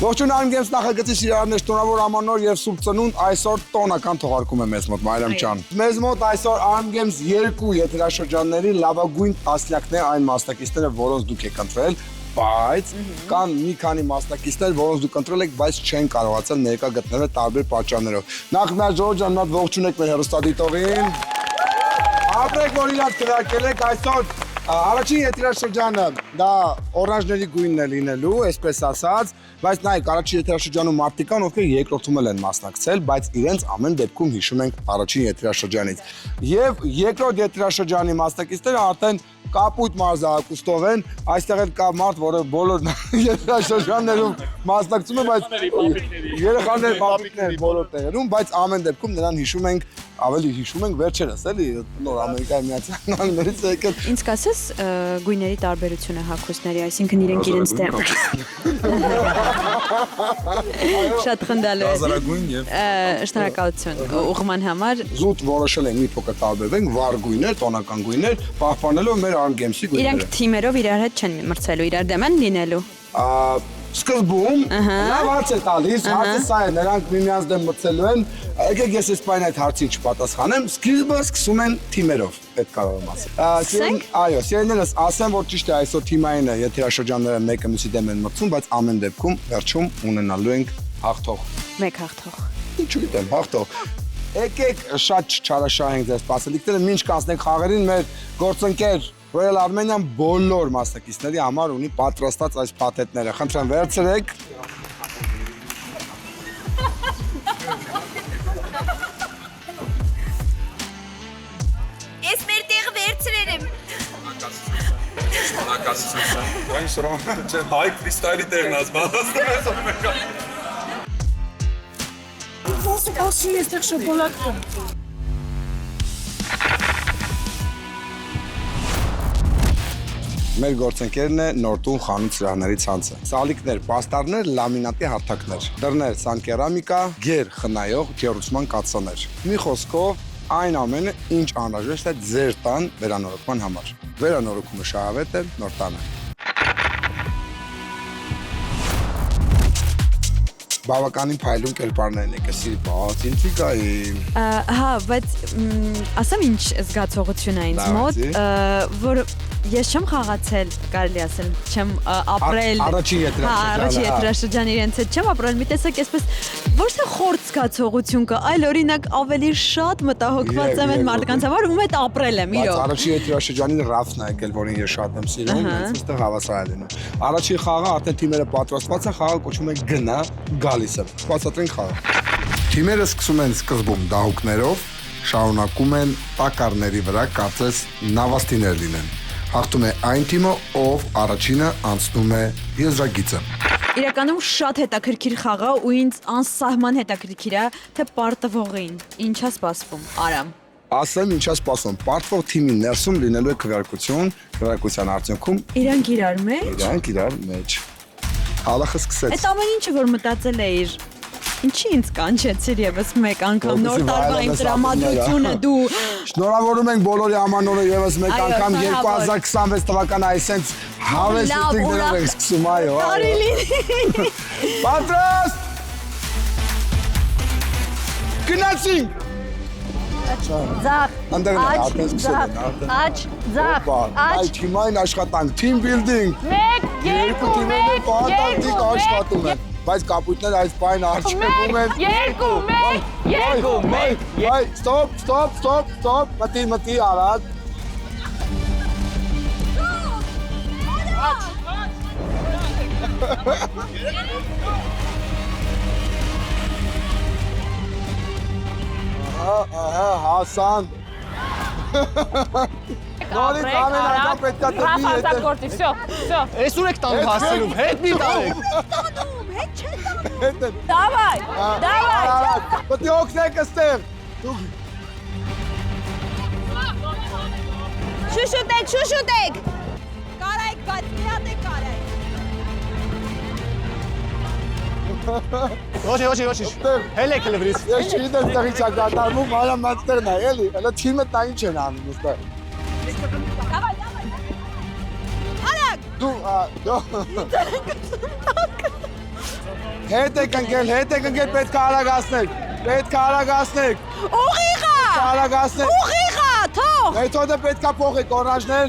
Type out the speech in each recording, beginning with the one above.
Ողջույն Arm Games նախագծի սիրահարներ, շնորհավոր ամանոր եւ սուրբ ծնունդ այսօր տոնական թողարկում է մեզ մոտ Մարիամ ջան։ Մեզ մոտ այսօր Arm Games 2 եթերաշրջանների լավագույն տասնյակն է այն մասնակիցները, որոնց դուք եք ընտրել, բայց կան մի քանի մասնակիցներ, որոնց դուք ընտրել եք, բայց չեն կարողացել ներկա գտնվել տարբեր պատճառներով։ Նախ Ժորժ ջան, մոտ ողջունեք մեր հեռուստադիտողին։ Ապրեք, որ իրար քրակել եք այսօր Առաջին եթերաշրջանը դա օրանժների գույնն է լինելու, այսպես ասած, բայց նայեք, առաջին եթերաշրջանում մարդիկ կան, ովքեր երկրորդում են մասնակցել, բայց իրենց ամեն դեպքում հիշում ենք առաջին եթերաշրջանից։ Եվ երկրորդ եթերաշրջանի մասնակիցները արդեն կապույտ մարզահակուստով են, այստեղ էլ կա մարդ, որը բոլոր եթերաշրջաններում մասնակցում է, բայց երեխաներ, պապիկներ բոլոր տեղերում, բայց ամեն դեպքում նրան հիշում ենք, ավելի հիշում ենք վերջերս, էլի, նոր Ամերիկայի Միացյալ Նահանգներից եկել։ Ինձ կասես գույների տարբերությունը հագուստների, այսինքն իրենք իրենց դեմ։ Շատ խնդալու է։ Հազարագույն եւ շնորհակալություն ուղղման համար։ Զուտ որոշել ենք մի փոքր տարբերվենք, վառ գույներ, տոնական գույներ, պահպանելով մեր Arm Games-ի գույները։ Իրենք թիմերով իրար հետ չեն մրցելու, իրար դեմ են լինելու։ Սկզբում լավ հարց է տալիս, հարցը սա է, նրանք միմյանց դեմ մրցելու են, եկեք ես այսպես այդ հարցին չպատասխանեմ, սկիզբը սկսում են թիմերով, պետք կարող եմ ասել։ Այո, սիրելիներս, ասեմ, որ ճիշտ է այսօր թիմային եթերաշրջանները մեկը մյուսի դեմ են մրցում, բայց ամեն դեպքում վերջում ունենալու ենք հաղթող։ Մեկ հաղթող։ Ինչու՞ գիտեմ, հաղթող։ Եկեք շատ չարաշահենք ձեզ սպասելիքները, մինչ կանցնենք խաղերին, մեր գործընկեր Royal Armenian բոլոր մասնակիցների համար ունի պատրաստած այս փաթեթները։ Խնդրեմ վերցրեք։ Ես մեր տեղը վերցրել եմ։ Շնորհակալություն։ Այն շնորհակալ հայ ֆրիստայլի տեղն ազգանացնում է։ Ո՞նց ասի այստեղ շոկոլադ։ Մեր գործընկերն է Նորտուն խանութ սրահների ցանցը։ Սալիկներ, պաստառներ, լամինատի հարթակներ, դռներ, սանկերամիկա, գեր խնայող ջեռուցման կաթսաներ։ Մի խոսքով այն ամենը, ինչ անհրաժեշտ է ձեր տան վերանորոգման համար։ Վերանորոգումը շահավետ է, նոր տանը։ Բավականին փայլուն կերպարներն եք, սիրի բաց, ինձի գայի։ Հա, բայց ասեմ ինչ զգացողություն է ինձ մոտ, որ ես չեմ խաղացել, կարելի ասել, չեմ ապրել։ Առաջին եթերաշրջան իրենց հետ չեմ ապրել, մի տեսակ այսպես ոչ թե խորտ զգացողություն կա, այլ օրինակ ավելի շատ մտահոգված եմ այդ մարդկանց համար, ում հետ ապրել եմ իրոք։ Բայց առաջին եթերաշրջանին Ռաֆն է եկել, որին ես շատ եմ սիրում, հենց այստեղ հավասար է լինում։ Առաջին խաղը արդեն թիմերը պատրաստված են, խաղը կոչվում է գնա, գալիս է։ Բացատրենք խաղը։ Թիմերը սկսում են սկզբում դահուկներով, շարունակում են տակառների վրա կարծես նավաստիներ լինեն։ Հաղթում է այն թիմը, ով առաջինը անցնում է եզրագիծը։ Իրականում շատ հետաքրքիր խաղ է ու ինձ անսահման հետաքրքիր է, թե պարտվողին ինչա սպասվում, Արամ։ Ասեմ ինչա սպասում, պարտվող թիմի ներսում լինելու է քվեարկություն, քվեարկության արդյունքում Իրանք իրար մեջ։ Իրանք իրար մեջ։ Հալախը սկսեց։ Այդ ամեն ինչը որ մտածել էիր, ինչի ինձ կանչեցիր եւս մեկ անգամ նոր տարվա իմ տրամադրությունը դու։ Շնորհավորում ենք բոլորի ամանորը եւս մեկ անգամ 2026 թվականը այսենց հավես ուտիկներով ենք սկսում, այո։ Պատրաստ։ Գնացինք։ Ձախ, աջ, ձախ, Այդ թիմային աշխատանք, team building։ 1, 2, 1, աշխատում են, բայց կապույտները այս պայն արջկվում են։ 2, 1, Ստոպ, մտի արած։ Հասան։ Նորից ամեն անգամ պետք է տրվի հետը։ Ես ուր եք տանում հասնում, հետ մի տարեք։ Դավայ, Պետք է օգնեք ստեղ։ Շուշուտեք։ Կարայք, բայց մի հատ եք կարայք։ Ոչ, հելեք լվրից։ Ես չգիտեմ տեղից է կատարվում, այլամ այդտեղն է, էլի, հələ թիմը տա ինչ են անում ուստեղ։ Արագ։ Դու Հետ եք ընկել, պետք է արագացնեք։ Պետք է արագացնեք։ Ուղիղա։ Արագացնեք։ Ուղիղա, թող։ Մեթոդը պետք է փոխեք, օրանժներ։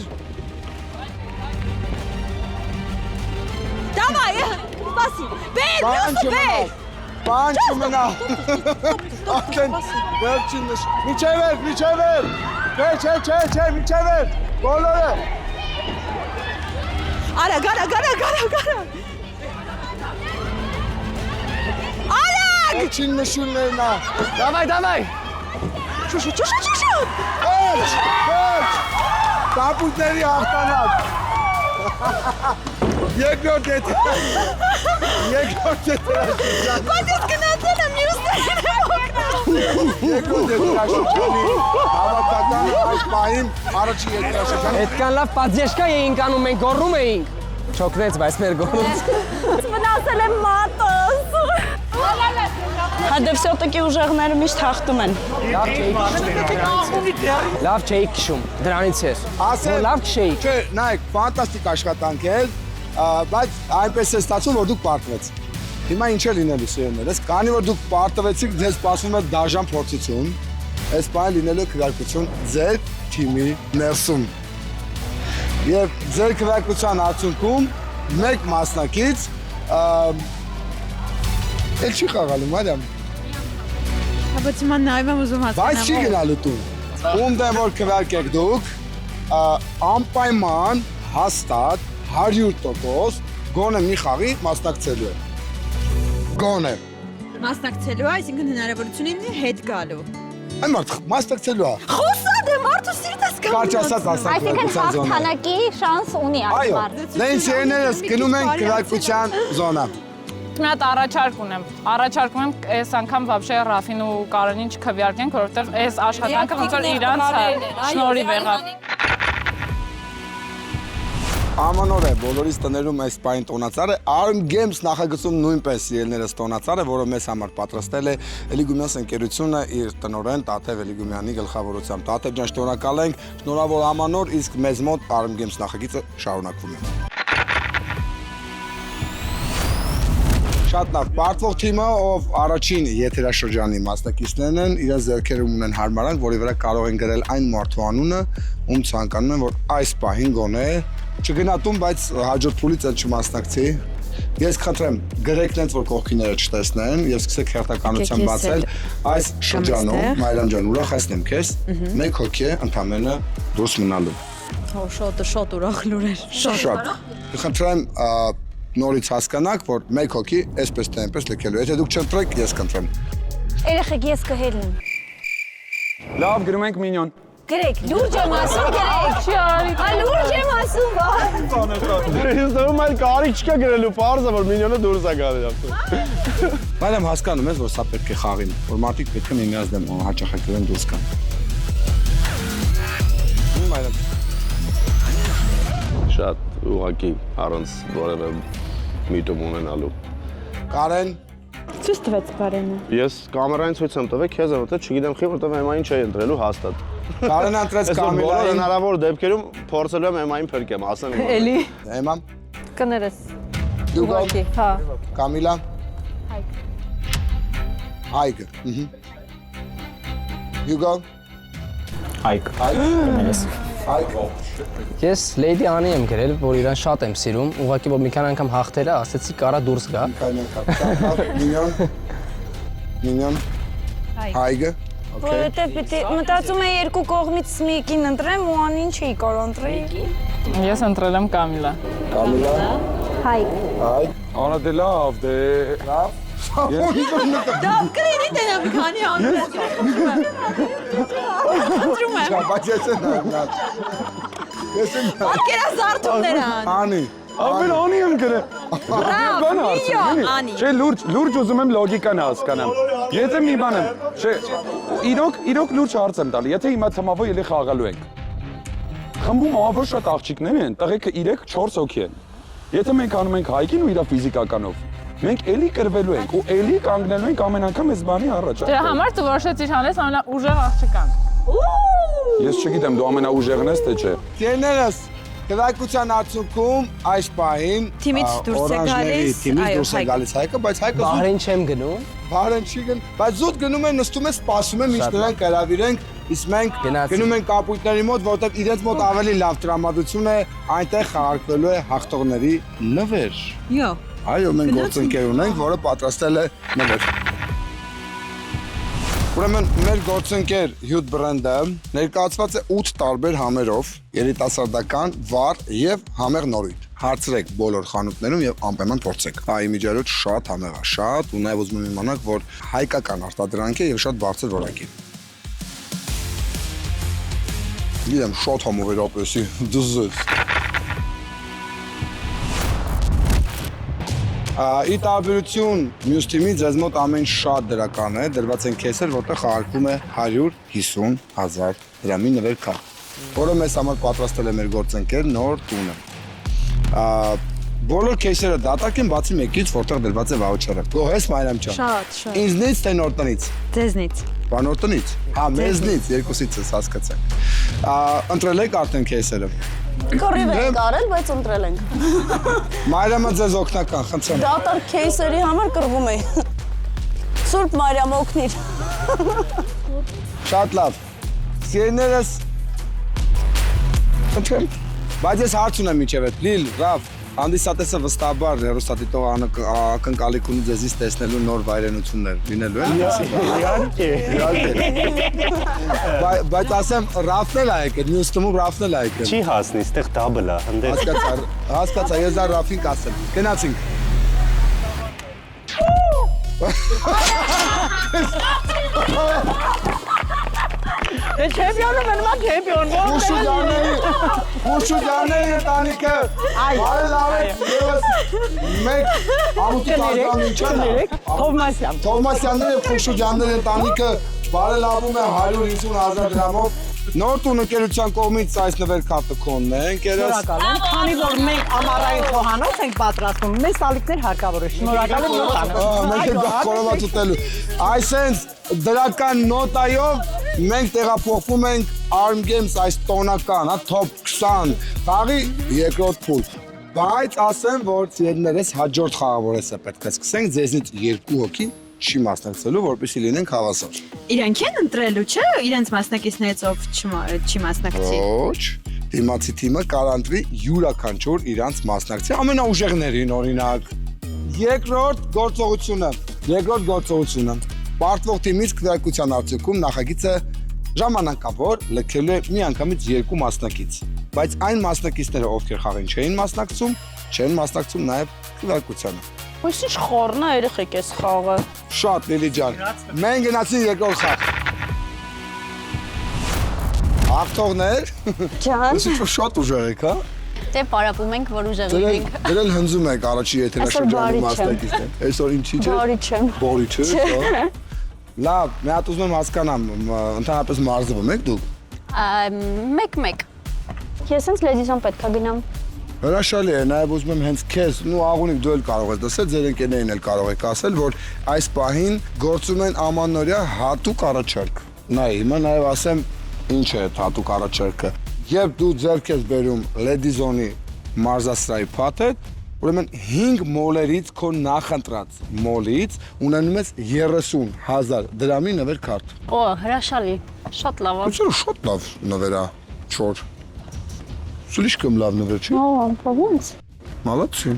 Դավայ, սպասի։ Բեր, մյուսը բեր։ Բան չմնա։ Արդեն վերջին նշ։ Միջև էր։ Չէ, միջև էր։ Բոլորը։ Արագ։ Վերջին նշումներն է։ Давай. Շուշ։ Վերջ։ Կապուտների հաղթանակ։ Երկրորդ եթերաշրջանի։ Բայց ես գնացել եմ մյուսներին օգնալ։ Երկրորդ եթերաշրջանի հավաքական այս պահին առաջի եթերաշրջանի։ Այդքան լավ պատժեշկա էինք անում, մենք գոռում էինք։ Չոքնեց, բայց մեր գոռումից։ Մնացել եմ մատս։ Հադև սյոտոկի ուժեղները միշտ հաղթում են։ Լավ չէի քշում, դրանից էր։ Ասել, լավ չէի։ Չէ, նայեք, ֆանտաստիկ աշխատանք էր, բայց այնպես է ստացվում, որ դուք պարտվեց։ Հիմա ինչ է լինելու սիրելիներս, քանի որ դուք պարտվեցիք, ձեզ սպասվում է դաժան փորձություն, այս բանը լինելու է քվեարկություն ձեր թիմի ներսում։ Եվ ձեր քվեարկության արդյունքում մեկ մասնակից էլ չի խաղալու, Մարիամ։ Բայց հիմա նայում եմ ուզում Բայց հասկանամ։ չի գնալու տուն։ Ում դեմ որ քվեարկեք դուք, անպայման հաստատ 100% գոնե մի խաղի մասնակցելու է։ Գոնե։ Մասնակցելու է, այսինքն հնարավորություն ունի հետ գալու։ Այն մարդ մասնակցելու է։ Խոսած եմ, մարդու սիրտ ես Կարճ ասած Այսինքն մասնակցության զոնա։ հաղթանակի շանս ունի այս Այո, մարդը։ լայն սերներս գնում են քվեարկության զոնա։ Մի հատ առաջարկ ունեմ։ Առաջարկում եմ այս անգամ вообще Ռաֆին ու Կարենին չքվեարկենք, որովհետև այս աշխատանքը ոնց որ իրանց շնորհիվ եղավ։ Ամանոր է, բոլորիս տներում այս պայն տոնածարը, Arm Games նախագծում նույնպես ելներս տոնածարը, որը մեզ համար պատրաստել է Էլիգումյանս ընկերությունը իր տնօրեն Տաթև Էլիգումյանի գլխավորությամբ։ Տաթև ջան, շնորհակալ ենք, շնորհավոր Ամանոր, իսկ մեզ մոտ Arm Games նախագիծը շարունակվում է։ Շատ լավ, պարտվող թիմը, ով առաջին եթերաշրջանի մասնակիցներն են, իրենց ձեռքերում ունեն հարմարանք, որի վրա կարող են գրել այն մարդու անունը, ում ցանկանում են, որ այս պահին գոնե չգնատում, բայց հաջորդ փուլից էլ չմասնակցի։ Ես խնդրեմ, գրեք նենց, որ կողքիները չտեսնեն եւ սկսեք հերթականությամբ բացել այս շրջանում, Մայրան ջան, ուրախացնեմ քեզ, մեկ հոգի ընդամենը դուրս մնալու։ Հո, շատ ուրախ լուրեր։ Շատ։ Խնդրեմ նորից հասկանաք, որ մեկ հոգի այսպես թե այնպես լքելու։ Եթե դուք չընտրեք, ես կընտրեմ։ Երեխեք ես կհելնեմ։ Լավ, գրում ենք մինյոն։ Գրեք, լուրջ եմ ասում, գրեք։ Չի արի։ Այ լուրջ եմ ասում, բա։ Ես դեռ այլ կարիք չկա գրելու, պարզ է որ մինյոնը դուրս է գալի ասում։ Բայց հասկանում ես, որ սա պետք է խաղին, որ մարդիկ պետք է միմյանց դեմ հաճախակորեն դուրս գան։ Շատ ուղղակի առանց որևէ միտում ունենալու։ Կարեն, Ցույց տվեց Կարենը։ Ես կամերային ցույց եմ տվել քեզ, որտեղ չգիտեմ խի, որտեղ Էմային չէի ընտրելու հաստատ։ Կարեն ընտրեց Բոլոր Կամիլային։ հնարավոր դեպքերում փորձելու եմ Էմային փրկեմ, ասեմ։ Էլի։ Էմա, Կներես։ Հյուգո, Հա։ Կամիլա։ Հայկ։ Հյուգո։ Հայկ։ Հայկ։ Ես Lady Annie եմ գրել, որ իրան շատ եմ սիրում, ուղղակի որ մի քանի անգամ հաղթել է, ասեցի կարա դուրս գա։ Մինյոն։ Մինյոն։ Հայգը։ Որովհետև պիտի մտածում եմ երկու կողմից մեկին ընտրեմ ու անին չի կարող ընտրեի։ Ես ընտրել եմ Կամիլա։ Կամիլա։ Հայ։ Հայկ։ Արա դե լավ, դե Լավ։ Դա կրինի տենա մի քանի անունը։ Ընտրում եմ։ Բայց ես եմ նա։ Ես եմ նա։ Կերազարդում նրան։ Անի։ Ապել անի եմ գրել։ Բրավ, միլիոն անի։ Չէ, լուրջ ուզում եմ լոգիկան հասկանամ։ Եթե մի բան եմ, չէ, իրոք լուրջ հարց եմ տալի։ Եթե հիմա թմավո ելի խաղալու ենք։ Խմբում ահավոր շատ աղջիկներ են, տղեկը 3-4 հոգի են։ Եթե մենք անում ենք Հայկին ու իր ֆիզիկականով, մենք էլի կրվելու ենք ու էլի կանգնելու ենք ամեն անգամ այս բանի առաջ։ Դրա համար դու որոշեցիր հանես ամենաուժեղ աղջկան։ Ես չգիտեմ, դու ամենաուժեղն ես թե չէ։ Տերներս, Քվեարկության արդյունքում այս պահին Թիմից դուրս է գալիս, թիմից այո, դուրս է գալիս Հայկը, բայց Հայկը Բահրեն չեմ գնում։ Բարեն չի գն, բայց զուտ գնում են, նստում են, սպասում են, միշտ նրանք հրավիրենք, իսկ մենք Գնացինք։ գնում ենք կապույտների մոտ, որովհետև իրենց մոտ ավելի լավ տրամադրություն է, այնտեղ խաղարկվելու է հաղթողների նվեր։ Յո։ Այո, մենք գործընկեր ունենք, որը պատրաստել է նվեր։ Ուրեմն մեր գործընկեր Hute բրենդը ներկայացված է 8 տարբեր համերով, երիտասարդական, վառ եւ համեղ նորույթ։ Հարցրեք բոլոր խանութներում եւ անպայման փորձեք։ Այ միջերոց շատ համեղ է, շատ ու նաեւ ուզում եմ իմանալ, որ հայկական արտադրանք է եւ շատ բարձր որակի։ Գիտեմ, շատ համով էր ապեսի, դզուց։ Ի տարբերություն մյուս թիմից ձեզ մոտ ամեն շատ դրական է, դրված են քեսեր, որտեղ խաղարկվում է 150,000 դրամի նվեր քարտ, որը մեզ համար պատրաստել է մեր գործընկեր Նոր տունը։ Բոլոր քեսերը դատարկ են, բացի մեկից, որտեղ դրված է վաուչերը։ Գոհ ես Մարիամ ջան։ Շատ։ Ինձնից թե Նոր տնից։ Ձեզնից։ Բա Նոր տնից։ Հա, մեզնից, երկուսից ես հասկացեք։ Ընտրել եք արդեն քեսերը։ Կռիվ ենք արել, բայց ընտրել ենք։ Մարիամը ձեզ օգնական, խնդրեմ։ Դատար քեյսերի համար կռվում է։ Սուրբ Մարիամ օգնիր։ Շատ լավ։ Սիրելիներս, խնդրեմ։ Բայց ես հարց ունեմ միջև այդ, Լիլ, Ռավ, հանդիսատեսը վստահաբար հեռուստադիտող ակնկալիք ունի ձեզից տեսնելու նոր վայրենություններ լինելու են։ Իհարկե։ Բայց ասեմ, Ռավն էլ ա եկել, մյուս տմում Ռավն էլ ա եկել։ Չի հասնի, ստեղ դաբլ է, հնդես։ Հասկացա, ես դա Ռավին կասեմ։ Գնացինք։ Չեմպիոնը մնում է չեմպիոն։ Խուշուջանների ընտանիքը բարելավ է ևս մեկ ամուտի կարգան ինչան Թովմասյանների և Խուշուջանների ընտանիքը բարելավում է 150,000 դրամով Նոր տուն ընկերության կողմից այս նվեր քարտը քոնն է, ընկերս։ Շնորհակալ եմ, քանի որ մենք ամառային խոհանոց ենք պատրաստում, մեզ սալիկներ հարկավոր է։ Շնորհակալ եմ նոտանը։ Մենք ենք կորոված ուտելու։ Այսենց դրական նոտայով մենք տեղափոխվում ենք Arm Games այս տոնական, top 20 խաղի երկրորդ փուլ։ Բայց ասեմ, որ ծերներս հաջորդ խաղավորեսը պետք է սկսենք, ձեզնից 2 հոգի չի մասնակցելու, որպեսզի լինենք հավասար։ Իրանք են ընտրելու, չէ՞, իրենց մասնակիցներից ով չի մասնակցի։ Ոչ, դիմացի թիմը կարանտրի յուրաքանչյուր իրանց մասնակցի ամենաուժեղներին օրինակ։ Երկրորդ գործողությունը։ Պարտվող թիմից քվեարկության արդյունքում նախագիծը ժամանակավոր լքելու է միանգամից 2 մասնակից։ Բայց այն մասնակիցները, ովքեր խաղին չեն մասնակցում նաև քվեարկությանը։ Ույս ինչ խորն է երեխեք էս խաղը։ Շատ Լիլի ջան։ Մենք գնացինք երկրորդ խաղ։ Հաղթողներ։ Ջան։ Ոսի շատ ուժեղ եք, հա։ Դե պարապում ենք, որ ուժեղ ենք։ Դրել հնձում եք առաջի եթերաշրջանի մասնակիցներ։ Այսօր ինչի՞ չէ։ Բարի չեմ։ Բարի չէ։ Լավ, մի հատ ուզում եմ հասկանամ, ընդհանրապես մարզվում եք դուք։ Մեկ։ Ես հենց լեդիզոն պետքա գնամ։ Հրաշալի է, նաև ուզում եմ հենց քեզ, Աղունիկ դու էլ կարող ես դասել, ձեր ընկերներին էլ կարող եք ասել, որ այս պահին գործում են ամանորյա հատուկ առաջարկ։ Նայ, հիմա նաև ասեմ ինչ է հատուկ առաջարկը։ Երբ դու ձեռք ես բերում Լեդիզոնի մարզասրահի փաթեթ, ուրեմն 5 մոլերից քո նախընտրած մոլից ունենում ես 30,000 դրամի նվեր քարտ։ Օ, հրաշալի։ Շատ լավ է։ Շատ լավ նվեր է, չոր։ Слишком լավ նվեր չի։ Ոնց։ Молодцы։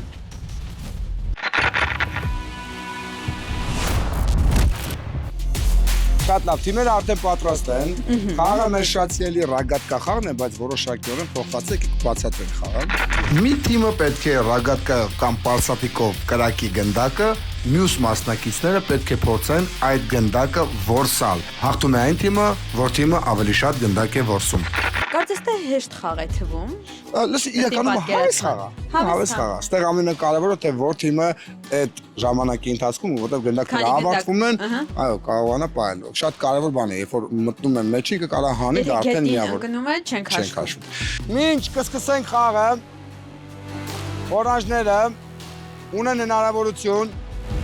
Շատ լավ, թիմերը արդեն պատրաստ են։ Խաղը մեր շատ սիրելի ռագատկա խաղն է, բայց որոշակիորեն փոխվածեք բացատրենք խաղը։ Մի թիմը պետք է ռագատկա կամ պարսատիկով կրակի գնդակը, մյուս մասնակիցները պետք է փորձեն այդ գնդակը որսալ։ Հաղթում է այն թիմը, որ թիմը ավելի շատ գնդակ է որսում։ Կարծես թե հեշտ խաղ է թվում։ Լսի, իրականում հավես խաղ է։ Հավես խաղ է։ Ստեղ ամենակարևորը թե որ թիմը այդ ժամանակի ընթացքում, որտեղ գնդակները ավարտվում են, այո, կարողանա պահել։ Շատ կարևոր բան է, երբ որ մտնում են մեջիկը կարա հանի, դա արդեն միավոր։ Գնում է, չենք հաշվում։ Մինչ կսկսենք խաղը, օրանժները ունեն հնարավորություն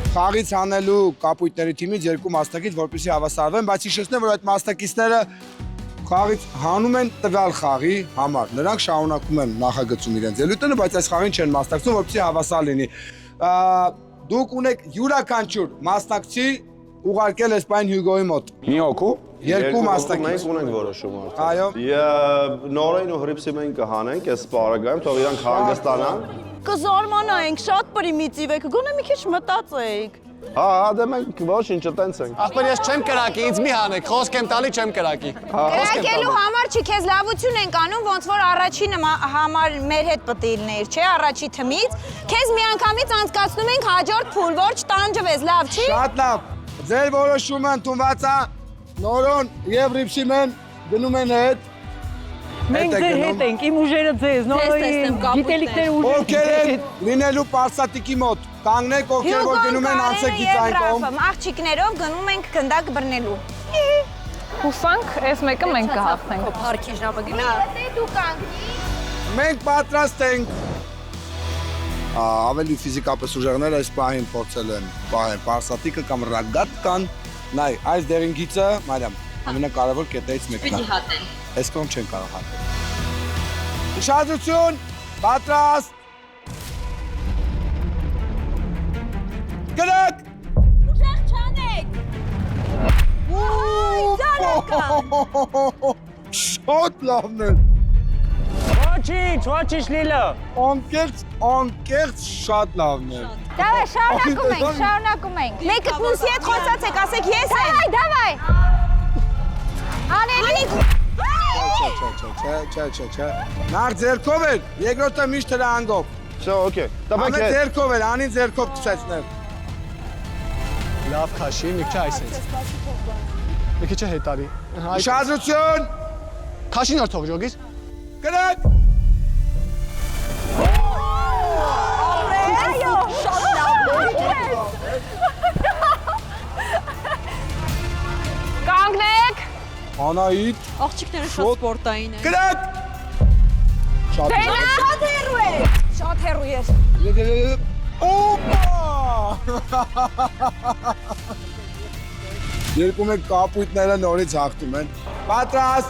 խաղից հանելու կապույտների թիմից 2 մասնակից, որպեսզի հավասարվեն, բայց հիշեցնեմ, որ այդ մասնակիցները խաղից հանում են տվյալ խաղի համար։ Նրանք շարունակում են նախագծում իրենց ելույթները, բայց այս խաղին չեն մասնակցում, որպեսզի հավասար լինի։ Դուք ունեք յուրաքանչյուր մասնակցի ուղարկել Էսպայն Հյուգոյի մոտ։ Մի հոգու։ Երկու մասնակից։ Մենք ունենք որոշում արդեն։ Այո։ Նորեն ու հրիպսի մենք կհանենք այս պարագայում, թող իրանք հանգստանան։ Կզարմանայինք, շատ պրիմիտիվ եք, գոնե մի քիչ մտածեիք։ Հա, դե մենք ոչինչ տենց ենք։ Ախպեր ես չեմ կրակի, ինձ մի հանեք, խոսք եմ տալի չեմ կրակի։ Կրակելու համար չի, քեզ լավություն ենք անում, ոնց որ առաջին համար մեր հետ պետք է լինեիր, չէ, առաջի թմից։ Քեզ միանգամից անցկացնում ենք հաջորդ փուլ, որ չտանջվես, լավ չի։ Շատ լավ։ Ձեր որոշումը ընդունված է։ Նորոն եւ Ռիփսիմեն գնում են հետ։ Մենք ձեր հետ ենք, իմ ուժերը ձեզ, նորոյի գիտելիքները ուժերը։ Ովքեր են լինելու Պարսատիկի մոտ։ Կանգնեք, ովքեր որ գնում են անցեք գիծային կողմ։ Աղջիկներով գնում ենք գնդակ բռնելու։ Հուսանք, այս մեկը մենք կհաղթենք։ Փարքի ժամագնա։ Դու կանգնի։ Մենք պատրաստ ենք։ Ավելի ֆիզիկապես ուժեղներ այս պահին փորձել են պահել Պարսատիկը կամ Ռագատկան։ Նայ, այս դերին գիծը, Մարիամ, ամենակարևոր կետերից մեկն է։ Պիտի հատեն։ Այս կողմ չեն կարող հատել։ Ուշադրություն, պատրաստ։ Գնաք։ Ուժեղ չանեք։ Շատ լավն է։ Ոչինչ լիլը։ Անկեղծ շատ լավն է։ Դավայ, շարունակում ենք։ Մեկը մյուսի հետ խոսացեք, ասեք ես եմ։ Դավայ։ Անելի։ Չէ։ Նար ձերքով էր, երկրորդը միշտ հրահանգով։ Всё, օքեյ։ Ամեն ձերքով էր, անին ձերքով կսեցներ։ Լավ քաշի, մի քիչ այսից։ Մի քիչ հետարի։ Ուշադրություն։ Քաշին օր թող ժոգից։ Գնաք։ Կանգնեք։ Անահիտ, Աղջիկները շատ սպորտային են։ գնաք։ Շատ Շատ հեռու է։ Շատ հեռու է։ Օպա։ Երկու մեկ կապույտները նորից հաղթում են։ Պատրաստ։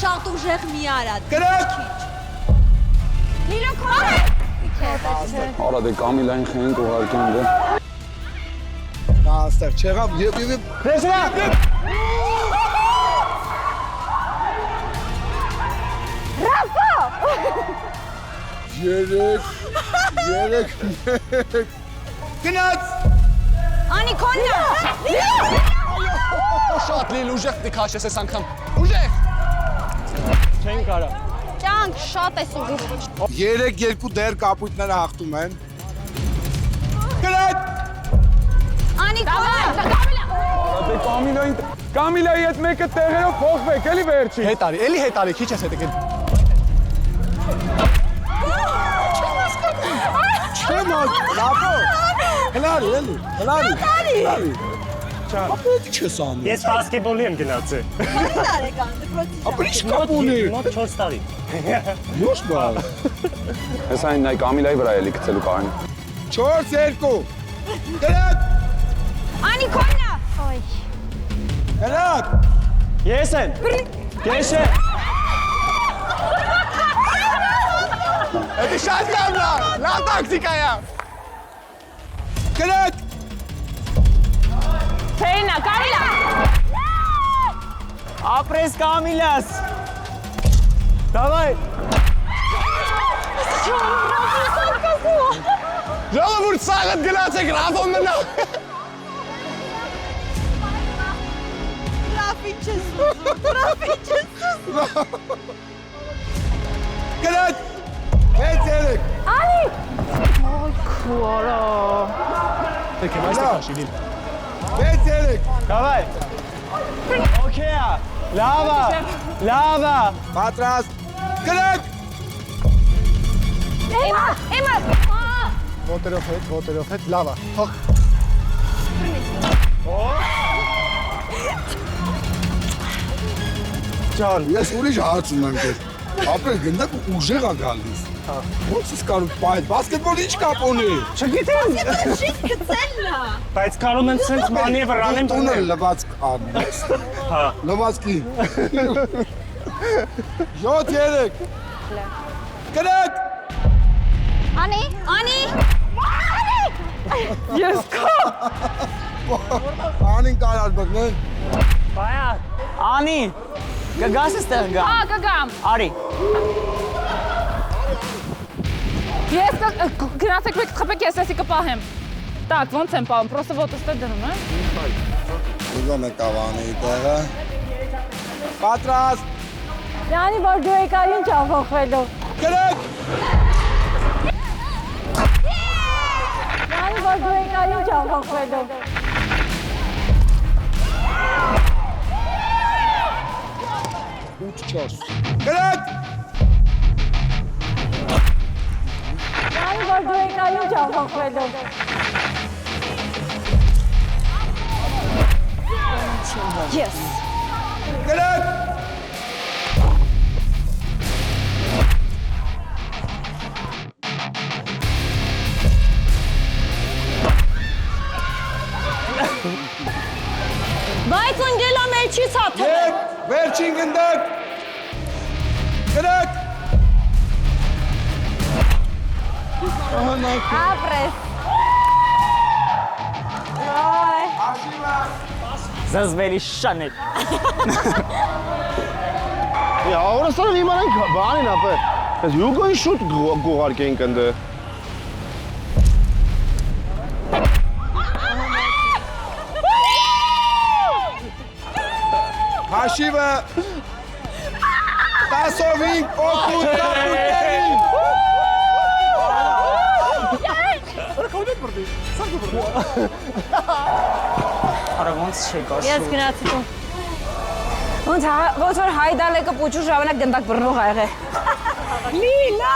Շատ ուժեղ մի արած։ Գնաք։ Լիլո քո։ Արա դե Կամիլային խենք ուղարկեն դե։ Նա այստեղ չեղավ եւ Երեք Գնաց Անիկոննա Շատ լիլ ուժեղ դի քաշես այս անգամ։ Ուժեղ։ Չեն կարա։ Ճանք շատ է սուգի 3-2 դեր կապույտները հաղթում են Գնաց Անիկոննա Դե Կամիլայի հետ մեկը տեղերով փոխվեք, էլի վերջի։ Հետարի, էլի հետարի, քիչ ես հետը։ Չեմ լավո Հնարի, էլի, հնարի Ապետի չես անում Ես բասկետբոլի եմ գնացել։ Ապա ինչ կապ ունի Մոտ 4 տարի։ Ոչ բան Ես այն նայ Կամիլայի վրա էլի գցելու կարան։ 4-2 Գնաց Անիկոննա Գնաց Ես եմ։ Ես եմ։ Էդի շատ լավ տակտիկա է։ Գնաց Ֆեյնա, Կամիլա։ Ապրես Կամիլաս։ Դավայ։ Ժողովուրդ սաղդ գնացեք Ռաֆոն մնա։ Գնաց 6-3 Քուարա։ Դեքե մայստե քաշի լիլ։ 6-3 Դավայ։ Okay, լավա։ Պատրաստ Գնաց Էմա Ոտերով հետ, լավա։ Թող։ Ջան, ես ուրիշ հարց ունեմ քեզ Ապրել գնդակ ուժեղ ա գալիս Ոնց ես կարող պայել, բասկետբոլ ինչ կապ ունի Չգիտեմ, Շիտ գցելն է։ բայց կարող եմ սենց մանևր անեմ Տունը լվաց կանես Լոմասկի։ 7-3։ Կրակ։ Անի։ Ես կա։ Անին կարար բգնել։ Անի, գգաս էստեղ գա։ Հա, կգամ։ Արի։ Ես գնացեք մեկ խփեք, ես էսի կպահեմ։ Так, ոնց եմ պահում, պրոստը ոտստե դնում, է։ Ուզում է կավանի տեղը։ Պատրաստ։ Դանի որ դու եկա ինչ ափոխվելու։ Կրակ։ Դանի որ դու եկա ինչ ափոխվելու։ Կրակ։ Դանի որ դու եկա ինչ ափոխվելու։ Yes։ Կրակ։ Բայց ընկելա մեր չի ցաթը։ Եկ, վերջին գնդակ։ Կրակ։ Ապրես։ Զզվելի շանել։ Հավորստանը իմանանք բանին ապե։ Ես Հյուգոյի շուտ գողարկեինք ընդ։ Հաշիվը 10-ով օգուտ կապուտերին։ Արա ոնց չեկա։ Ես գնացի տուն։ Ոնց որ հայդալեկը պուչու ժամանակ գնդակ բռնող ա եղե։ Լիլա։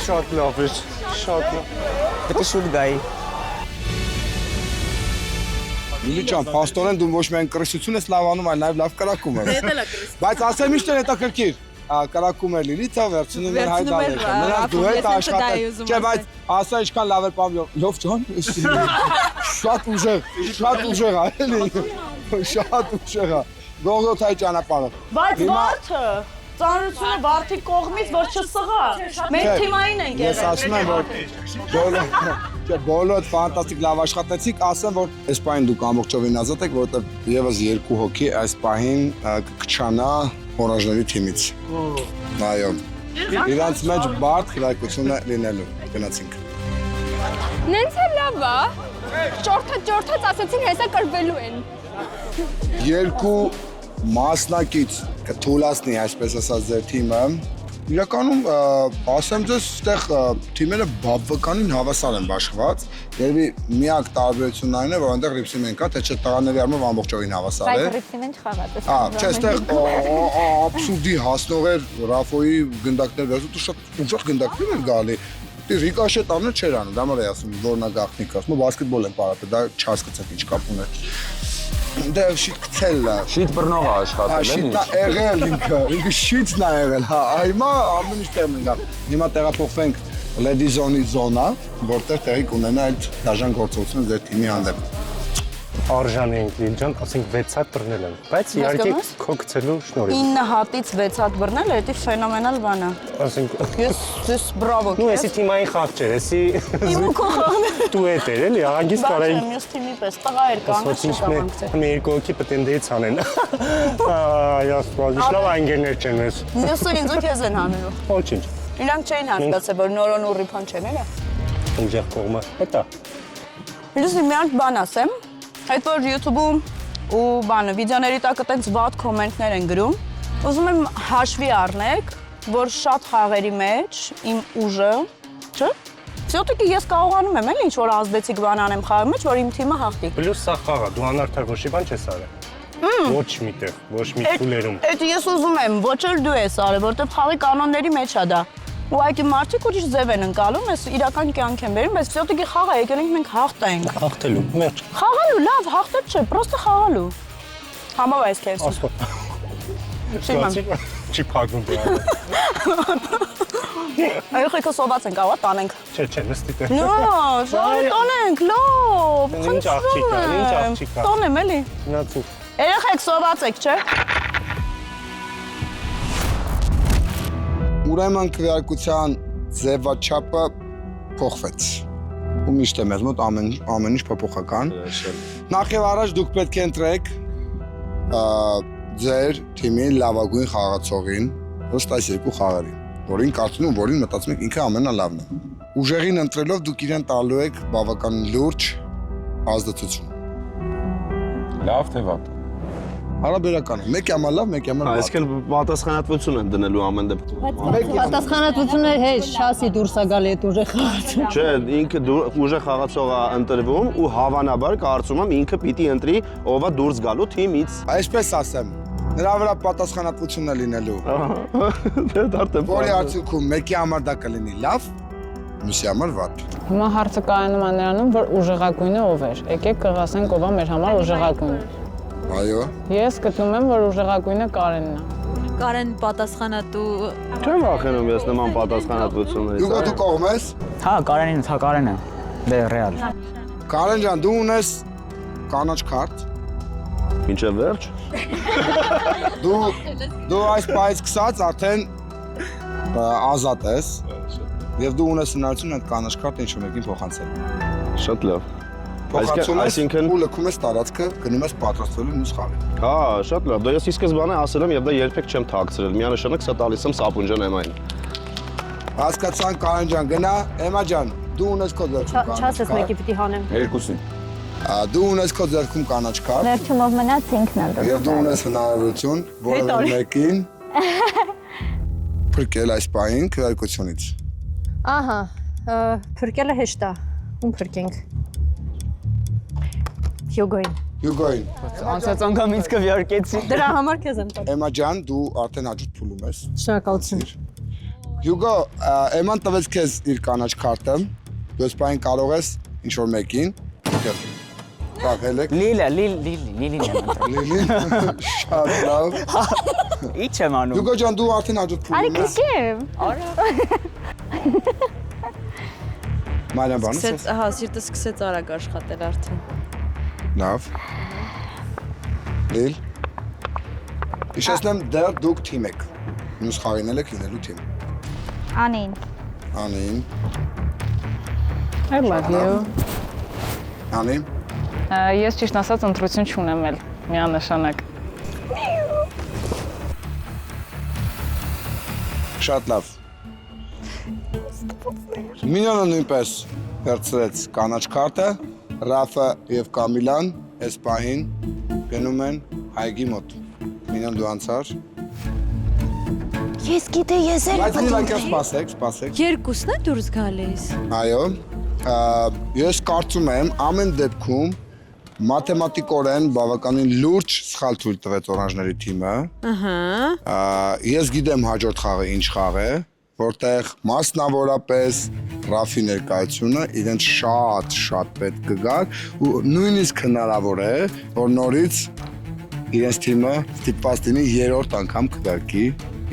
Շատ լավ է, շատ լավ։ Պետք է շուտ գայի։ Լիլի ջան, փաստորեն դու ոչ միայն կրսություն ես լավ անում, այլ նաև լավ կրակում ես։ Դա էլ է կրս։ Բայց ասեմ ինչ է հետաքրքիր։ Կրակում է Լիլիթը, վերցնում էր Վերցնում էր, հայդալեկը։ Նրանք դու հետ ես դա էի աշխատել։ ուզում Չէ, բայց ասա ինչքան լավ էր պամ լով ջան։ Շատ ուժեղ ա, էլի։ Շատ ուժեղ ա։ Գողոթայի ճանապարհը։ Բայց վարդը, ծանրությունը վարդի կողմից որ չսղա։ Մեր թիմային ենք Ես ասում եմ, որ բոլոր ֆանտաստիկ լավ աշխատեցիք, ասեմ, որ այս պահին դուք ամբողջովին ազատ եք, որովհետև եւս 2 հոգի այս պահին կքչանա օրանժների թիմից։ Այո։ Իրանց մեջ բարդ քրակություն է լինելու։ Գնացինք։ Նենց է լավ ա։ Ճորթած ասեցին հեսա կրվելու են։ 2 մասնակից կթուլացնի, այսպես ասած, ձեր թիմը։ Իրականում ասեմ ձեզ, այդտեղ թիմերը բավականին հավասար են բաշխված։ Երևի միակ տարբերությունն այն է, որ այնտեղ ռիփսիմեն կա, թե չէ տղաների առումով ամբողջովին հավասար է։ Բայց ռիփսիմեն չխաղաց։ Չէ, այստեղ աբսուրդի հասնող էր Ռաֆոյի գնդակներ վերցու, դու շատ ուժեղ գնդակներ են գալի։ Ռիկաշետ անունը չէր անում, դա մար է ասում, որն է գաղտնիքը, ասում բասկետբոլ են պարապել, դա չհասկացեք ինչ կապ ուներ։ Դա շիտ գցելն է։ Շիտ բռնող է աշխատել, Շիտն է եղել ինքը շիթն է եղել, հա, հիմա ամեն ինչ տեղն գա։ Հիմա տեղափոխվենք Lady Zone-ի զոնա, որտեղ տեղի կունենա այդ դաժան գործողությունը ձեր թիմի հանդեպ։ Արժան ենք Լիլջան, ասենք 6 հատ բռնել եմ, բայց իհարկե քո գցելու շնորհիվ։ 9 հատից 6 հատ բռնել, դա ֆենոմենալ բան է։ Ասենք Ես բրավո։ նու էսի թիմային խաղ չէր, էսի Իմ ու քո խաղն է։ դու էդ էր էլի, ահագից կարայի Մյուս թիմի պես տղա էր կանգնած ասոց մի երկու հոգի պտենդեից անեն։ Այ ասպազ, լավ անգերներ չեն ես։ Մյուսը ինձ ու քեզ են հանելու։ Ոչինչ։ Իրանք չէին հասկացել, որ նորոն ու ռիփան չեն, էլա։ Ուժեղ կողմը։ Հետա։ Լույս մի հատ բան ասեմ, այդ որ YouTube-ում ու բանը վիդեոների տակ այտենց վատ կոմենտներ են գրում, ուզում եմ հաշվի առնեք, որ շատ խաղերի մեջ իմ ուժը, չէ՞։ Всё-таки ես կարողանում եմ, էլի ինչ որ ազդեցիկ բան անեմ խաղի մեջ, որ իմ թիմը հաղթի։ Պլյուս սա խաղա, դու անարդար ոչի բան չես արել։ Ոչ միտեղ, ոչ մի փուլերում։ Այդ ես ուզում եմ, ոչ էլ դու ես արել, որտեղ խաղի կանոնների մեջ է դա։ Ուղղակի մարդիկ ուրիշ ձև են ընկալում, ես իրական կյանք եմ բերում, բայց всё-таки խաղը եկել ենք մենք հաղթենք։ Հաղթելու, մերջ։ Խաղալու, լավ, հաղթել չէ, պրոստը խաղալու։ Համավայս քեզ։ Ասկո։ Չի փակվում բա։ Երեխեքը սոված են, կարողա տանենք։ Չէ, նստի տեղ։ Նո, շարի տանենք, լավ։ Ինչ աղջիկ է, ինչ աղջիկ է։ Տանեմ էլի։ Նացու։ Երեխեք սոված եք, չէ։ Ուրեմն քվեարկության ձևաչափը փոխվեց։ Ու միշտ է մեզ մոտ ամեն ինչ փոփոխական։ Նախ եւ առաջ դուք պետք է ընտրեք ձեր թիմի լավագույն խաղացողին ըստ այս երկու խաղերի, որին կարծում եմ, որին մտածում եք ինքը ամենալավն է։ Ուժեղին ընտրելով դուք իրեն տալու եք բավականին լուրջ ազդեցություն։ Լավ թե վատ։ Հարաբերական է, մեկի համար լավ, մեկի համար վատ։ Այսինքն պատասխանատվություն են դնելու ամեն դեպքում։ Պատասխանատվությունը հեշ, շասի դուրս է գալի այդ ուժեղ խաղացող։ Չէ, ինքը ուժեղ խաղացողը ընտրվում ու հավանաբար կարծում եմ ինքը պիտի ընտրի ով է դուրս գալու թիմից։ Այսպես ասեմ, նրա վրա պատասխանատվությունն է լինելու։ Դե դարձեմ։ Որի արդյունքում մեկի համար դա կլինի լավ, մյուսի համար վատ։ Հիմա հարցը կայանում է նրանում, որ ուժեղագույնը ով էր։ Եկեք կղասենք ով է մեր համար ուժեղագույնը։ Այո։ Ես գտնում եմ, որ ուժեղագույնը Կարենն է։ Կարեն պատասխանատու Չեմ վախենում ես նման պատասխանատվություններից։ Դու դու կողմ ես։ Հա, Կարենինս, հա, Կարենը։ Դե ռեալ։ Կարեն ջան, դու ունես կանաչ քարտ։ Մինչև վերջ։ Դու այս պայից սկսած արդեն ազատ ես։ Եվ դու ունես հնարավորություն այդ կանաչ քարտը ինչ-որ մեկին փոխանցել։ Շատ լավ։ Փոխանցում ու լքում ես տարածքը, գնում ես պատրաստվելու մյուս խաղին։ Հա, շատ լավ։ Դա ես ի սկզբանե ասել եմ եւ դա երբեք չեմ թաքցրել։ Միանշանակ սա տալիս եմ Սապունջան Էմային։ Հասկացան Կարեն ջան, գնա, Էմա ջան, դու ունես քո ձեռքում կանաչ Չասես մեկի պիտի հանեմ։ Երկուսին։ Դու ունես քո ձեռքում կանաչ քարտ։ Վերջումով մնաց ինքն է։ Եվ դու ունես հնարավորություն որևէ մեկին փրկել այս պահին քվեարկությունից։ Ահա, փրկելը հեշտ է։ Ում փրկենք։ Հյուգոին։ Անցած անգամ ինձ կվարկեցի։ Դրա համար քեզ եմ տալիս։ Էմա ջան, դու արդեն հաջորդ փուլում ես։ Շնորհակալություն։ Հյուգո, Էման տվեց քեզ իր կանաչ քարտը։ Դու այս պահին կարող ես ինչ-որ մեկին փրկել։ Բավ, հելեք։ Լիլին եմ ընտրել։ Լիլին, շատ լավ։ Ինչ եմ անում։ Հյուգո ջան, դու արդեն հաջորդ փուլում ես։ Մարիամ բանս ես։ Ահա, սիրտը սկսեց արագ աշխատել արդեն։ Լավ։ Լիլ։ Իշեսնեմ դեռ դուք թիմ եք։ Մյուս խաղին եք լինելու թիմ։ Անին։ Անին։ I love you։ Անի։ Ես ճիշտ ասած ընտրություն չունեմ էլ միանշանակ։ Շատ լավ։ Մինյոնը նույնպես վերցրեց կանաչ քարտը, Ռաֆը եւ Կամիլան այս պահին գնում են Հայգի մոտ։ Մինյոն դու անցար։ Ես գիտե ես էլ Բայց դիլակը սպասեք։ Երկուսն է դուրս գալիս։ Այո։ Ես կարծում եմ ամեն դեպքում մաթեմատիկորեն բավականին լուրջ սխալ թույլ տվեց օրանժների թիմը։ Ահա։ Ես գիտեմ հաջորդ խաղը ինչ խաղ է, որտեղ մասնավորապես Ռաֆի ներկայությունը իրենց շատ պետք կգար ու նույնիսկ հնարավոր է, որ նորից իրենց թիմը ստիպված լինի երրորդ անգամ քվեարկի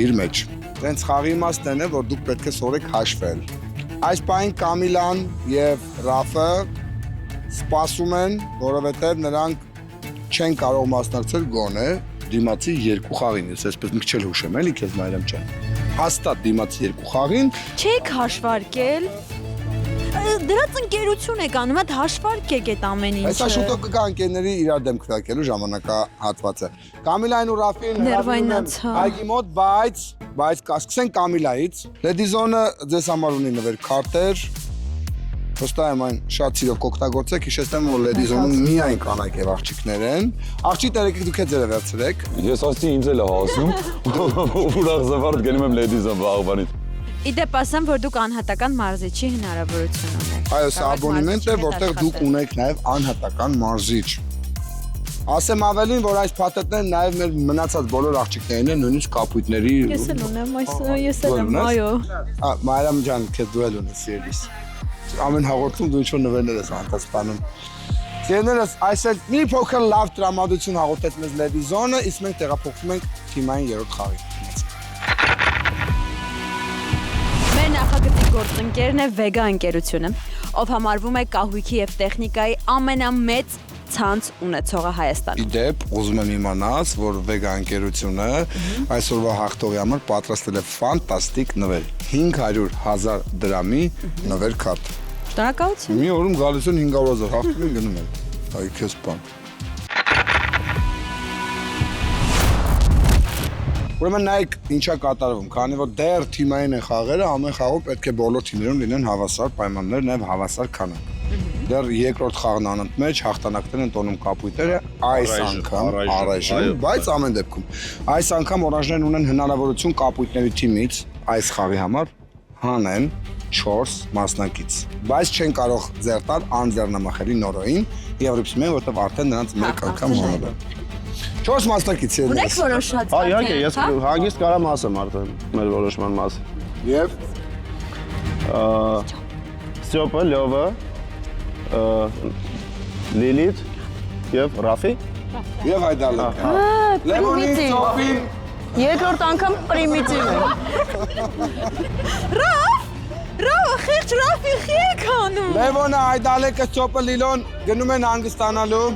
իր մեջ։ Իրենց խաղի իմաստն է, որ դուք պետք է սովորեք հաշվել։ Այս պահին Կամիլան եւ Ռաֆը սպասում են, որովհետեւ նրանք չեն կարող մասնակցել գոնե դիմացի երկու խաղին։ Ես այսպես մի քիչ էլ հուշեմ, էլի քեզ Մարիամ ջան։ Հաստատ դիմացի երկու խաղին Չեք հաշվարկել։ Դրանց ընկերություն եք անում, այդ հաշվարկեք այդ ամեն ինչը։ Այսա շուտով կգա ընկերների իրար դեմ քվեարկելու ժամանակահատվածը։ Կամիլային ու Ռաֆին Ներվայնացա։ Այգի մոտ, բայց կասկսենք Կամիլայից։ Լեդիզոնը ձեզ համար ունի նվեր քարտեր։ Ոստա եմ այն շատ սիրով կօգտագործեք, հիշեցնեմ, որ Լեդիզոնում միայն կանայք եւ աղջիկներ են։ Աղջիկ տերեկեք դուք ձերը վերցրեք։ Ես ասի ինձ էլ է հասնում։ Ուրախ զվարդ գնում եմ Լեդիզոն վաղվանից։ Իդեպ ասեմ, որ դուք անհատական մարզիչի հնարավորություն ունեք։ Այո, սա աբոնեմենտ է, որտեղ դուք ունեք նաեւ անհատական մարզիչ։ Ասեմ ավելին, որ այս փաթեթները նաեւ մեր մնացած բոլոր աղջիկներին են, նույնիսկ կապույտների։ Ես էլ ունեմ, ես էլ եմ, այո։ Մարիամ ջան, քեզ դու էլ ունես երես։ Ամեն հաղորդում դու ինչ-որ նվերներ ես անտասպանում։ Սիրելիներս, այսօր մի փոքր լավ տրամադրություն հաղորդեց մեզ Լեդիզոնը, իսկ մենք տեղափոխվում ենք թիմային երրորդ խաղի։ Մեր գործընկերն է Vega ընկերությունը, ով համարվում է կահույքի եւ տեխնիկայի ամենամեծ ցանց ունեցողը Հայաստանում։ Իդեպ, ուզում եմ իմանաս, որ Vega ընկերությունը այսօրվա հաղթողի համար պատրաստել է ֆանտաստիկ նվեր 500,000 դրամի նվեր քարտ։ Շնորհակալություն։ Մի օրում գալիս են 500,000 հաղթում են գնում են։ Այ քեզ բան։ Ուրեմն նայեք ինչա կատարվում, քանի որ դեռ թիմային են խաղերը, ամեն խաղում պետք է բոլոր թիմերում լինեն հավասար պայմաններ, նաև հավասար քանակ։ Դեռ երկրորդ խաղն անընդմեջ հաղթանակներ են տոնում կապույտները այս անգամ առայժմ, բայց ամեն դեպքում այս անգամ օրանժներն ունեն հնարավորություն կապույտների թիմից այս խաղի համար հանեն 4 մասնակից, բայց չեն կարող ձեռ տալ անձեռնամխելի նորոին եւ ռիփսում են, որտեղ արդեն նրանց մեկ անգամ հանել են։ 4 մասնակից են։ Ունեք որոշած։ Հա, իհարկե, ես հագիստ կարամ ասեմ արդեն մեր որոշման մասը։ Եվ Ստյոպը, Լյովը, Լիլիթ եւ Ռաֆի։ Եվ Այդալը։ Լևոնին, Սոֆին։ Երկրորդ անգամ պրիմիտիվ է։ Ռավ, խիղճ Ռաֆի եք անում։ Լևոնը, Այդալեկը, Սոպը, Լիլոն գնում են հանգստանալու։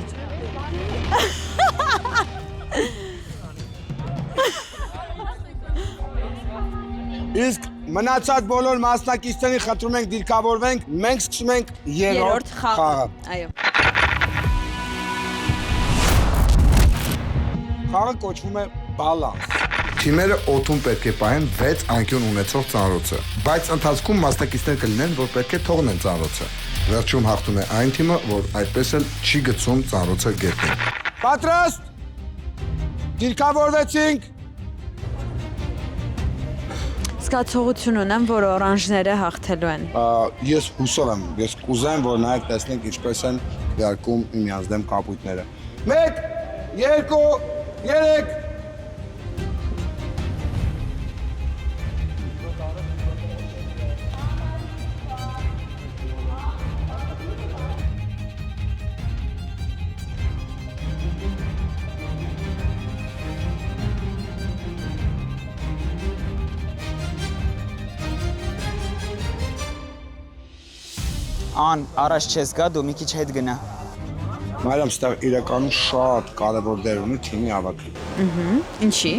Իսկ մնացած բոլոր մասնակիցներին խնդրում ենք դիրքավորվենք, մենք սկսում ենք երրորդ խաղը։ Այո։ Խաղը կոչվում է բալանս։ Թիմերը օդում պետք է պահեն 6 անկյուն ունեցող ծանրոցը, բայց ընթացքում մասնակիցներ կլինեն, որ պետք է թողնեն ծանրոցը։ Վերջում հաղթում է այն թիմը, որ այդպես էլ չի գցում ծանրոցը գետնին։ Պատրաստ։ Դիրքավորվեցինք։ Զգացողություն ունեմ, որ օրանժները հաղթելու են։ Ես հուսով եմ, ես կուզեմ, որ նայեք տեսնենք ինչպես են դերակում միմյանց դեմ կապույտները։ 1, 2, 3 Ան, առաջ չես գա, դու մի քիչ հետ գնա։ Մարիամ, ստեղ իրականում շատ կարևոր դեր ունի թիմի հավաքը։ Ինչի։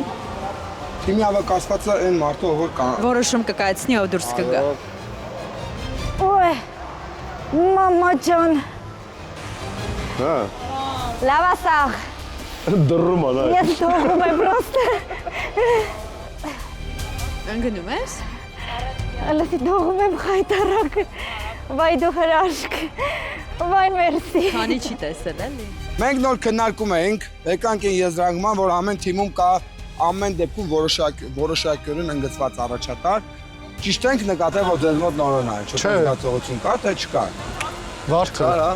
Թիմի հավաքածվածը այն մարդը, որ Որոշում կկայացնի, ով դուրս կգա։ Ոյ, մամա ջան, Հա, լավ ասաղ, դռում ալա։ ես թողում եմ պրոստը, Ընգնում ես։ լսի թողում եմ խայտարակը, վայ դու հրաշք, վայ մերսի։ Քանի չի տեսել, էլի։ մենք նոր քննարկում ենք, եկանք այն եզրանկման, որ ամեն թիմում կա ամեն դեպքում որոշակյորեն ընդգծված առաջատար։ Ճիշտ ենք նկատել, որ ձեզ մոտ նորոն է, չէ՞ զգացողություն կա, թե չկա։ Վարդը։ Կարա։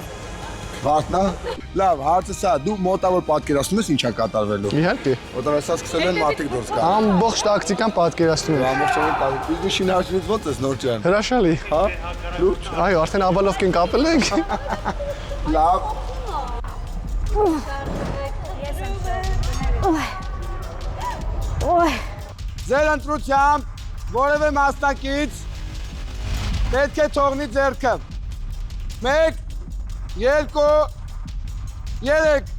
Վարդնա։ Լավ, հարցը սա, դու մոտավոր պատկերացնում ես ինչա կատարվելու։ Իհարկե։ Որտեղ հեսա սկսել են մարդիկ դուրս գալ։ Ամբողջ տակտիկան պատկերացնում եմ։ Ամբողջովին տալի։ Բիզնեսին հաշվից ո՞նց ես նոր ջան։ Հրաշալի։ Հա։ Լուրջ։ Այո, արդեն ավալովկին կապել ենք։ Լավ։ Ոյ, Ձեր ընտրությամբ որևէ մասնակից պետք է թողնի ձեռքը։ 1, 2, 3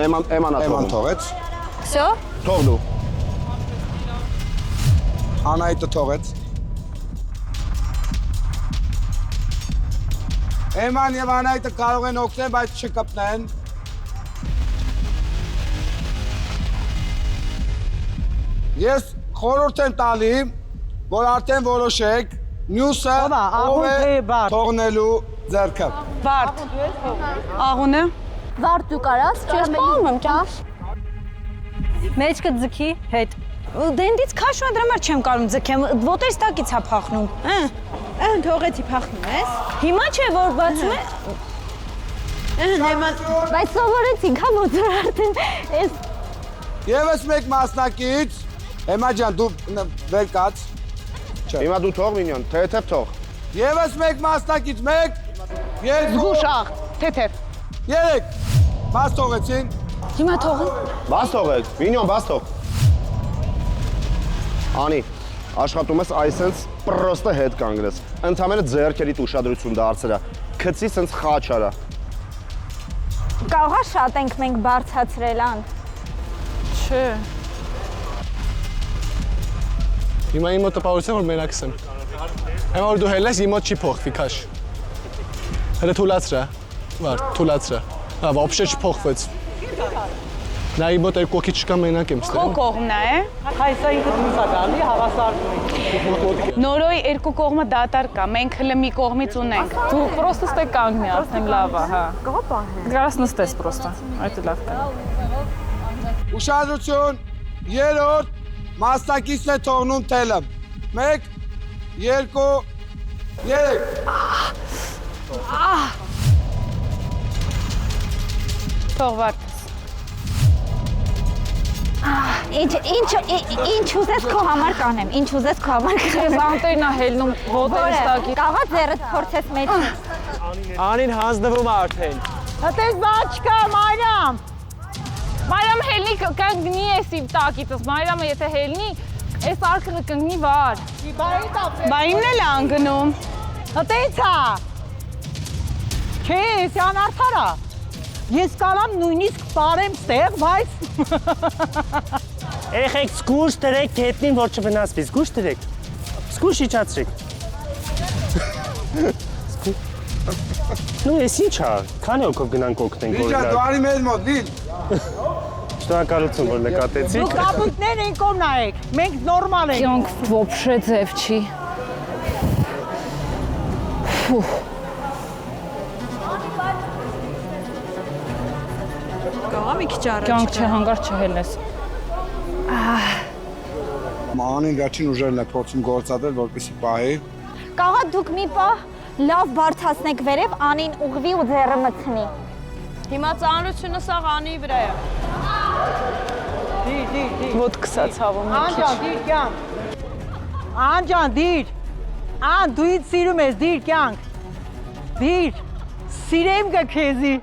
Էման թողեց։ Всё։ թող դու։ Անահիտը թողեց։ Էման եւ Անահիտը կարող են օգնել, բայց չկպնեն։ Ես խորհուրդ եմ տալի, որ արդեն որոշեք մյուսը ով է թողնելու ձեռքը։ Վարդ։ Աղունը։ վարդ դու կարաս, չես պահում եմ ճաշ։ Մեջքը ձգի հետ։ Դենդից քաշում դրա համար չեմ կարում ձգեմ, ոտերս տակից է փախնում։ Ահա թողեցի փախնում ես։ Հիմա չէ որ բացում է։ Բայց սովորեցինք, հա ոնց արդեն ես Եվս մեկ մասնակից, Էմա ջան, դու վեր կաց։ Հիմա դու թող մինյոն, թեթև թող։ Եվս մեկ մասնակից, 1, 2, Զգուշախ, թեթև։ 3 Բաց թողեցին։ Հիմա թողն։ Բաց թողեք, մինյոն բաց թող։ Անի, աշխատում ես այսենց պրոստը հետ կանգնես։ Ընդհանրապես ձեռքերիդ ուշադրություն դարձրա։ Քցի սենց խաչ արա։ Կարող է շատ ենք մենք բարձրացրել ան։ Չէ։ Հիմա իմ մոտ տպավորություն որ մենակ եմ։ Հիմա որ դու հելես իմ մոտ չի փոխվի քաշ։ Հələ թուլացրա։ Վար, թուլացրա։ Հա, вообще չփոխվեց։ Նա իմ մոտ երկու քիչ չկա մենակ եմ ստել։ Քո կողմն է։ Հայսա ինքը դուրս է գալի, հավասարվում ենք։ Նորոյի երկու կողմը դատար կա, մենք հլը մի կողմից ունենք։ Դու պրոստը ստե կանգնի, ասեմ լավ է, հա։ Գարաս նստես պրոստը, այդ լավ կա։ Ուշադրություն, երրորդ մասնակիցն է թողնում թելը։ 1, 2, 3։ Թող վարդես։ Ինչ ուզես քո համար կանեմ, ինչ ուզես քո համար կանեմ։ Ես անտերն է հելնում ոտերս տակի։ Կաղա ձեռդ փորձես մեջ։ Անին հանձնվում է արդեն։ Հտես բաչկա, Մարիամ։ Մարիամ հելնի կանգնի էս իմ տակիցս, Մարիամը եթե հելնի, էս արկղը կանգնի վար։ Բա իմն էլ անգնում։ Հտես է։ Չէ, սյան արդարա։ Ես կարամ նույնիսկ պարեմ ստեղ, բայց… Երեխեք զգուշ դրեք գետնին, որ չվնասվի, զգուշ դրեք։ Զգուշ իջացրեք։ Նու, ես ինչ ա, քանի օքով գնանք օգնենք որ Լիջա, դու արի մեզ մոտ, լիլ։ Շնորհակալություն, որ նկատեցիք։ Դուք կապուտներ են կողմ նայեք, մենք նորմալ ենք։ Կյանք ոբշե ձև չի։ Կաղա մի քիչ առաջ։ Կյանք չէ, հանգար չհելնես։ Անին վերջին ուժերն է փորձում գործադրել, որպեսզի պահի։ Կաղա դուք մի պահ լավ բարձրացնեք վերև, անին ուղղվի ու ձեռը մտցնի։ Հիմա ծանրությունը սաղ անի վրա է։ Դիր։ Ոտ կսա ցավում մի քիչ։ Անջան, դիր կյանք։ Անջան, դիր։ Ան, դու իդ սիրում ես, դիր կյանք։ Դիր, սիրեմ գա քեզի։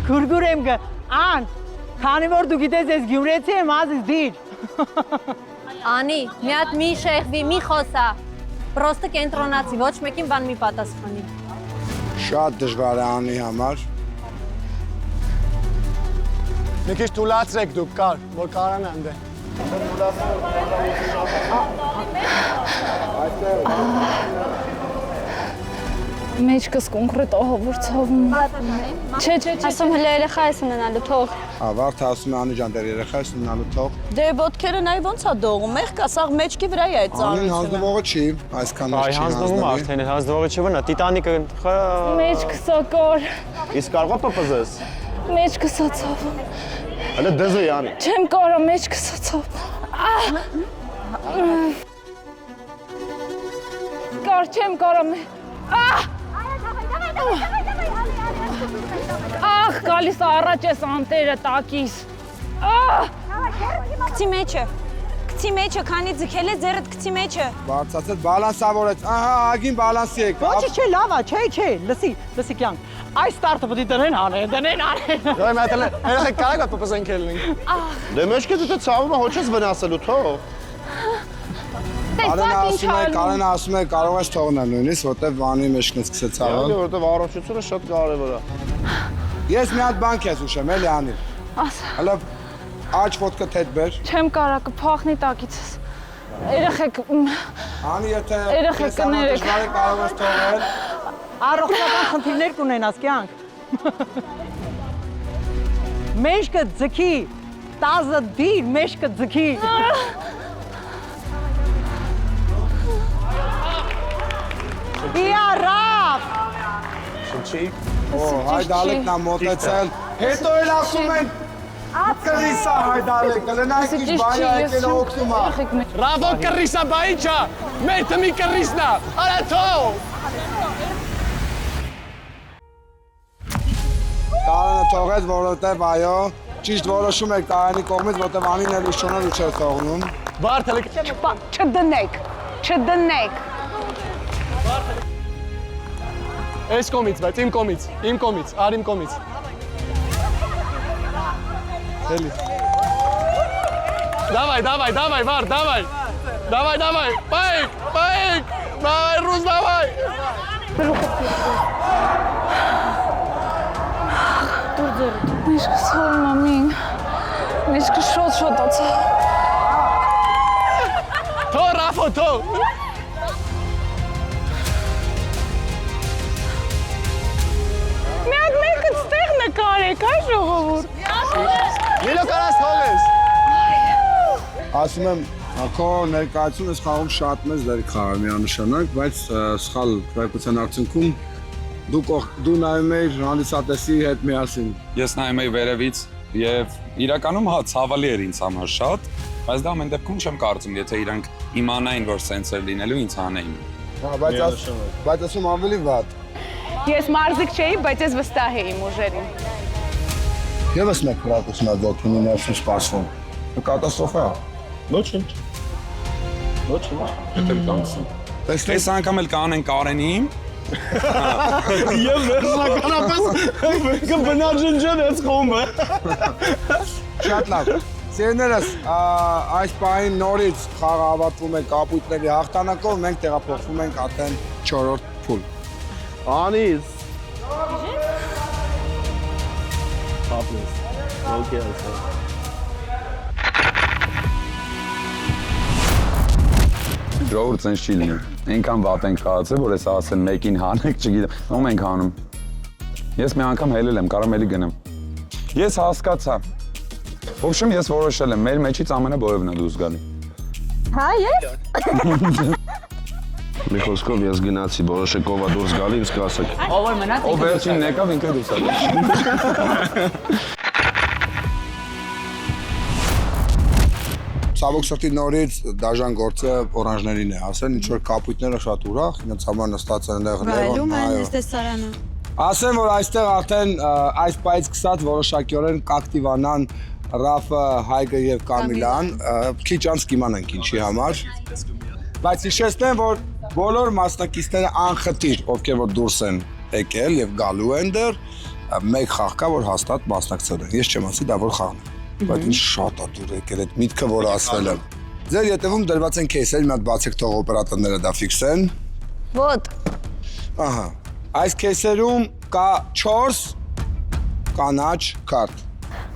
Գուրգուրեմ գա։ Ան, քանի որ դու գիտես ես գյումրեցի եմ, ազիզ դիր։ Անի, մի հատ մի շեղվի, մի խոսա։ Պրոստը կենտրոնացի, ոչ մեկին բան մի պատասխանի։ Շատ դժվար է անի համար։ Մի քիչ թուլացրեք դուք կար, որ կարան անդե։ Մեջքս կոնկրետ ահավոր ցավում։ Չէ, Ասում հլը երեխա ես ունենալու, թող։ Ավարդը ասում է Անի ջան, դեր երեխա ես ունենալու թող։ Դե ոտքերը նայ ոնց է դողում, մեղ կա, սաղ մեջքի վրա է այդ Անին ծանրությունը։ հանձնվողը չի, այսքան Այ հանձնվում է արդեն, հանձնվողը չի վնա, Տիտանիկը մեջքս ակոր, Իսկ կարող է պպզես։ մեջքս ցավում։ Հələ դզի Անի։ Չեմ կարա մեջքս ցավ։ Կար չեմ կարա։ Ախ, գալիս առաջ ես անտերը տակիս։ Գցի մեջը, քանի ձգել է ձեռդ գցի մեջը։ Բարձացել, բալանսավորեց, ահա, ագին բալանսի եք։ Ոչի չէ, լավ է, չէ, լսի կյանք։ Այս ստարտը պետք է դնեն անեն։ Ոայ մատել, երեխեք կարեք է պպզենք ելնենք։ Դե մեջքը դու ցավում է, ոչ ես վնասելու թող։ Կարենը ասում է, կարող ես թողնել նույնիսկ, որտեվ Անի մեջքն է սկսել ցավել։ Որտեվ առողջությունը շատ կարևոր է։ Ես մի հատ բան քեզ ուշեմ, էլի Անի։ Հələ աջ ոտքը թեթ բեր։ Չեմ կարա կփախնի տակիցս։ Երեխեք Անի, եթե երեխեք կներեք։ կարող ես թողնել։ Առողջական խնդիրներ կունենաս կյանք։ Մեջքը ձգի, տազը դիր, մեջքը ձգի։ Իարավ։ Շնչի։ Հայդալեկն է մոտեցել։ Հետո էլ ասում են կռիսա հայդալեկը, լնայք ինչ բայ եկել օգնում է։ Ռավո կռիսա բայիչա, մետը մի կռիսնա, արա թող։ Կարենը թողեց, որովհետև այո, ճիշտ որոշում եք Կարենի կողմից, որովհետև Անին էլ ուշոնել ու չէր թողնում։ Բարդ հələ Չդնեք։ Այս կոմից, բայց իմ կոմից, արիմ կոմից։ Էլի։ Դավայ, վար, դավայ։ Давай, давай, Байк, Байк, давай, Рус, давай. Միշկը սորում ամին, միշկը շոտ ացա։ Թո, Ռաֆո, թո։ Մի հատ մեկը ստեղ նկարեք, այ ժողովուրդ։ Լիլո կարաս թողես։ Ասում եմ, քո ներկայացումը այս խաղում շատ մեծ դեր խաղա միանշանակ, բայց սխալ քրակության արդյունքում դու նայում ես հանդիսատեսի հետ միասին։ Ես նայում եի վերևից եւ իրականում հա ցավալի էր ինձ համար շատ, բայց դա ամեն դեպքում չեմ կարծում, եթե իրանք իմանային, որ սենց էր լինելու, ինձ հանեին։ Հա, բայց ասում ավելի վատ։ Ես մարզիկ չէի, բայց ես վստահ էի իմ ուժերին։ Եվս մեկ քրակություն ադոքինի ներսում սպասվում։ Կատաստրոֆա է։ Ոչինչ։ Դեռ տանցում։ Այս անգամ էլ կանեն Կարենին։ Եվ վերջնականապես մեկը բնաջնջան ես խոմը։ Շատ լավ։ Սերներս, այս պահին նորից խաղը ավարտվում է կապույտների հաղթանակով, մենք տեղափոխվում ենք արդեն 4-րդ փուլ։ Անիս։ Ապրես։ Okay, okay. Ժողովուրդ սենց չի լինում։ Այնքան վատ ենք խաղացել, որ ես ասեն մեկին հանեք, չգիտեմ, ում ենք հանում։ Ես մի անգամ հելել եմ, կարամ էլի գնեմ։ Ես հասկացա։ Ոբշեմ ես որոշել եմ, մեր մեջից ամենաբորևն է դուրս գալի։ Հա, ես։ Մի խոսքով ես գնացի, որոշեք ով է դուրս գալի, ինձ կասեք։ Ով որ մնաց։ Ով վերջին եկավ, ինքը դուրս է գալի։ Ցավոք սրտի նորից դաժան գործը օրանժներին է ասել, ինչ որ կապույտները շատ ուրախ, ինձ համար նստած են այնտեղ Վայելում են այս տեսարանը։ Ասեմ, որ այստեղ արդեն այս պայից սկսած որոշակիորեն կակտիվանան Ռաֆը, Հայգը եւ Կամիլան, քիչ անց կիմանանք ինչի համար։ Բայց հիշեցնեմ, որ բոլոր մասնակիցները անխտիր, ովքեր որ դուրս են եկել եւ գալու են դեռ, մեկ խաղ կա, որ հաստատ մասնակցել են։ Ես չեմ ասի, դա որ խաղն է։ Բայց ինչ շատ է դուր եկել այդ միտքը, որ ասվել եմ։ Ձեր ետևում դրված են քեյսեր, մի հատ բացեք թող օպերատորները դա ֆիքսեն։ Ոտ։ Ահա։ Այս քեյսերում կա 4 կանաչ կարտ։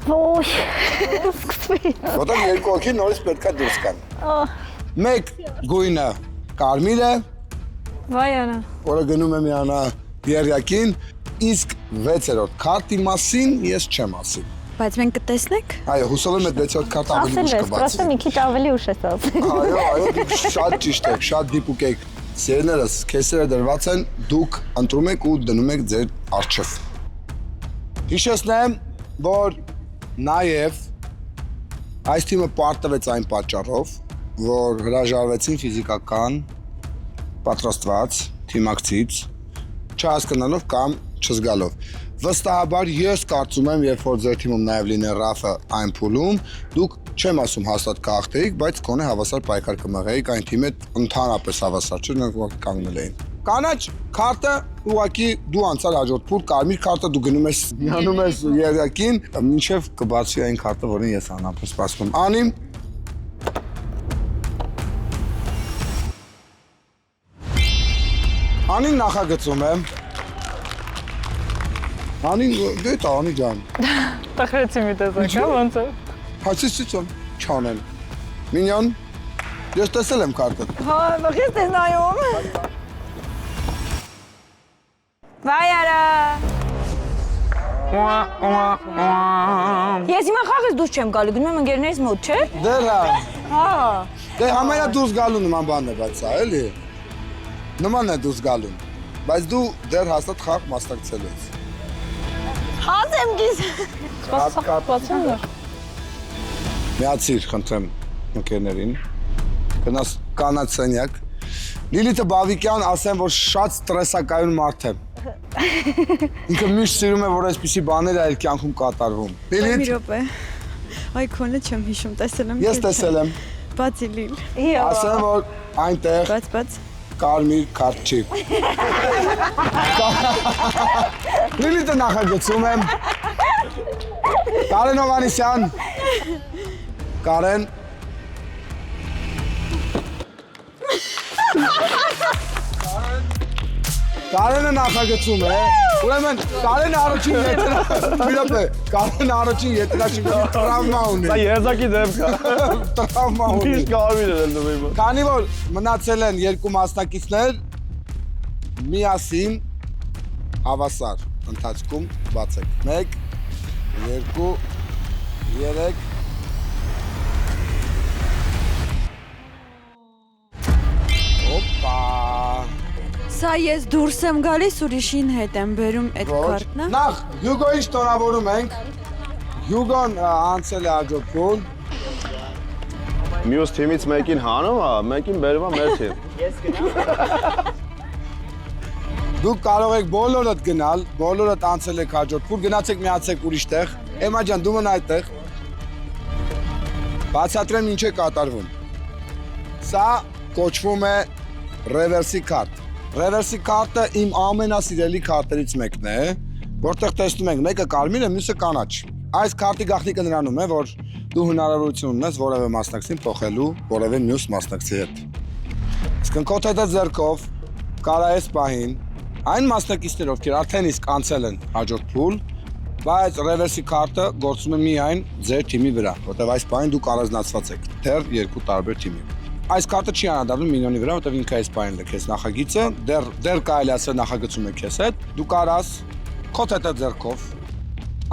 Ոյ։ Սկսվի։ Որտեղ երկու հոգի նորից պետքա դուրս գան։ Մեկ գույնը կարմիր է, Վայանը։ որը գնում է միանա երյակին, իսկ 6-րդ քարտի մասին ես չեմ ասի։ Բայց մենք կտեսնենք։ Այո, հուսով եմ այդ 6-րդ քարտը ավելի ուշ կբացի։ Պրոստը մի քիչ ավելի ուշ ես ասել։ Այո, դուք շատ ճիշտ եք, շատ դիպուկ եք։ Սերներս, քեյսերը դրված են, դուք ընտրում եք ու դնում եք ձեր առջև։ Հիշեցնեմ, որ նաև այս թիմը պարտվեց այն պատճառով, որ հրաժարվեցին ֆիզիկական պատրաստված թիմակցից, չհասկանալով կամ չզգալով։ Վստահաբար ես կարծում եմ, երբ որ ձեր թիմում նաև լինեն Ռաֆը այն փուլում, դուք չեմ ասում հաստատ կհաղթեիք, բայց գոնե հավասար պայքար կմղեիք, այն թիմի հետ ընդհանրապես հավասար չէ, նրանք ուղղակի կանգնել էին։ Կանաչ քարտը ուղղակի դու անցար հաջորդ փուլ, կարմիր քարտը դու գնում ես, միանում ես երյակին, մինչև կբացվի այն քարտը, որին ես անապրես սպասում։ Անի։ Անին նախագծում եմ։ Անին դե տա անի ջան։ Տխրեցի մի տեսակ, հա, ոնց է։ Հացիցիցոն չանեն։ Մինյոն, ես տեսել եմ քարտը։ Հա, վախից ես նայում։ Վայարա։ Ես հիմա խաղից դուրս չեմ գալու, գնում եմ ընկերներից մոտ, չէ։ Դե լավ։ Հա։ Դե համենա դուրս գալու նման բան է, բայց սա էլի։ Նման է դուրս գալու։ Բայց դու դեռ հաստատ խաղ մասնակցել ես։ Հաց եմ գիս։ Սպասում եմ։ Միացիր, խնդրեմ ընկերներին։ Գնաս կանաչ սենյակ։ Լիլիթը Բավիկյան ասեմ, որ շատ ստրեսակայուն մարդ է։ Ինքը միշտ սիրում է, որ այսպիսի բաներ այլ կյանքում կատարվում։ Լիլիթ։ Մի րոպե։ Այ քոնը չեմ հիշում, տեսել եմ։ Ես տեսել եմ։ Բացի Լիլ։ Ասեմ, որ այնտեղ Բաց։ կարմիր քարտ չի։ Լիլիթը նախագծում եմ։ Կարեն Հովհաննիսյան։ Կարեն։ Կարենը նախագծում է։ Ուրեմն Կարենը առաջին եթերաշրջանի տրավմա ունի։ Սա եզակի դեպք է։ Տրավմա ունի։ Միշտ կարմիր էր դու։ Քանի որ մնացել են երկու մասնակիցներ, միասին հավասար ընթացքում բացեք։ 1 2 3 Օպա։ Սա ես դուրս եմ գալիս ուրիշին հետ եմ բերում այդ քարտն։ Նախ Հյուգոյին շնորհավորում ենք։ Հյուգոն անցել է հաջորդ փուլ։ Մյուս թիմից մեկին հանում է, մեկին բերում է մեր թիմ։ Ես գնամ։ Դուք կարող եք բոլորդ գնալ, բոլորդ անցել եք հաջորդ փուլ, գնացեք միացեք ուրիշ տեղ։ Էմա ջան, դու մնա այդտեղ։ Բացատրեմ ինչ է կատարվում։ Սա կոչվում է ռևերսի քարտ։ Ռևերսի քարտը իմ ամենասիրելի քարտերից մեկն է, որտեղ տեսնում ենք մեկը կարմիր է, մյուսը կանաչ։ Այս քարտի գաղտնիքը նրանում է, որ դու հնարավորություն ունես որևէ մասնակցին փոխելու որևէ մյուս մասնակցի հետ։ Իսկ քո հետը ձեռքով կարա ես պահին այն մասնակիցները, ովքեր արդեն իսկ անցել են հաջորդ փուլ, բայց ռևերսի քարտը գործում է միայն ձեր թիմի վրա, որտեղ այս պահին դուք առանձնացված եք դեռ երկու տարբեր թիմի։ Այս քարտը չի անդրադառնում մինյոնի վրա, որտեղ ինքը այս պահին է քեզ նախագիծը, դեռ կարելի ասել նախագծում է քեզ հետ, դու կարաս քո հետը ձեռքով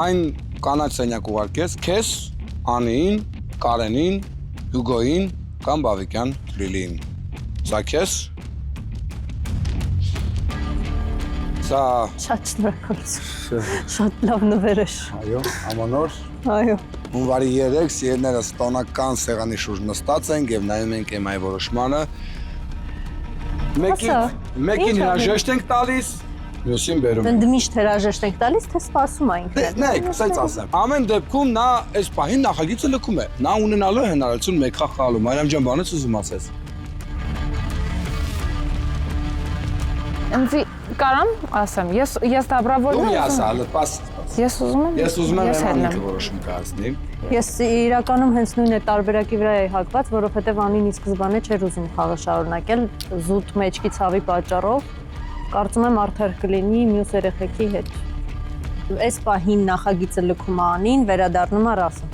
այն կանաչ սենյակ ուղարկես քեզ, Անին, Կարենին, Հյուգոյին կամ Բավիկյան Լիլիին։ Սա քեզ։ Սա Շատ շնորհակալություն։ Շատ լավ նվեր էր։ Այո, ամանոր։ Այո։ Հունվարի 3 սիրելիներս տոնական սեղանի շուրջ նստած ենք եւ նայում ենք էմայի որոշմանը։ Մեկին հրաժեշտ ենք տալիս, մյուսին բերում ենք։ Դե միշտ հրաժեշտ ենք տալիս, թե սպասում է ինքն։ Նայեք, ասած ասեմ։ Ամեն դեպքում նա այս պահին նախագիծը լքում է։ Նա ունենալու է հնարավորություն մեկ խաղ խաղալու։ Մարիամ ջան, բանից ուզում ասես։ Ինձ կարամ ասեմ, ես դաբրավոր եմ։ Դու մի ասա, լպաս։ Ես ուզում եմ Անիկը որոշում կայացնի։ Ես իրականում հենց նույն է տարբերակի վրա էի հակված, որովհետև Անին ի սկզբանե չէր ուզում խաղը շարունակել զուտ մեջքի ցավի պատճառով։ Կարծում եմ արդար կլինի մյուս երեխեքի հետ։ Այս պահին նախագիծը լքում է Անին, վերադառնում է Ռասը։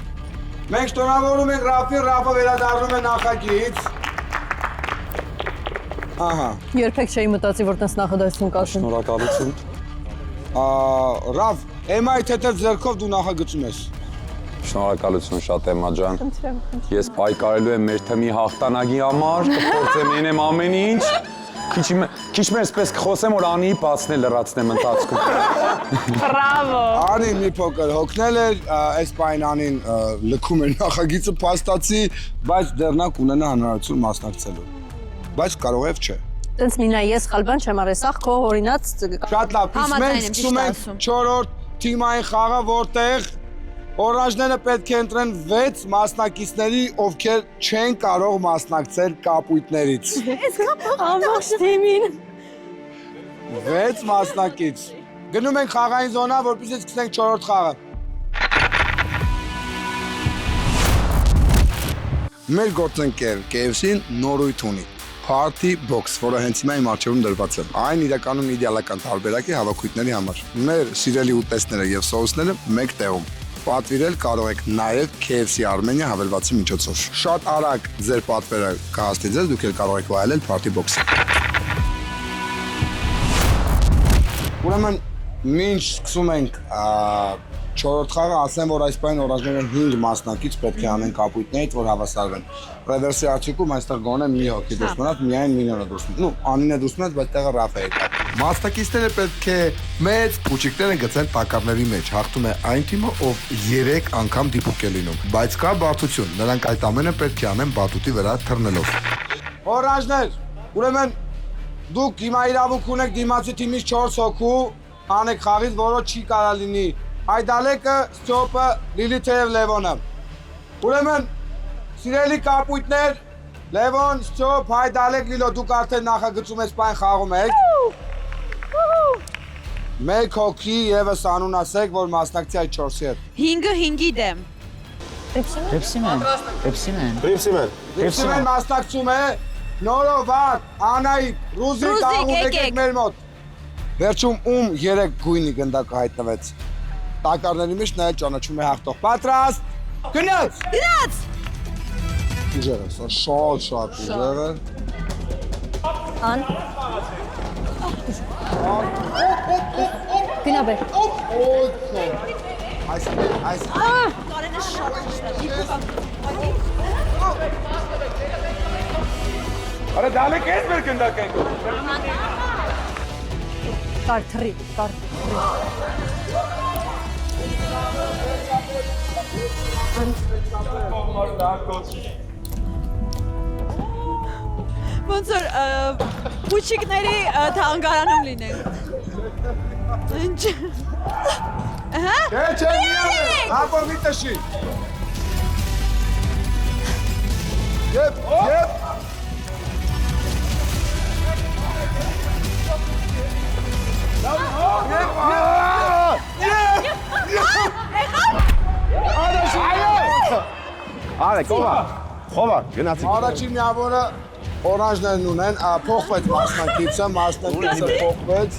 Մենք շնորհավորում ենք Ռաֆին, Ռաֆը վերադառնում է նախագիծ։ Ահա։ Երբեք չէի մտածի, որ տես նախադասություն կասեմ։ Շնորհակալություն։ Ռաֆ, Էմայի թեթև ձեռքով դու նախագծում ես։ Շնորհակալություն շատ Էմա ջան։ Ես պայքարելու եմ մեր թիմի հաղթանակի համար, կփորձեմ անեմ ամեն ինչ։ Քիչ մեծ պես կխոսեմ, որ Անիի բացն է լրացնեմ ընթացքում։ Բրավո։ Անին մի փոքր հոգնել էր, այս պայն Անին լքում էր նախագիծը փաստացի, բայց դեռ նա կունենա հնարավորություն մասնակցելու։ Բայց կարող է չէ։ Տենց Նինա, ես խալբան չեմ արել, սա քո օրինաց։ Շատ լավ, իսկ մենք սկսում ենք 4-րդ թիմային խաղը, որտեղ օրանժները պետք է ընտրեն 6 մասնակիցների, ովքեր չեն կարող մասնակցել կապույտներից։ Ամբողջ թիմին։ 6 մասնակից։ Գնում ենք խաղային զոնա, որպեսզի սկսենք 4-րդ խաղը։ Մեր գործընկեր KFC-ն նորույթ ունի։ Party box, որը հենց հիմա իմ առջևում դրված է։ Այն իրականում իդեալական տարբերակ է հավաքույթների համար։ Մեր սիրելի ուտեստները եւ սոուսները մեկ տեղում։ Պատվիրել կարող եք նաեւ KFC Armenia հավելվածի միջոցով։ Շատ արագ ձեր պատվերը կհասնի ձեզ, դուք էլ կարող եք վայելել Party box-ը։ Ուրեմն, մինչ սկսում ենք 4-րդ խաղը, ասեմ, որ այս պայն օրանժները 5 մասնակից պետք է անեն կապույտներից, որ հավասարվեն։ Ռևերսի արդյունքում այստեղ գոնե մի հոգի դուրս մնաց, միայն Մինյոնը դուրս մնաց։ Նու, Անինը դուրս մնաց, բայց տեղը Ռաֆը եկավ։ Մասնակիցները պետք է մեծ փուչիկներ գցեն տակառների մեջ։ Հաղթում է այն թիմը, ով 3 անգամ դիպուկ է լինում։ Բայց կա բարդություն, նրանք այդ ամենը պետք է անեն բատուտի վրա թռնելով։ Օրանժներ, ուրեմն դուք հիմա իրավունք ունեք դիմացի թիմից 4 հոգու անեք խաղից, որը չի կարա լինի Այդալեկը, Ստյոպը, Լիլիթը և Լևոնը։ Ուրեմն, սիրելի կապույտներ, Լևոն, Ստյոպ, Այդալեք, Լիլո, դուք արդեն նախագծում ես պայն խաղում եք։ Մեկ հոգի ևս անուն ասեք, որ մասնակցի այդ 4-ի հետ։ 5-ը 5-ի դեմ։ Պրիպսիմեն մասնակցում է, Նորո, Վարդ, Անայիկ, Ռուզիկ, աղուտ եկեք մեր մոտ։ Վերջում ում 3 գույնի գնդակը հայտնվեց։ Տակարների մեջ նա ճանաչում է հաղթող։ Պատրաստ։ Գնաց։ Գնաց։ Ուժերը, սա շատ ուժերը։ Ան։ Գնա բեր։ Այս։ Կարենը շատ Արա դալեք ես մեր գնդակ ենք։ Կար թրի, կար թրի։ Ոնց որ փուչիկների թանգարանում լինենք։ Ինչ։ Ահա։ Չէ, միանե։ Ապոր մի տշի։ Եփ։ Արեք, խովա, գնացիք։ Առաջին միավորը օրանժներն ունեն, փոխվեց մասնակիցը փոխվեց։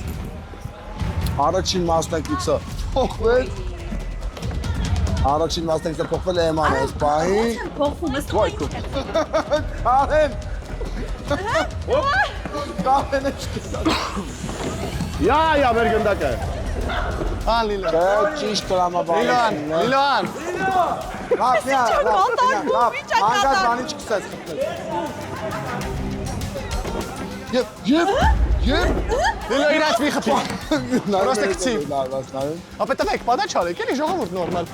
Առաջին մասնակիցը փոխվեց։ Առաջին մասնակիցը փոխվել է Էման այս պահին։ Փոխվում է ստույք։ Կարեն։ Կարեն է չկսած։ Յա, մեր գնդակը։ Ան Լիլա։ Չէ, ճիշտ տրամաբան։ Լիլան։ Լավ, անգած բանի չկսած խփեց։ Եվ։ Լիլա իրաց մի խփի։ Պրոստը քցի։ Լավ, Ապետավեք, պատա չարեք, էլի ժողովուրդ նորմալ։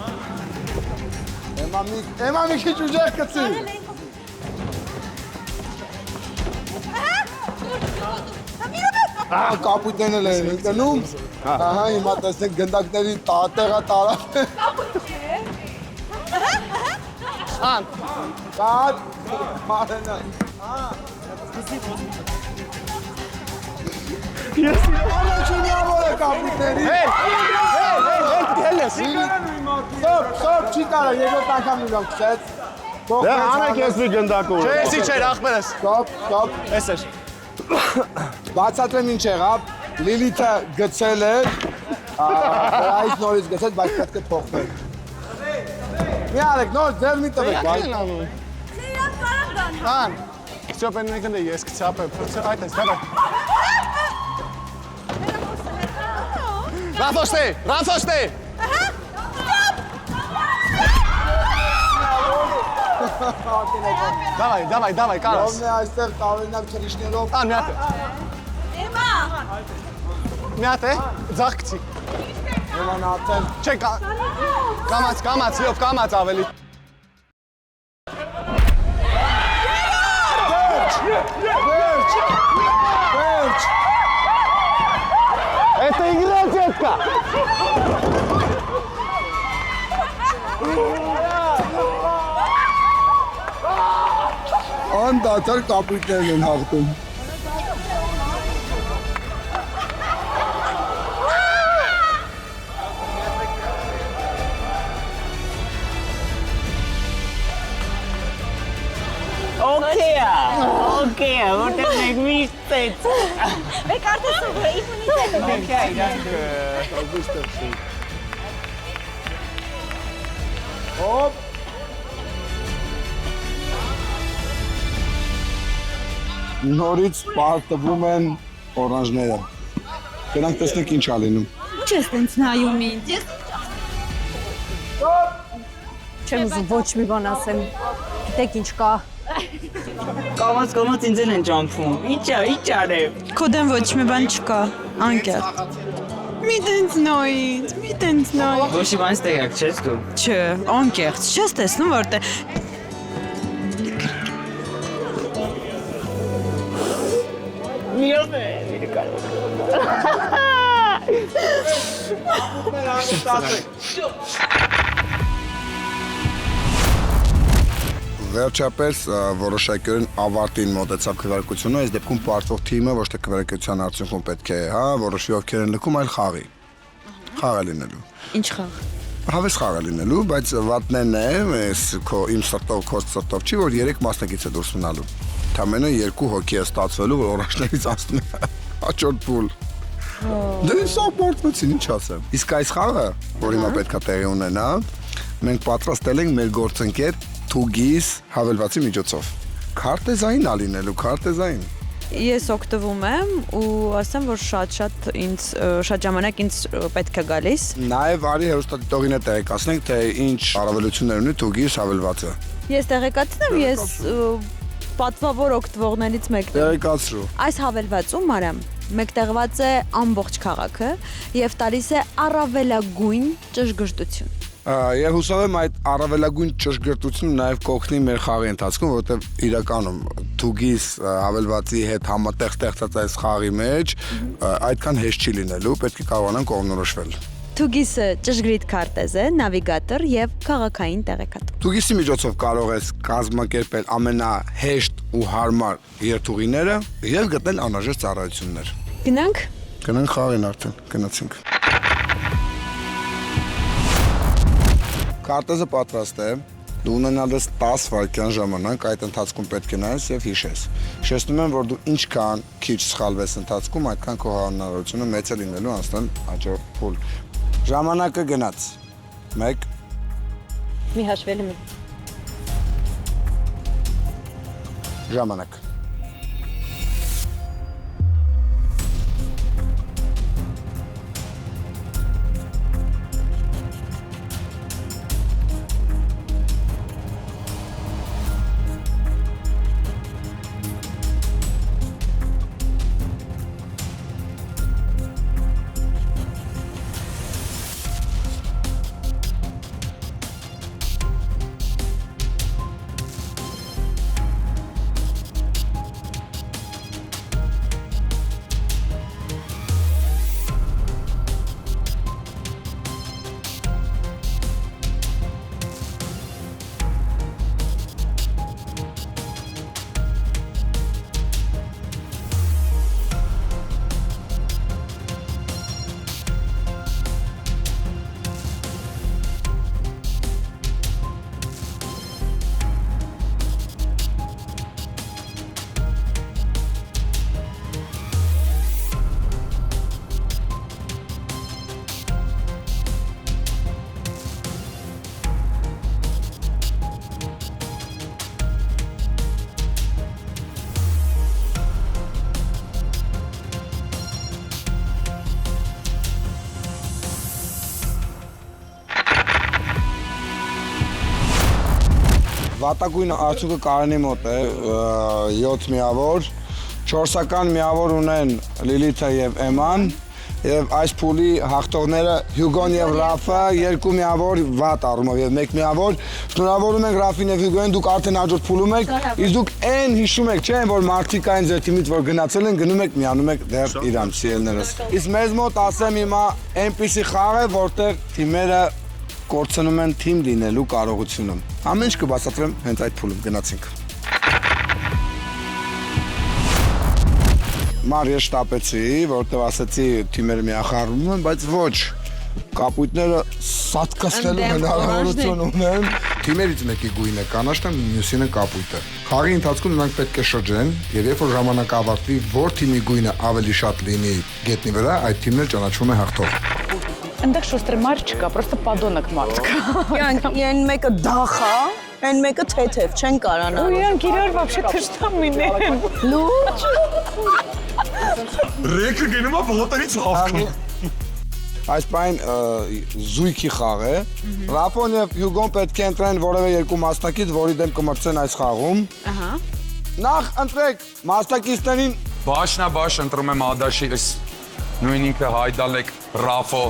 Էմա մի քիչ ուժեղ կծի։ Կապույտեն էլ են ընկնում։ Ահա, հիմա տեսնենք գնդակների տեղա տարավ։ Ան։ Կար, մարենը։ Ես առաջին միավոր է կապույտների։ Հել ես։ Սոպ, չի կարա, երկրորդ անգամ նույնով քսեց։ Դե անեք ես մի գնդակը ուր։ Չէ, էսի չէր, ախպերս։ Սոպ։ Էս էր։ Բացատրեմ ինչ եղավ, Լիլիթը գցել էր, այս նորից գցեց, բայց պետք է փոխվել։ Մի արեք, նոր ձեր մի տվեք, բայց։ Ան, Ստյոպեն նեկն է ես կցապ է, այդ ես, դավայ։ Ռանցոշտե։ Դավայ, կարաս։ Ովն է այստեղ տարօրինակ թրիշներով։ Ան, մի հատ է։ Մի հատ է, ձախ կցի։ Եման ատել։ Չէ, կամաց, լիով կամաց ավելի։ Վերջ։ Это игра, детка! Անդադար կապույտներն են հաղթում։ Okay, որտեղ մենք միշտ էց։ Մեկ արդեն սովոր իմունիտետ է։ Մենք իրանք Հոպ։ Նորից պարտվում են օրանժները։ Գնանք տեսնենք ինչ ա լինում։ Ինչ ես տենց նայում ինձ։ Չեմ ուզում ոչ մի բան ասեմ։ Գիտեք ինչ կա։ կամաց ինձ են ճամփում։ Ինչ արեմ։ Քո դեմ ոչ մի բան չկա, անկեղծ։ Մի տենց նայից, մի տենց նայ։ Ոչ մի բան ստեղակ չես դու։ Չէ, անկեղծ, չես տեսնում որտե։ Միով է, մի Վերջապես որոշակյորեն ավարտին մոտեցավ քվեարկությունը, այս դեպքում պարտվող թիմը ոչ թե քվեարկության արդյունքում պետք է, որոշի ովքեր են լքում, այլ խաղի։ Խաղ է լինելու։ Ինչ խաղ։ Հավես խաղ է լինելու, բայց վատներն է, իմ սրտով, քո սրտով չի, որ 3 մասնակից է դուրս մնալու։ Ընդամենը 2 հոգի է ստացվելու, որ օրանժներից անցնում է հաջորդ փուլ։ Դե սա պարտվեցին, ինչ ասեմ։ Իսկ այս խաղը, որ հիմա պետքա տեղի ունենա, մենք պատրաստել ենք մեր գործընկեր Թուգիս հավելվածի միջոցով։ Քարտեզային ա լինելու, քարտեզային։ Ես օգտվում եմ ու ասեմ, որ շատ ժամանակ ինձ պետք է գալիս։ Նաև արի հեռուստադիտողին է տեղեկացնենք, թե ինչ առավելություններ ունի Թուգիս հավելվածը։ Ես տեղեկացնեմ, ես պատվավոր օգտվողներից մեկն եմ։ Տեղեկացրու։ Այս հավելվածում, Մարիամ, մեկտեղված է ամբողջ քաղաքը եւ տալիս է առավելագույն ճշգրտություն։ Եվ հուսով եմ այդ առավելագույն ճշգրտությունը նաև կօգնի մեր խաղի ընթացքում, որովհետև իրականում Թուգիս հավելվածի հետ համատեղ ստեղծած այս խաղի մեջ այդքան հեշտ չի լինելու, պետք է կարողանանք կողմնորոշվել։ Թուգիսը ճշգրիտ քարտեզ է, նավիգատոր եւ քաղաքային տեղեկատու։ Թուգիսի միջոցով կարող ես կազմակերպել ամենահեշտ ու հարմար երթուղիները եւ գտնել անհրաժեշտ ծառայություններ։ Գնանք։ Գնանք խաղին արդեն, գնացինք։ Քարտեզը պատրաստ է։ Դու ունենալ ես 10 վայրկյան ժամանակ, այդ ընթացքում պետք է նայես եւ հիշես։ Հիշեցնում եմ, որ դու ինչքան քիչ սխալվես ընթացքում, այդքան քո հնարավորությունը մեծ է լինելու անցնել հաջորդ փուլ։ Ժամանակը գնաց։ 1 Մի հաշվելի մի։ Ժամանակ։ Վատագույն արդյունքը Կարենի մոտ է 7 միավոր, 4-ական միավոր ունեն Լիլիթը եւ Էման, եւ այս փուլի հաղթողները Հյուգոն եւ Ռաֆը 2 միավոր վատ առումով եւ 1 միավոր։ Շնորհավորում ենք Ռաֆին եւ Հյուգոին, դուք արդեն հաջորդ փուլում եք, իսկ դուք այն հիշում եք, չէ՞, որ մարդիկ այն ձեր թիմից որ գնացել են, գնում եք միանում եք դեռ իրան սիրելներս։ Իսկ մեզ մոտ ասեմ հիմա այնպիսի խաղ է, որտեղ թիմերը կորցնում են թիմ լինելու կարողությունը։ Ամեն ինչ կբացատրեմ հենց այդ փուլում, գնացինք։ Մար ես շտապեցի, որտեղ ասեցի թիմերը միախառնում են, բայց ոչ, կապույտները սատկացնելու հնարավորություն ունեն։ Թիմերից մեկի գույնը կանաչն է, մյուսինը կապույտը։ Խաղի ընթացքում նրանք պետք է շրջեն, եւ երբ որ ժամանակը ավարտվի, որ թիմի գույնը ավելի շատ լինի գետնի վրա, այդ թիմն էլ ճանաչվում է հաղթող։ Այնտեղ շուստր մարդ չկա, պրոստը падոնակ մարդ կա։ Այն մեկը դախ է, այն մեկը թեթև, չեն կարանա։ Ու իրանք իրար вообще թշնամիներ են։ Լուրջ։ Ռեկը գնում է բոլոտերից հավքում։ Այս բան զույգի խաղ է։ Ռաֆոն եւ Հյուգոն պետք է ընտրեն որևէ երկու մասնակից, որի դեմ կմրցեն այս խաղում։ Ահա։ Նախ ընտրեք մասնակիցներին։ Բաշնաբաշ ընտրում եմ Ադաշի, նույն ինքը Հայդալեկ, Ռաֆո,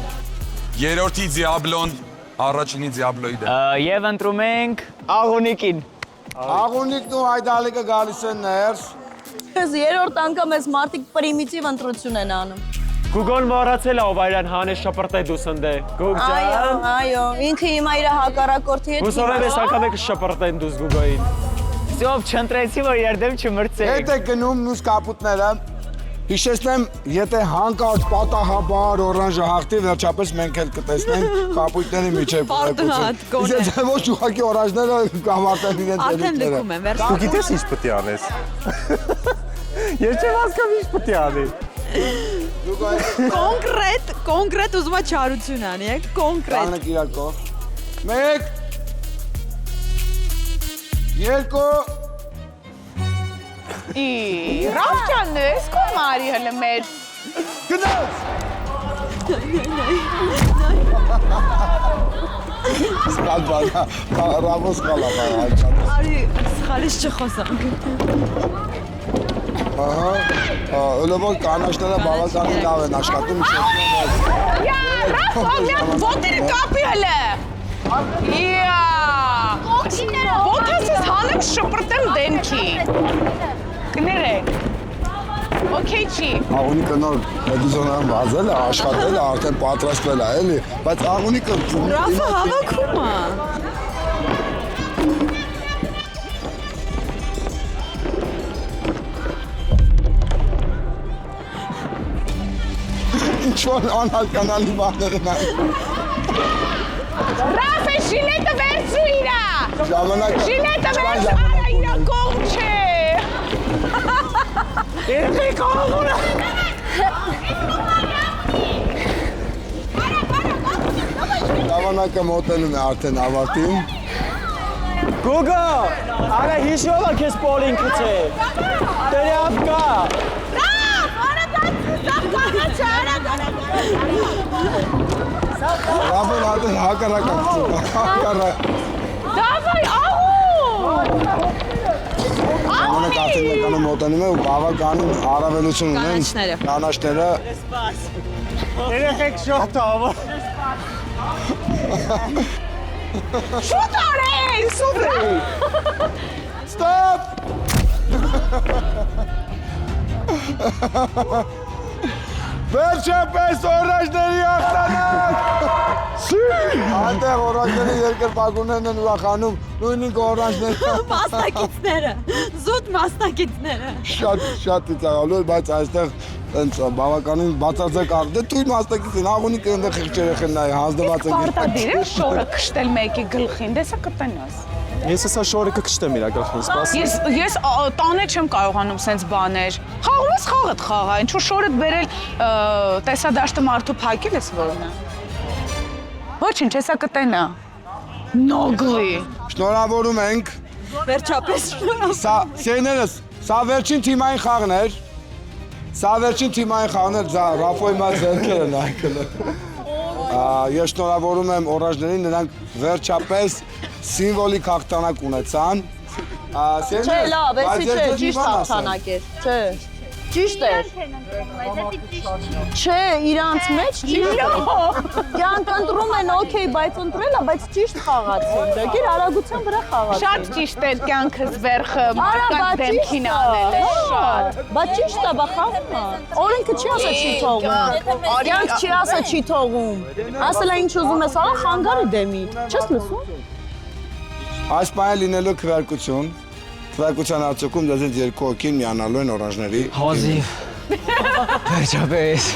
երրորդի Դիաբլոն, առաջինի Դիաբլոյի դեմ։ Եվ ընտրում ենք Աղունիկին։ Աղունիկն ու Հայդալեկը գալիս են ներս։ Ես երրորդ անգամ ես մարդիկ պրիմիտիվ ընտրություն են անում։ Գուգոն մոռացել է ով այրան հանես շպրտե դուսնդե։ Գուգջան։ Այո, ինքը հիմա իր հակառակորդի հետ։ Հուսով եմ ես անգամ եք շպրտեն դուս Գուգոին։ Սով չընտրեցի, որ երդեմ չմրցեք։ Հետ է գնում մյուս կապուտները։ Հիշեցնեմ, եթե հանկարծ պատահաբար օրանժը հաղթի, վերջապես մենք էլ կտեսնենք կապույտների միջև պարդուհատ, Իսկ ոչ ուղղակի օրանժները կավարտեն իրենց Արդեն լքում են, վերջ։ Դու գիտես ինչ պետք է անես։ Ես չեմ հասկանում ինչ պետք է անես։ Կոնկրետ ուզում է չարություն անի, կոնկրետ։ Կանգնեք իրար կող։ 1 2 Ռավջան, ես կոմ արի հլը մեր։ Գնաց։ Սկալ բանա, ռավոս կալա բանա։ Արի, սխալից չխոսանք։ Ահա, ըլովոր կանաշները բավականին լավ են աշխատում Ոտերը կապի հլը։ Ոտս ես հանեմ շպրտեմ դենքի։ Կներեք։ Okay չի։ Աղունիկը նոր էդիզոնան վազել է, աշխատել է, արդեն պատրաստվել է, էլի, բայց աղունիկը Ռաֆը հավաքում է։ Ինչ-որ անհալկանալի բաներ են այն։ Ռաֆը շիլետը վերցու իրա։ Ժամանակը։ Շիլետը վերցու արա իրա կողմ չէ։ Երբի կողմ ուրա։ Ժամանակը մոտենում է արդեն ավարտին։ Գոգո, արա հիշովա քեզ պոլին կցե։ Տերավ կա։ Ռավոն արդեն հակառակ հակառակ։ Դավայ, ահու։ Ժամանակը արդեն մեկանը մոտենում է ու բավականին առավելություն ունեն կանաչները։ Երեխեք շոտ ավոր։ Շուտ արեք, սուպր։ Ստոպ։ Վերջապես օրաժների աղթանակ։ Այնտեղ օրաժների երկրպագուներն են ուրախանում, նույնիկ օրաժները։ Մասնակիցները, զուտ մասնակիցները։ Շատ ծաղալու, բայց այստեղ բավականին բացարձակ արդեն թույլ մասնակից են, աղունիկը ընդեղ խիղճ երեխեն նայ, հանձնված են։ Պարտադիր է շորը կշտել մեկի գլխին, դեսա կտնաս։ Ես հեսա շորը կկշտեմ իրա գլխին, սպասի։ Ես տանել չեմ կարողանում սենց բաներ։ Խաղում ես խաղդ խաղա, ինչ-որ շորդ բերել տեսադաշտը մարդու փակել ես որնա։ Ոչինչ, հեսա կտնա։ Նոգլի։ Շնորհավորում ենք։ Վերջապես Սեներս, սա վերջին թիմային խաղն էր։ Սա վերջին թիմային խաղն էր, Ռաֆոյի մա ձեռքերը նայքելը։ Ես շնորհավորում եմ օրաժներին, նրանք վերջապես սիմվոլիկ հաղթանակ ունեցան։ Չէ, լավ, էսի չէ, ճիշտ հաղթանակ էր, չէ, ճիշտ էր։ Չէ, իրանց մեջ ճիշտ է։ Կյանք ընտրում են, օքեյ, բայց ընտրել է, բայց ճիշտ խաղացին, դեկիր արագության վրա խաղացին։ Շատ ճիշտ էր կյանքս վերխը մարդկանց դեմքին անել է, շատ։ Բա ճիշտ է, բա խաղում է։ Օրենքը չի ասա չի թողում։ Կյանք չի ասա չի թողում։ Ասել է ինչ ուզում ես արա խանգարի դեմի։ Չես լսում։ Այս պահին լինելու քվեարկություն, քվեարկության արդյունքում դեզից երկու հոգին միանալու են օրաժների։ Հազիվ։ Վերջապես։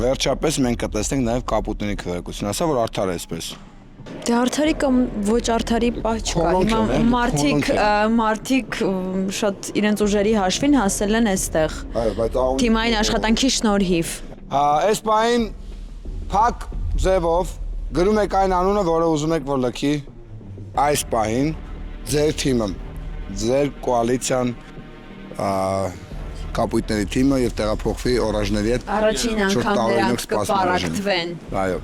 Վերջապես մենք կտեսնենք նաև կապուտինի քվեարկություն, ասա որ արդար է այսպես։ Դե արդարի կամ ոչ արդարի պահ չկա։ Հիմա մարդիկ շատ իրենց ուժերի հաշվին հասել են այստեղ։ Թիմային աշխատանքի շնորհիվ։ Այս պահին փակ ձևով գրում եք այն անունը, որը ուզում եք որ լքի այս պահին ձեր թիմը, ձեր կոալիցիան կապույտների թիմը եւ տեղափոխվի օրաժների հետ։ Առաջին անգամ նրանք կպարակտվեն։ Այո։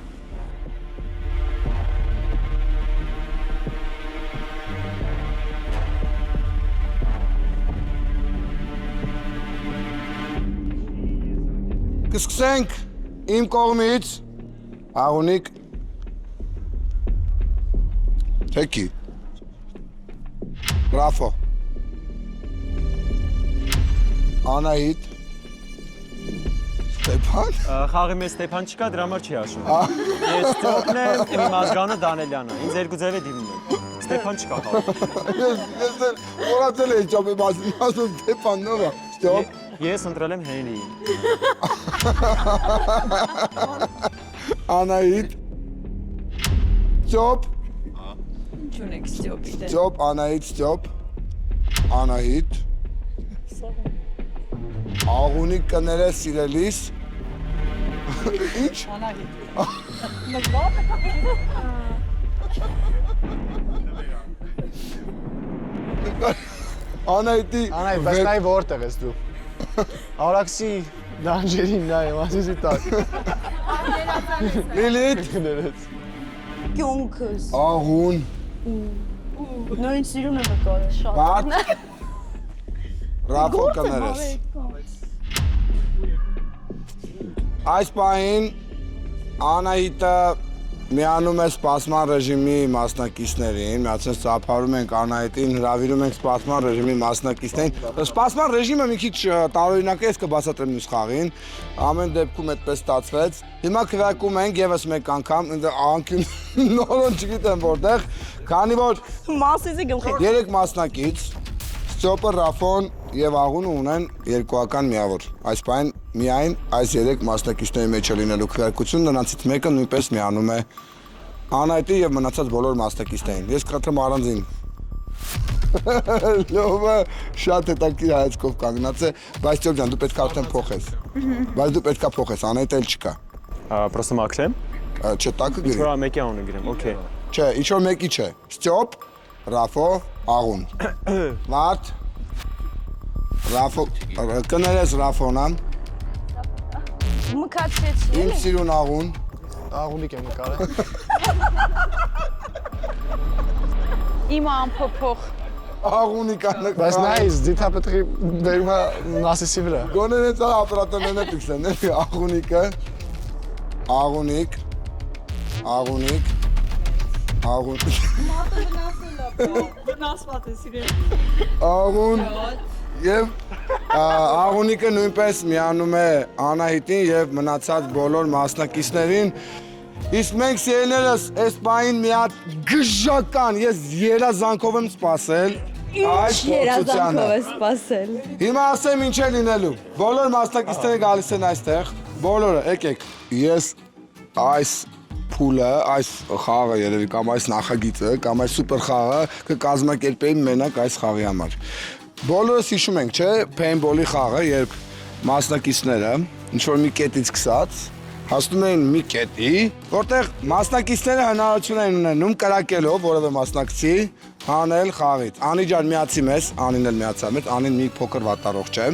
Կսկսենք իմ կողմից աղունիկ Թեկի Ռաֆո Անահիտ Ստեփան Խաղի մեջ Ստեփան չկա, դրա համար չի ասում։ Ես ծոպն եմ, իմ ազգանը Դանելյանը։ Ինձ երկու ձև է դիմում են։ Ստեփան չկա խաղի։ Ես որացել էի ճոպի մասին, ասում Ստեփանն ով է։ Ստեփ Ես ընտրել եմ Հենրիին։ Անահիտ Ճոպ Չունեք ստյոպի դե։ Ճոպ, Անահիտ, Ճոպ Անահիտ Աղունիկ կներես սիրելիս։ Ինչ։ Անահիտի։ Անահիտ, բայց նայ որտեղ ես դու։ Արաքսի դանջերին նայ, ասեցի տակ։ Լիլիթ։ Կյոնքս։ Աղուն։ Նույն սիրուն եմ կարել շատ։ Բատ։ Ռաֆո կներես։ Այս պահին Անահիտը միանում է սպասման ռեժիմի մասնակիցներին, միացած ծափարում ենք Անահիտին, հրավիրում ենք սպասման ռեժիմի մասնակիցներին։ Սպասման ռեժիմը մի քիչ տարօրինակ է, ես կբացատրեմ մյուս խաղին։ Ամեն դեպքում այդպես ստացվեց։ Հիմա քվեարկում ենք եւս մեկ անգամ, անկյուն նորոն չգիտեմ որտեղ, քանի որ Մասիզի գլխի։ 3 մասնակից, Ստյոպը, Ռաֆոն եւ Աղունը ունեն երկուական միավոր։ Այս պայն միայն այս 3 մասնակիցների մեջ է լինելու քվեարկություն, նրանցից մեկը նույնպես միանում է Անահիտի եւ մնացած բոլոր մասնակիցներին։ Ես կխնդրեմ առանձին։ Լովը շատ հետաքրքիր հայացքով կանգնած է, բայց Ստյոպ ջան, դու պետք է արդեն փոխես։ Բայց դու պետք է փոխես, Անահիտը էլ չկա։ Պրոստը մաքրեմ։ Չէ, տակը գրի։ Ինչ-որ մեկի անունը գրեմ, օքեյ։ Չէ, ինչ-որ մեկի չէ։ Ստյոպ, Ռաֆո, Աղուն։ Մարդ, Ռաֆո, կներես Ռաֆոնը։ Մկացեցի։ Իմ սիրուն Աղուն։ Աղունիկ եմ նկարել։ Իմ անփոփոխ։ Աղունիկ աննկար։ Բայց նայ, դիտապետրի վերումա նասիսի վրա։ Գոնեն էց ապրատորներն է պիքսեն, էլի Աղունիկը։ Աղունիկ։ Աղունիկ։ Աղունիկ։ Մատը վնասված է սիրել։ Աղուն։ Եվ Աղունիկը նույնպես միանում է Անահիտին եւ մնացած բոլոր մասնակիցներին։ Իսկ մենք սիրելիներս այս պահին մի հատ գժական, ես երազանքով եմ սպասել այս Երազանքով է սպասել։ Հիմա ասեմ ինչ է լինելու։ Բոլոր մասնակիցները գալիս են այստեղ, բոլորը, եկեք։ Ես այս փուլը, այս խաղը երևի կամ այս նախագիծը, կամ այս սուպեր խաղը կկազմակերպեի մենակ այս խաղի համար։ Բոլորս հիշում ենք, չէ, փեյնբոլի խաղը, երբ մասնակիցները ինչ-որ մի կետից սկսած հասնում էին մի կետի, որտեղ մասնակիցները հնարավորություն են ունենում կրակելով որևէ մասնակցի հանել խաղից։ Անի ջան միացի մեզ, Անին էլ միացավ մեզ, Անին մի փոքր վատառողջ է,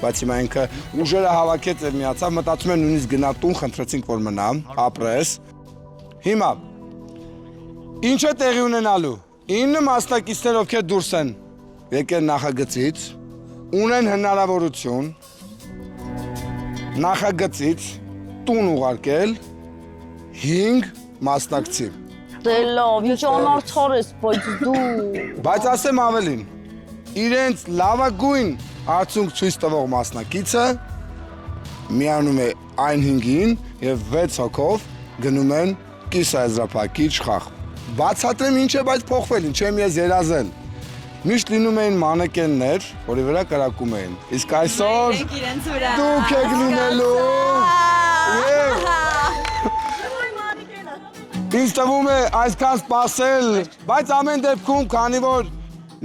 բայց հիմա ինքը ուժերը հավաքեց եւ միացավ, մտածում են նույնիսկ գնա տուն, խնդրեցինք որ մնա, ապրես։ Հիմա ինչ է տեղի ունենալու։ 9 մասնակիցներ ովքեր դուրս են եկել նախագծից, ունեն հնարավորություն նախագծից տուն ուղարկել 5 մասնակցի։ Դե լավ, ինչ անարդար ես, բայց դու։ Բայց ասեմ ավելին, իրենց լավագույն արդյունք ցույց տվող մասնակիցը միանում է այն 5-ին եւ 6 հոգով գնում են կիսաեզրափակիչ խաղ։ Բացատրեմ ինչ է, բայց փոխվել, ինչ եմ ես երազել։ Միշտ լինում էին մանեկեններ, որի վրա կրակում էին։ Իսկ այսօր դուք եք լինելու։ Ինձ թվում է այսքան սպասել, բայց ամեն դեպքում, քանի որ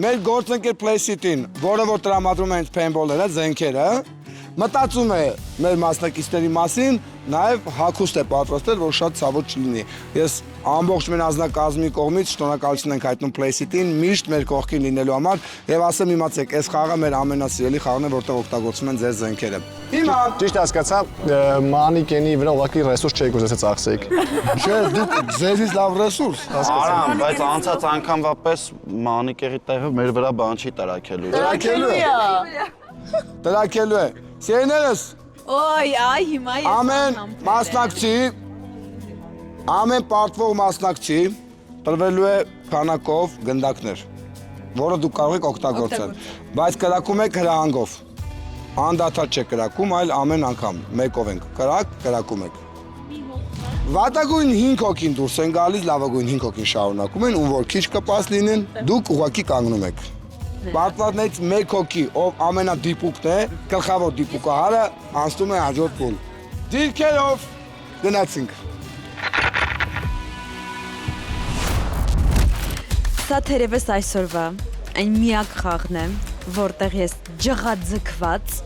մեր գործընկեր Play-City-ն, որը որ տրամադրում է հենց փեյնբոլերը, զենքերը, մտածում է մեր մասնակիցների մասին, նաև հագուստ է պատրաստել, որ շատ ցավոտ չլինի։ Ես ամբողջ մեր անձնակազմի կողմից շնորհակալություն ենք հայտնում Play-City-ին միշտ մեր կողքին լինելու համար եւ ասեմ իմացեք, այս խաղը մեր ամենասիրելի խաղն է, որտեղ օգտագործում են ձեր զենքերը։ Հիմա ճիշտ հասկացա, մանիկենի վրա ուղղակի ռեսուրս չէի կուզեցել ծախսեիք։ Չէ, դուք ձեզից լավ ռեսուրս։ Արամ, բայց անցած անգամվա պես մանիկերի տեղը մեր վրա բան չի տրակելու։ Տրակելու է։ Սիրելիներս, Ոյ, այ հիմա ես ամեն մասնակցի, ամեն պարտվող մասնակցի տրվելու է քանակով գնդակներ, որը դուք կարող եք օգտագործել, բայց կրակում եք հրահանգով, անդադար չեք կրակում, այլ ամեն անգամ, մեկով ենք կրակում եք։ Վատագույն 5 հոգին դուրս են գալիս, լավագույն 5 հոգին շարունակում են, ում որ քիչ կպաս լինեն, դուք ուղղակի կանգնում եք։ Պարտվողներից 1 հոգի, ով ամենադիպուկն է, գլխավոր դիպուկահարը, անցնում է հաջորդ փուլ։ Դիրքերով գնացինք։ Սա թերևս այսօրվա այն միակ խաղն է, որտեղ ես ջղաձգված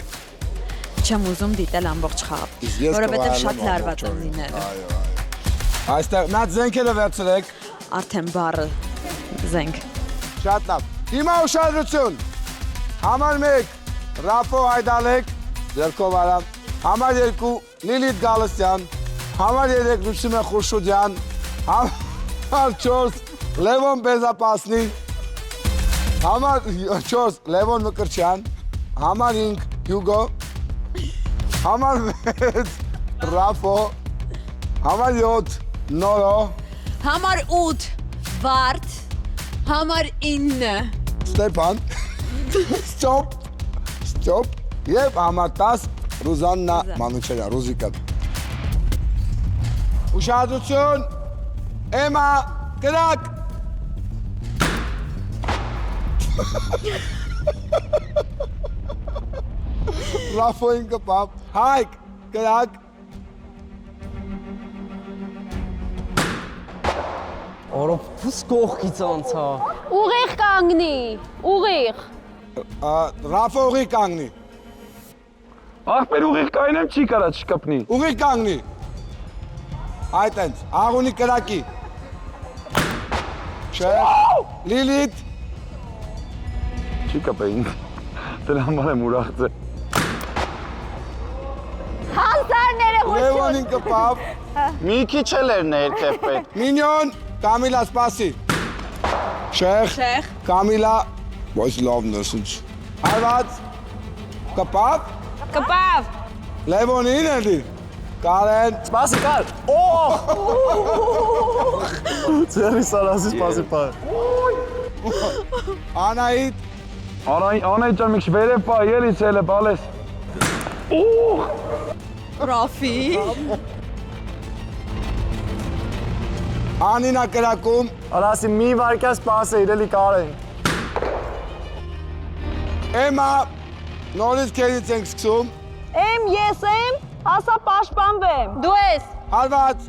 չեմ ուզում դիտել ամբողջ խաղ, որովհետև շատ լարված եմ լինել։ Այստեղ նա զենքերը վերցրեք։ Արդեն բառը զենք։ Շատ լավ։ Հիմա ուշադրություն։ Համար 1 Ռաֆո Հայդալեկ, ձերքով արամ։ Համար 2 Լիլիթ Գալստյան։ Համար 3 Լուսինե Խուրշուդյան։ Համար 4 Լևոն Բեզապասնի։ Համար 4 Լևոն Մկրչյան։ Համար 5 Հյուգո։ Համար 6 Ռաֆո։ Համար 7 Նորո։ Համար 8 Վարդ, համար 9 Ստեփան։ Ստոպ։ Եվ համար 10 Ռուզաննա Մանուչելյան, Ռուզիկա։ Ուշադրություն, Էմա, կրակ։ Ռաֆոին կպապ, Հայկ, կրակ։ Օրոփուս կողքից անցա։ Ուղիղ կանգնի, ուղիղ։ Ռաֆո ուղիղ կանգնի։ Ախպեր ուղիղ կայնեմ չի կարա չկպնի։ Ուղիղ կանգնի։ Այդ այնց, աղունի կրակի։ Շեխ, Լիլիթ։ Չի կպեին, դրա համար եմ ուրախձը։ Հանցարները հուշուն։ Լևոնին կպավ։ Մի քիչ էլ էր ներքև պետք։ Մինյոն, Կամիլա սպասի։ Շեխ, Կամիլա, ոչ լավն ես ինչ։ Հարված, կպավ։ Կպավ։ Լևոնին էլի։ Կարեն։ Սպասի կար։ Ձերի սարասի սպասի պար։ Անահիտ։ Անահիտ ջան մի քիչ վերև պա, ելից էլ է բալես։ Ռաֆի։ Անինա կրակում։ Արասի մի վարկյա սպասը իրելի կարեն։ Էմա, նորից քեզից ենք սկսում։ Եմ, ես եմ, ասա պաշտպանվեմ։ Դու ես։ Հարված։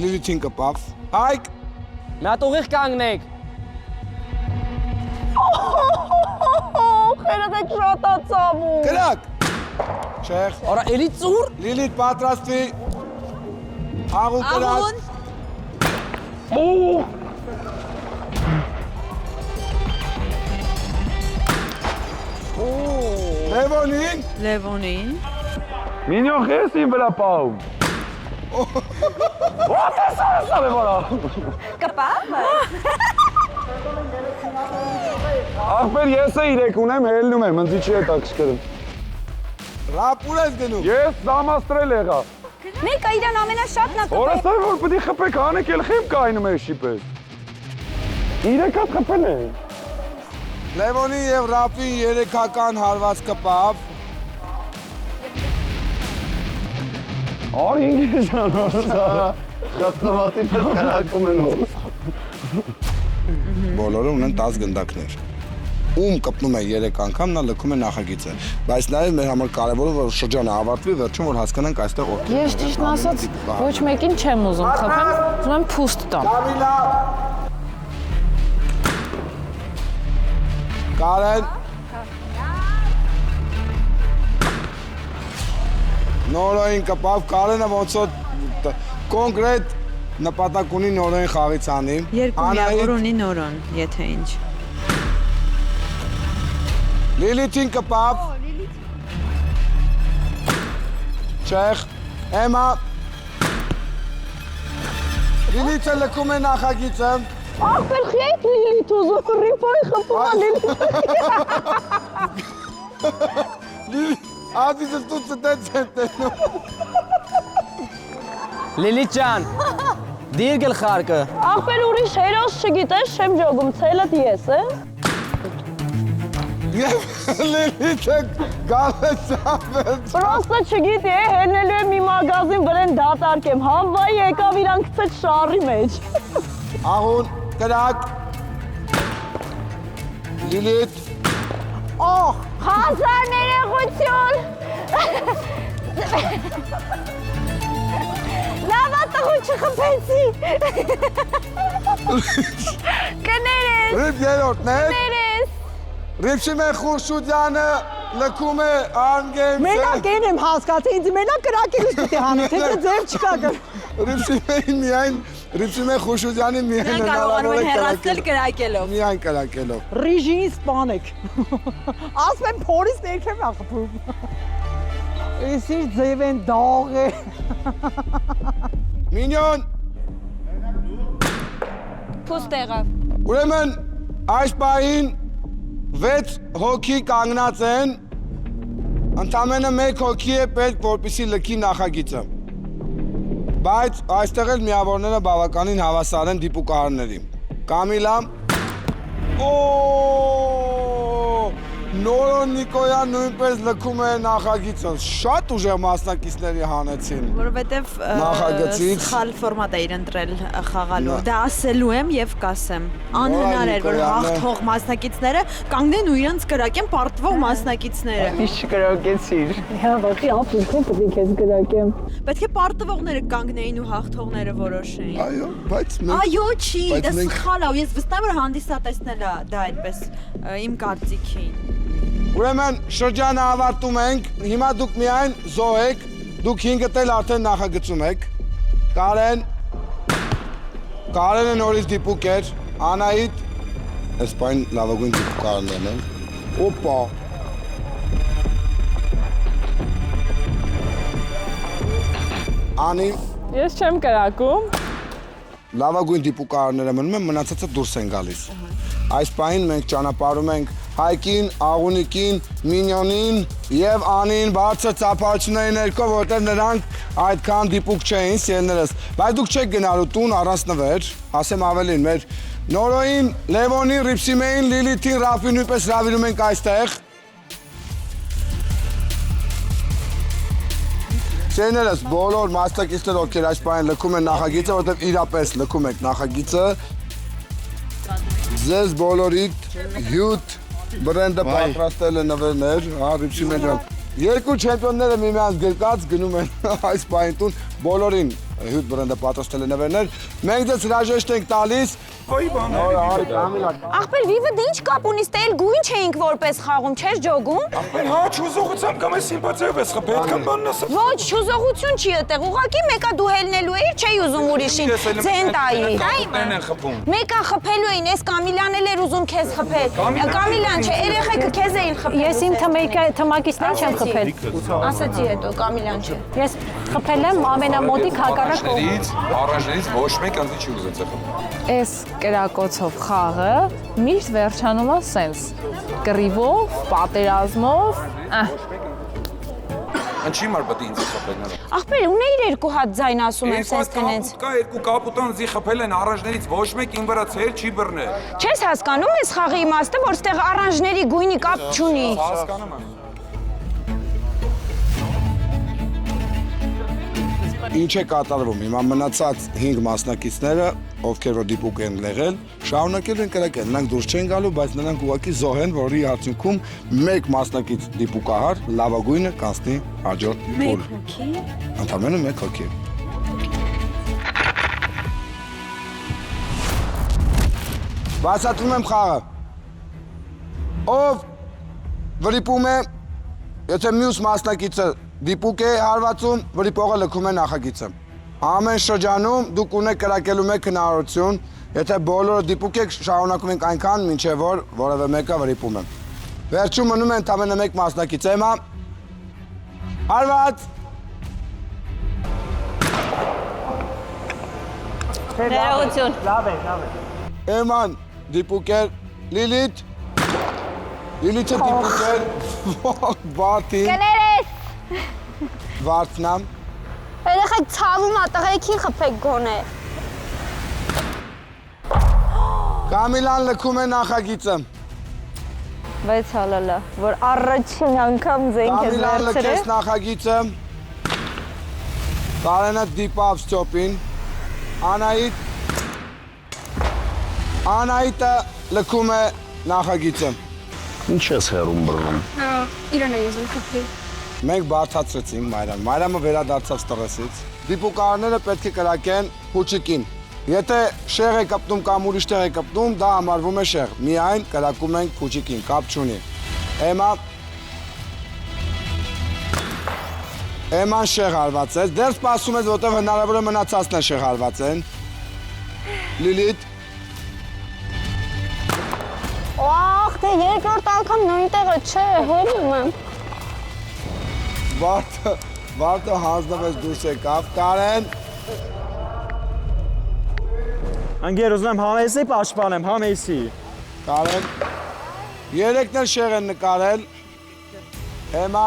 Լիլիթին կպավ։ Հայկ։ Մի հատ ուղիղ կանգնեք։ Խերդ եք շատացամու։ Կրակ։ Շեխ։ Արա էլի ծուր։ Լիլիթ պատրաստվի։ Աղուն կրակ։ Լևոնին։ Լևոնին։ Մինյոն խես իմ վրա պահում։ Ո՞տ է սարսավ է վրա։ Կպավ։ Ախպեր ես է իրեք ունեմ, հելնում եմ, ընձի չի հետաքրքրում։ Ռապուր ես գնում։ Ես դամաստրել եղա։ Մեկը իրան ամենաշատն է կպել։ Որասար որ պտի խպեք, անեք էլ խեմ կայնում է շիպես։ Իրեք հատ խպել է։ Լևոնի և Ռապի երեքական հարված կպավ։ Արի ինգես անորսա, շատնավատի պետ կարակում են հոս։ Բոլորը ունեն 10 գնդակներ։ Ում կպնում է 3 անգամ, նա լքում է նախագիծը։ Բայց նաև մեր համար կարևորը որ շրջանը ավարտվի, վերջում որ հասկանանք այստեղ ովքեր։ Ես ճիշտն ասած ոչ մեկին չեմ ուզում խփեմ, ուզում եմ փուստ տամ։ Կամիլա։ Կարեն։ Նորոյին կպավ, Կարենը ոնց որ կոնկրետ նպատակ ունի Նորոյին խաղից անի։ Երկու միավոր ունի Նորոն, եթե ինչ։ Լիլիթին կպավ։ Չեխ, Էմա։ Լիլիթը լքում է նախագիծը։ Ախպեր խիեք Լիլիթ ուզում, ռիպոյի խպում է Լիլիթ։ Ադիզը տուծը դեց են տենում։ Լիլիթ ջան, դիր գլխարկը։ Ախպեր ուրիշ հերոս չգիտես, չեմ ջոգում, ցելդ ես է։ Եվ Լիլիթը գալեցավեց։ Պրոստը չգիտի է, հերնելու եմ մի մագազին վրեն դատարկեմ, համվայի եկավ իրանք ծետ շարի մեջ։ Աղուն, կրակ։ Լիլիթ։ Օհ, հազար ներեղություն։ Լավա տղու չխպեցի։ Կներես։ Ռիպ երորդներ։ Կներես։ Ռիփսիմե Խուրշուդյանը լքում է Անգեմ։ Մենակ են եմ հասկացել, ինձ մենակ կրակելուց պիտի հանեք, թե ձև չկա։ Ռիփսիմե Խուրշուդյանի միայն կարողանում են հեռացնել կրակելով։ Միայն կրակելով։ Ռիժինի սպանեք։ Ասում եմ փորից ներքև ախփում։ Ես իր ձև են դաղ է։ Մինյոն։ Փուստեղը։ Ուրեմն այս պահին 6 հոգի կանգնած են, ընդամենը 1 հոգի է պետք, որպեսզի լքի նախագիծը։ Բայց այստեղ էլ միավորները բավականին հավասար են դիպուկահարների։ Կամիլա, Նորոն Նիկոյան նույնպես լքում է նախագիծը, շատ ուժեղ մասնակիցների հանեցին։ Որովհետև սխալ ֆորմատ է իր ընտրել խաղալու։ Դա ասելու եմ եւ կասեմ։ Անհնար էր, որ հաղթող մասնակիցները կանգնեն ու իրենց կրակեն պարտվող մասնակիցները։ Ինչ չկրակեցիր։ Հա, ողի ապուքն պետք է քեզ կրակեմ։ Պետք է պարտվողները կանգնեին ու հաղթողները որոշեին։ Այո, բայց Այո, չի, դա սխալ է, ես վստահ եմ, որ հանդիսատեսն էլ է դա այդպես իմ կարծիքին։ Ուրեմն շրջանը ավարտում ենք, հիմա դուք միայն զոհ եք, դուք 5-ը էլ արդեն նախագծում եք։ Կարենը նորից դիպուկ էր, Անահիտ, այս պայն լավագույն դիպուկարներն են։ Օպա։ Անի։ Ես չեմ կրակում։ Լավագույն դիպուկարները մնում են, մնացածը դուրս են գալիս։ Այս պահին մենք ճանապարհում ենք Հայկին, Աղունիկին, Մինյոնին եւ Անին բարձր ծափարությունների ներքո, որտեղ նրանք այդքան դիպուկ չէին, սիրելիներս։ Բայց դուք չեք գնալու տուն առանց նվեր, ասեմ ավելին, մեր Նորոին, Լևոնին, Ռիփսիմեին, Լիլիթին, Ռաֆին նույնպես հրավիրում ենք այստեղ։ Սիրելիներս, բոլոր մասնակիցները, ովքեր այս պահին լքում են նախագիծը, որտեղ իրապես լքում եք նախագիծը, ձեզ բոլորիդ հյութ բրենդը պատրաստել է նվերներ, Ռիփսիմեն ջան։ Երկու չեմպիոնները միմյանց գրկած գնում են այս պահին տուն, բոլորին հյութ բրենդը պատրաստել է նվերներ։ Մենք ձեզ հրաժեշտ ենք տալիս։ Ախպեր Վիվը դե ինչ կապ ունի, ստե էլ գույն չէինք որպես խաղում, չես ջոգում։ Ախպեր, հա, չուզողությամբ կամ ես սիմպաթիայով ես խփել, կամ բանն ասեմ։ Ոչ, չուզողություն չի այդտեղ, ուղղակի մեկը դու հելնելու էիր, չէի ուզում ուրիշին ձեն տայի։ Մեկը խփելու էին, այս Կամիլան էլ էր ուզում քեզ խփել։ Կամիլան չէ, երեխեքը քեզ էին խփել։ Ես իմ թմակիցներին չեմ խփել։ Ասացի հետո, Կամիլան չէ։ Ես խփել եմ ամենամոտիկ հակառակ կողմից։ Առանջներից ոչ մեկ անձի չի ուզեցել խփել։ Այս կրակոցով խաղը միշտ վերջանում է սենց կռիվով, պատերազմով։ Ինչի՞ մար պետք է ինձ խփել նրա։ Ախպեր, ունեիր երկու հատ ձայն ասում եմ սենց տնեց։ Կա երկու կապուտան զի խփել են առանջներից ոչ մեկ ին վրա ցեր չի բռնել։ Չես հասկանում այս խաղի իմաստը, որ ստեղ առանջների գույնի կապ չունի։ Հասկանում եմ։ Ինչ է կատարվում, հիմա մնացած 5 մասնակիցները, ովքեր որ դիպուկ են եղել, շարունակել են կրակել, նրանք դուրս չեն գալու, բայց նրանք ուղղակի զոհ են, որի արդյունքում 1 մասնակից դիպուկահար լավագույնը կանցնի հաջորդ փուլ։ 1 հոգի։ Ընդամենը 1 հոգի։ Բացատրում եմ խաղը։ Ով վրիպում է, եթե մյուս մասնակիցը դիպուկ է հարվածում, վրիպողը լքում է նախագիծը։ Ամեն շրջանում դուք ունեք կրակելու 1 հնարավորություն, եթե բոլորը դիպուկ եք, շարունակում ենք այնքան, մինչև որ որևէ մեկը վրիպում է։ Վերջում մնում է ընդամենը 1 մասնակից, Էմա։ Հարված։ Ներողություն։ Լավ է։ Էման դիպուկ էր, Լիլիթ։ Լիլիթը դիպուկ էր, Վարդին։ Կներես։ Վարդնամ։ Երեխեք ցավում ա, տղեկին խփեք գոնե։ Կամիլան լքում է նախագիծը։ Բայց հալալա, որ առաջին անգամ զենք ես Կամիլան վերցրել։ լքեց նախագիծը։ Կարենը դիպավ Ստյոպին։ Անահիտը լքում է նախագիծը։ Ինչ ես հերում բռնում։ Իրան է եզում խփի։ Մենք բարթացրեցինք Մայրան։ Մայրամը վերադարձավ տղեսից։ Դիպուկարները պետք է կրակեն Փուչիկին։ Եթե շեղ է կպտում կամ ուրիշ տեղ է կպտում, դա համարվում է շեղ։ Միայն կրակում ենք փուչիկին, կապ չունի։ Էման շեղ հարված է, դեռ սպասում ես, որտեղ հնարավոր է մնացածն է շեղ հարված են։ Լիլիթ։ Ախ, թե երկրորդ անգամ նույն տեղը չէ, հերում եմ։ Վարդը հանձնվեց դուրս եկավ, Կարեն։ Անգեր ուզում եմ համեսի պաշտպանեմ, համեսի։ Կարեն։ Երեքն էլ շեղ են նկարել։ Էմա։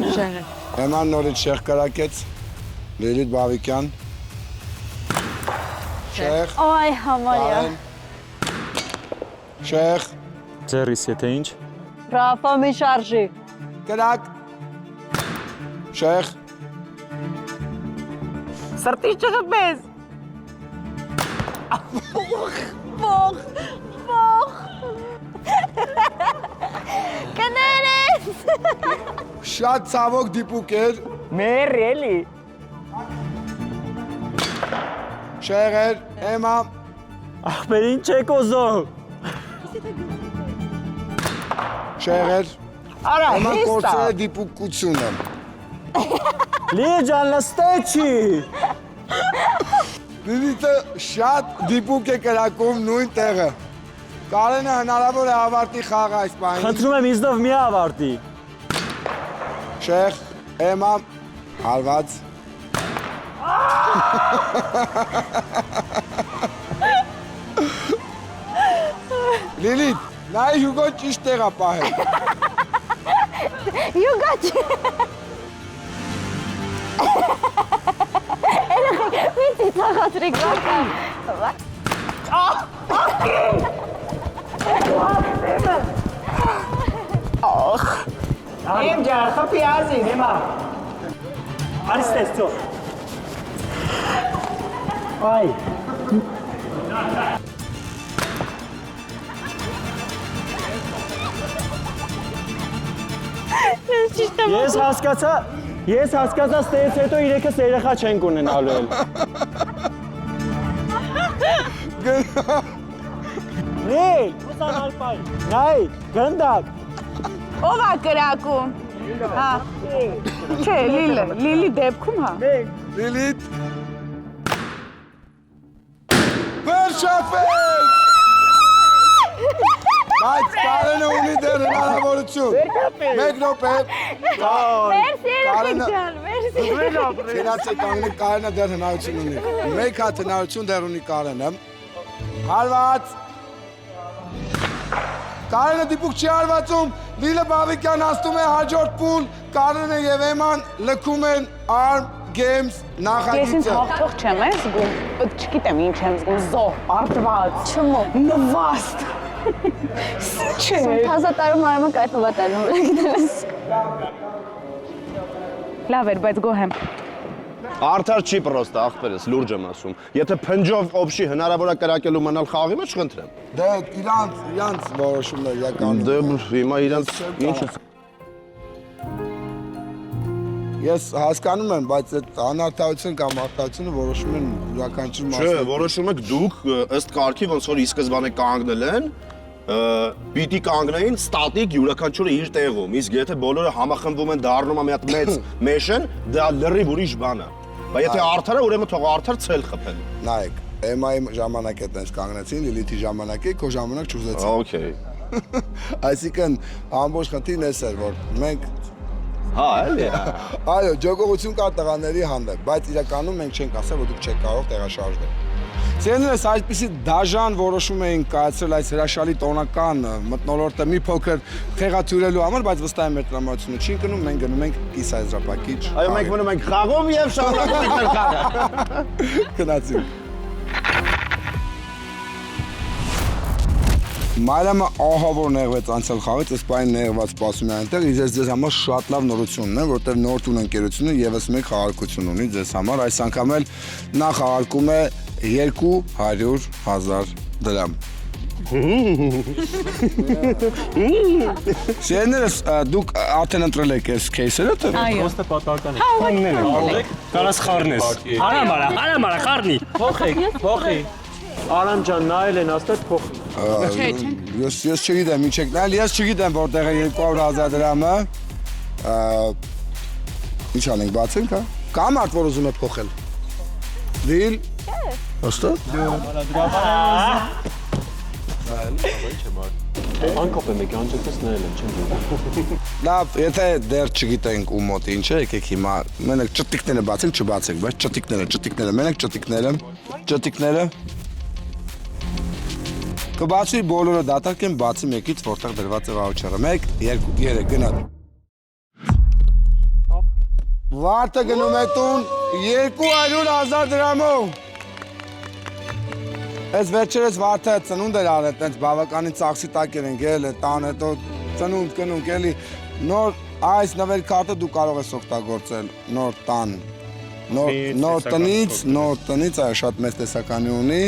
Շեղ է։ Էման նորից շեղ կրակեց։ Լիլիթ Բավիկյան։ Շեղ։ Այ համարյա։ Շեղ։ Ձերիս եթե ինչ։ Ռաֆա մի շարժի։ Կրակ։ Շեղ։ Սրտի չխփես։ Ոխ։ Կներես։ Շատ ցավոք դիպուկ էր։ Մեր էլի։ Շեղ էր, Էմա։ Ախպեր ինչ եք ուզում։ Շեղ էր։ Արա, Էման հեստա։ կործել է դիպուկությունը։ Լիլիթ ջան լստեչի։ Լիլիթը շատ դիպուկ է կրակում նույն տեղը։ Կարենը հնարավոր է ավարտի խաղը այս պահին։ Խնդրում եմ ինձնով մի ավարտի։ Շեղ, Էմա, հարված։ Լիլիթ, նայ Հյուգոն ճիշտ տեղ է պահել։ Հյուգա չի։ Մի ծիծաղացրիք վարկա։ Իմ ջան, խփի ազին, հիմա։ Արստես ծո։ Այ։ Ես հասկացա ստեյից հետո իրեքս երեխա չենք ունենալու էլ։ Նեյ, ուսանալ պայ, նայ, գնդակ։ Ով է կրակում։ Հա։ Չէ, Լիլի դեպքում հա։ Լիլիթ։ Վերջապես։ Բայց Կարենը ունի դեռ հնարավորություն։ Մեկ րոպե։ Մերսի երեխեք ջան, մերսի։ Գնացեք կանգնեք, Կարենը դեռ հնարություն ունի։ Մեկ հատ հնարություն դեռ ունի Կարենը։ Հարված։ Կարենը դիպուկ չի հարվածում, Լիլը Բավիկյան աստում է հաջորդ փուլ, Կարենը եւ Էման լքում են Arm Games նախագիծը։ Ես ինձ հաղթող չեմ զգում, չգիտեմ ինչ եմ զգում, զոհ, պարտված, չմոտ, նվաստ։ Չէ։ Թազատարում արմը կայտնվատալում, գիտելես։ Լավ էր, բայց գոհեմ։ Արդար չի պրոստը, ախպերս, լուրջ եմ ասում։ Եթե փնջով օբշի հնարավոր է կրակելու մնալ խաղի մեջ, խնդրեմ։ Դե իրանց որոշումներ իրականում։ Դե հիմա իրանց ինչ։ Ես հասկանում եմ, բայց այդ անարդարություն կամ արդարությունը որոշում են յուրաքանչյուր մասը։ Չէ, որոշում եք դուք ըստ կարգի ոնց որ ի սկզբանե կանգնել են, պիտի կանգնեին ստատիկ յուրաքանչյուրը իր տեղում։ Իսկ եթե բոլորը համախմբվում են դառնում մի հատ մեծ մեշեն, դա լրիվ ուրիշ բան է։ Բայց եթե արդար է, ուրեմն թող արդար ցել խփեն։ Նայեք, Էմայի ժամանակ է տենց կանգնեցին, Լիլիթի ժամանակ է, քո ժամանակ չուզեցին։ Okay։ Այսինքն ամբողջ խնդիրն էս էր, որ մենք Հա, էլի։ Այո, ջոգողություն կա տղաների հանդեպ, բայց իրականում մենք չենք ասել, որ դուք չեք կարող տեղաշարժվել։ Սերներս այսպիսի դաժան որոշում էին կայացրել այս հրաշալի տոնական մթնոլորտը մի փոքր թեղաթյուրելու համար, բայց վստահ եմ մեր տրամադրությունը չի ընկնում, մենք գնում ենք կիսաեզրափակիչ։ Այո, մենք մնում ենք խաղում եւ շարունակում ենք մեր խաղը։ Գնացինք։ Մայրամը ահավոր նեղվեց անցյալ խաղից, այս պայն նեղված սպասում է այնտեղ, ես ձեզ համար շատ լավ նորությունն է, որտեղ Նորտուն ընկերությունը եւս մեկ խաղարկություն ունի ձեզ համար, այս անգամ էլ նա խաղարկում է 200,000 դրամ։ Սիրելիներս, դուք արդեն ընտրել եք այս кейսերը, թե՞։ Պրոստը պատահական է։ Անգնել եմ։ Կարաս խառնես։ Արամ արա, խառնի։ Փոխի։ Արամ ջան, նայել են աստեղ փոխի։ Ես չգիտեմ, ինչ եք նայել, ես չգիտեմ որտեղ է 200,000 դրամը։ Ինչ անենք, բացենք, հա։ Կա մարդ, որ ուզում է փոխել։ Դիլ։ Ոստո։ Անկոպ եմ եկի, անջետես նայել եմ, չեմ դու։ Լավ, եթե դեռ չգիտենք ու մոտ ինչ է, եկեք հիմա մենակ ճտիկները բացենք, չբացենք, բայց ճտիկները, մենակ ճտիկները։ Կբացի բոլորը դատարկ են, բացի մեկից, որտեղ դրված է վաուչերը։ 1, 2, 3, գնա։ Վարդը գնում է տուն 200,000 դրամով։ Այս վերջերս վարդը ծնունդ էր արել, տենց բավականին ծախսի տակ էր ընկել, տան հետո ծնունդ կնունք էլի, նոր այս նվեր քարտը դու կարող ես օգտագործել, նոր տան, նոր տնից, այ շատ մեծ տեսականի ունի,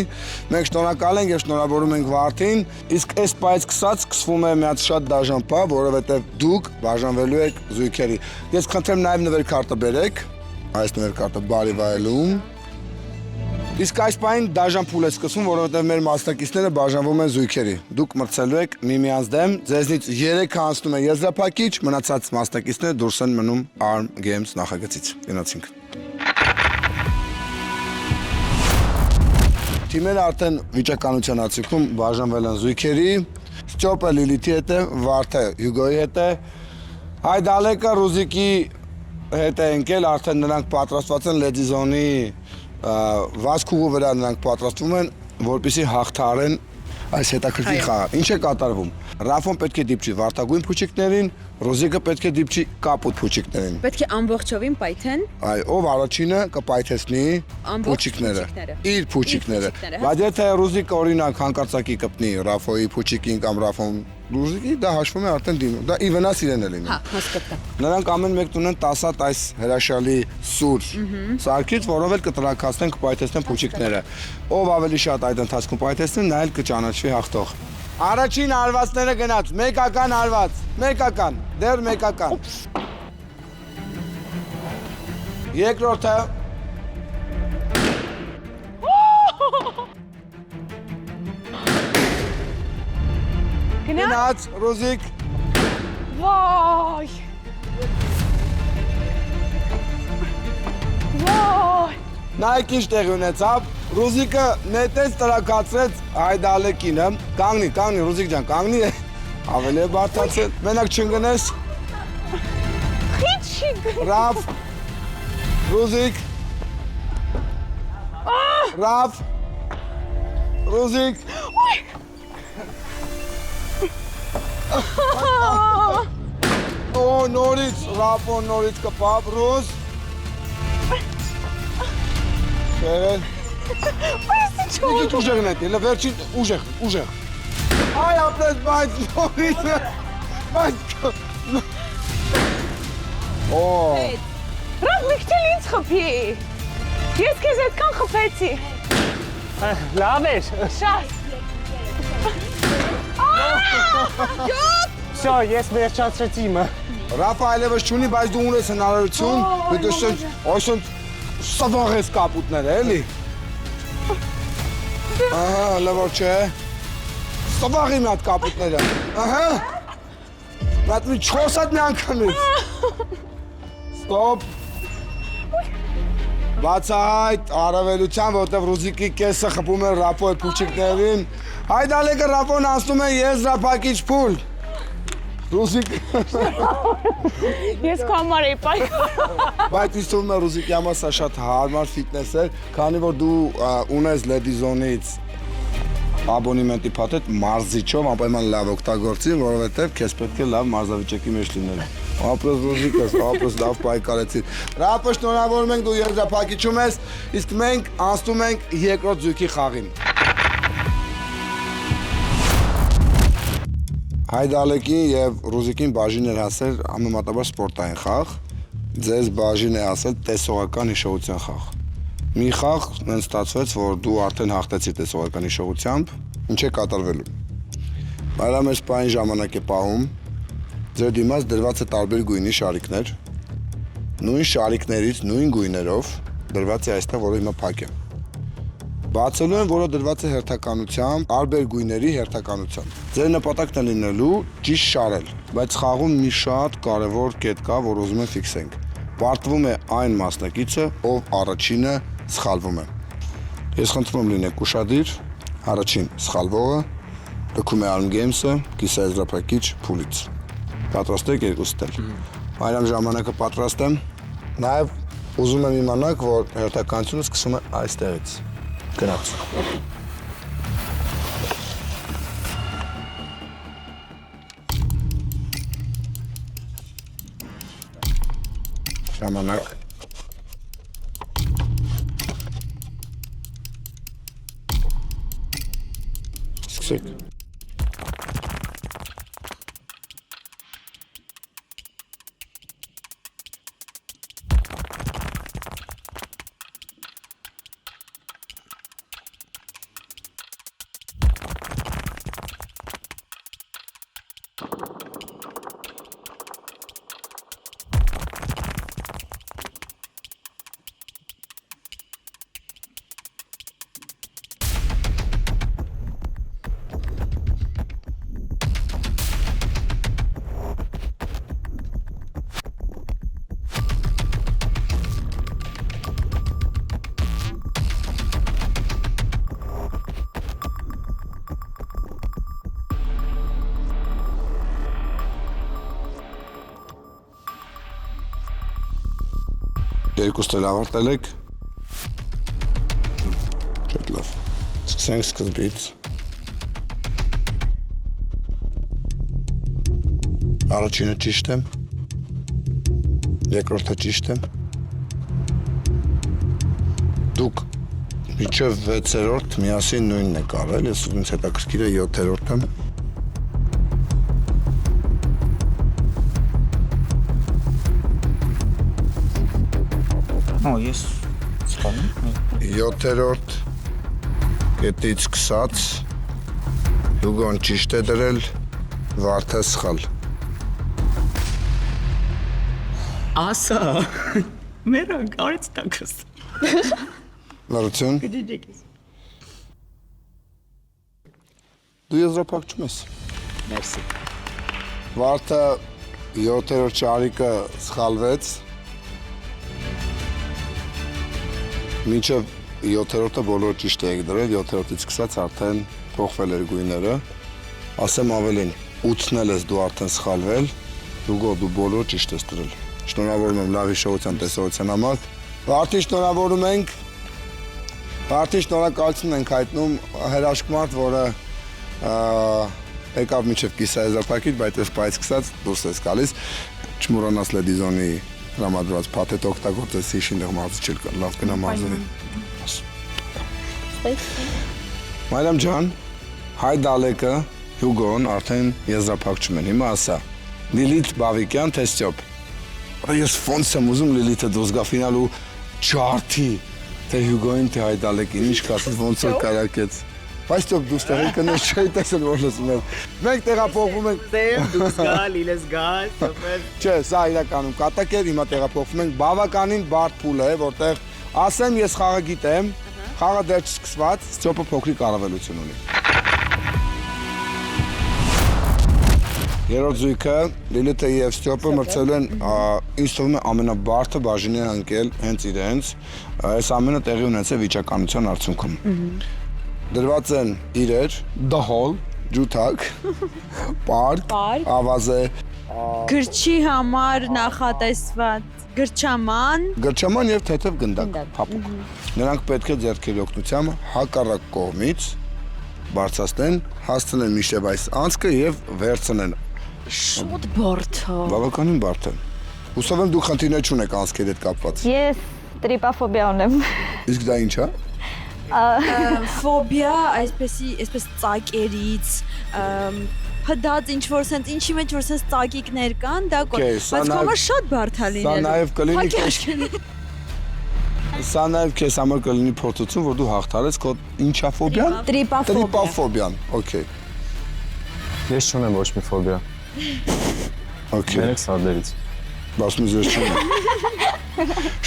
մենք շնորհակալ ենք և շնորհավորում ենք վարդին, իսկ այս պայից կսած սկսվում է միած շատ դաժան պահ, որովհետև դուք բաժանվելու եք զույգերի։ Ես խնդրեմ նաև նվեր քարտը բերեք, այս նվեր քարտը բարի վայելում։ Իսկ այս պահին դաժան փուլ է սկսվում, որովհետև մեր մասնակիցները բաժանվում են զույգերի։ Դուք մրցելու եք միմյանց դեմ, ձեզնից 3 անցնում են եզրափակիչ, մնացած մասնակիցները դուրս են մնում Arm Games նախագծից։ Գնացինք։ Թիմերը արդեն վիճականության արդյունքում բաժանվել են զույգերի։ Ստյոպը Լիլիթի հետ է, Վարդը Հյուգոյի հետ է։ Հայդալեկը Ռուզիկի հետ է ընկել, արդեն նրանք պատրաստված են Լեդիզոնի վազքուղու վրա նրանք պատրաստվում են, որպեսզի հաղթարեն այս հետաքրքիր խաղը։ Ինչ է կատարվում։ Ռաֆոն պետք է դիպչի վարդագույն փուչիկներին, Ռոզիկը պետք է դիպչի կապույտ փուչիկներին։ Պետք է ամբողջովին պայթեն։ Այ ով առաջինը կպայթեցնի փուչիկները։ Իր փուչիկները։ Բայց եթե Ռոզիկը օրինակ հանկարծակի կպնի Ռաֆոյի փուչիկին կամ Ռաֆոն Ռոզիկի, դա հաշվում է արդեն դիմում։ Դա ի վնաս իրեն է լինում։ Հա, հասկացա։ Նրանք ամեն մեկն ունեն 10 հատ այս հրաշալի սուր սարքից, որով էլ կտրաքացնեն, կպայթեցնեն փուչիկները։ Ով ավելի շատ այդ ընթացքում պայթեցնի, նա էլ կճանաչվի հաղթող։ Առաջին հարվածները գնաց, մեկական հարված, մեկական, դեռ մեկական։ Երկրորդը։ Գնաց, Ռոզիկ։ Վայ։ Նայեք ինչ տեղի ունեցավ, Ռոզիկը նետեց տրակացրեց Հայդալեկինը, կանգնի, Ռոզիկ ջան, կանգնի, ավելի է բարդացել, մենակ չընկնես։ Ռաֆ, Ռոզիկ, Ռաֆ, Ռոզիկ։ Օ, նորից, Ռաֆոն նորից կպավ, Ռոզ։ Շեղել։ Եկիտ ուժեղն է տելը, վերջին ուժեղ։ Այ ապրես, բայց նորից է, բայց… Օ… Ռավ, միքչել ինձ խպի, ես կեզ այդքան խպեցի։ Լավ էր։ Շատ։ Շո, ես վերջացրեցի իմը։ Ռաֆը այլևս չունի, բայց դու ունես հնարավորություն, պետք այսօն սվաղ ես կապուտները, էլի։ Ահա, լավոր չէ։ Սվաղի մի հատ կապուտները։ Ահա։ Մատ մի 4 հատ մի անգամից։ Ստոպ։ Բացահայտ առավելության, որտեղ Ռուզիկի կեսը խփում է Ռաֆոյի փուչիկներին։ Հայդալեկը Ռաֆոն անցնում է եզրափակիչ փուլ։ Ռուզիկ։ Ես քո համար էի պայքարում։ Բայց ինձ թվում է Ռուզիկի համար սա շատ հարմար ֆիթնես էր, քանի որ դու ունես Լեդիզոնից աբոնեմենտի փաթեթ մարզիչով անպայման լավ օգտագործի, որովհետև քեզ պետք է լավ մարզավիճակի մեջ լինել։ Ապրես Ռոզիկս, ապրես լավ պայքարեցի։ Ռափը շնորհավորում ենք, դու եզրափակիչում ես, իսկ մենք անցնում ենք երկրորդ զույգի խաղին։ Հայդալեկին եւ Ռոզիկին բաժին էր հասել համեմատաբար սպորտային խաղ, ձեզ բաժին է հասել տեսողական հիշողության խաղ։ Մի խաղ նենց ստացվեց, որ դու արդեն հաղթեցիր տեսողական հիշողությամբ, ինչ է կատարվելու։ Բայրամ այս պահին ժամանակ է պահում, ձեր դիմաց դրված է տարբեր գույնի շարիկներ, նույն շարիկներից, նույն գույներով դրված է այստեղ, որը հիմա փակ է։ Բացելու են, որը դրված է հերթականությամբ, տարբեր գույների հերթականությամբ։ Ձեր նպատակն է լինելու ճիշտ շարել, բայց խաղում մի շատ կարևոր կետ կա, որ ուզում եմ ֆիքսենք։ Պարտվում է այն մասնակիցը, ով առաջինը սխալվում է։ Ես խնդրում եմ լինեք ուշադիր, առաջին սխալվողը լքում է Arm Games-ը կիսաեզրափակիչ փուլից։ Պատրաստ եք երկուստ էլ։ Այրամ ժամանակը պատրաստ եմ։ Նաև ուզում եմ իմանալ, որ հերթականությունը սկսում է այստեղից։ Գնաց։ Ժամանակ։ Սկսեք։ Երկուստ էլ ավարտել եք։ Շատ լավ։ Սկսենք սկզբից։ Առաջինը ճիշտ է։ Երկրորդը ճիշտ է։ Դուք մինչև 6-րդ միասին նույնն եք արել, ես ինձ հետաքրքիր է 7-րդը։ Ես սպանում։ 7-րդ կետից սկսած Հյուգոն ճիշտ է դրել, Վարդը սխալ։ Ասա։ Մերակ արեց տակս։ Լարություն։ Գդիդիկես։ Դու եզրափակում ես։ Մերսի։ Վարդը 7-րդ շարիկը սխալվեց։ Մինչև 7-րդը բոլոր ճիշտ եք դրել, 7-րդից սկսած արդեն փոխվել էր գույները։ Ասեմ ավելին, 8-ն էլ ես դու արդեն սխալվել, Հյուգո դու բոլոր ճիշտ ես դրել։ Շնորհավորում եմ լավ հիշողության տեսողության համար։ Վարդին շնորհավորում ենք։ Վարդին շնորհակալություն ենք հայտնում հրաշքմարդ, որը եկավ մինչև կիսաեզրափակիչ, բայց այս պայից սկսած դուրս ես գալիս։ Չմոռանաս Լեդիզոնի հրամադրված փաթեթ օգտագործես հիշին դեղ մարզի չել կար, լավ կնա մարզերի։ Մայրամ ջան, հայ դալեկը, Հյուգոն արդեն եզրափակում են, հիմա ասա, Լիլիթ Բավիկյան, թե Ստյոպ։ Ես ոնց եմ ուզում Լիլիթը դուրս գա ֆինալու չարդի, թե Հյուգոին, թե հայ դալեկին, ինչ կասես ոնց որ կարակեց։ Բայց Ստյոպ դու ստեղի կնես չէի տեսել որ լսում եմ։ Մենք տեղափոխվում ենք։ Դեմ դուս գա, Լիլես գա, Ստյոպեր։ Չէ, սա իրականում կատակ էր, հիմա տեղափոխվում ենք բավականին բարդ փուլ է, որտեղ ասեմ ես խաղը գիտեմ, խաղը դեռ չսկսված, Ստյոպը փոքրիկ առավելություն ունի։ Երրորդ զույգը Լիլիթը եւ Ստյոպը մրցելու են ինձ թվում է ամենաբարդը բաժինի ընկել հենց իրենց, այս ամենը տեղի ունեցել վիճականության արդյունքում։ Դրված են իրեր, դահոլ, ջութակ, պարկ, ավազե, գրչի համար նախատեսված գրչաման եւ թեթև գնդակ, հապուկ։ Նրանք պետք է ձեռքերի օգնությամբ հակառակ կողմից բարձրացնեն, հասցնեն միշտ այս անցքը եւ վերցնեն։ Շուտ բարդ է։ Բավականին բարդ է։ Հուսով եմ դուք խնդիրներ չունեք անցքերի հետ կապված։ Ես տրիպաֆոբիա ունեմ։ Իսկ դա ինչ է։ Ֆոբիա, այսպես ծակերից, հդած ինչ-որ սենց, ինչի մեջ որ սենց ծակիկներ կան, դա կոն, բայց կոմա շատ բարդ է լինելու։ Սա նաև կլինի Սա նաև քեզ համար կլինի փորձություն, որ դու հաղթարես քո ինչա ֆոբիան։ Տրիպաֆոբիան, օքեյ։ Ես չունեմ ոչ մի ֆոբիա։ Okay. Մերեք սարդերից։ Բասմուզ ես չունեմ։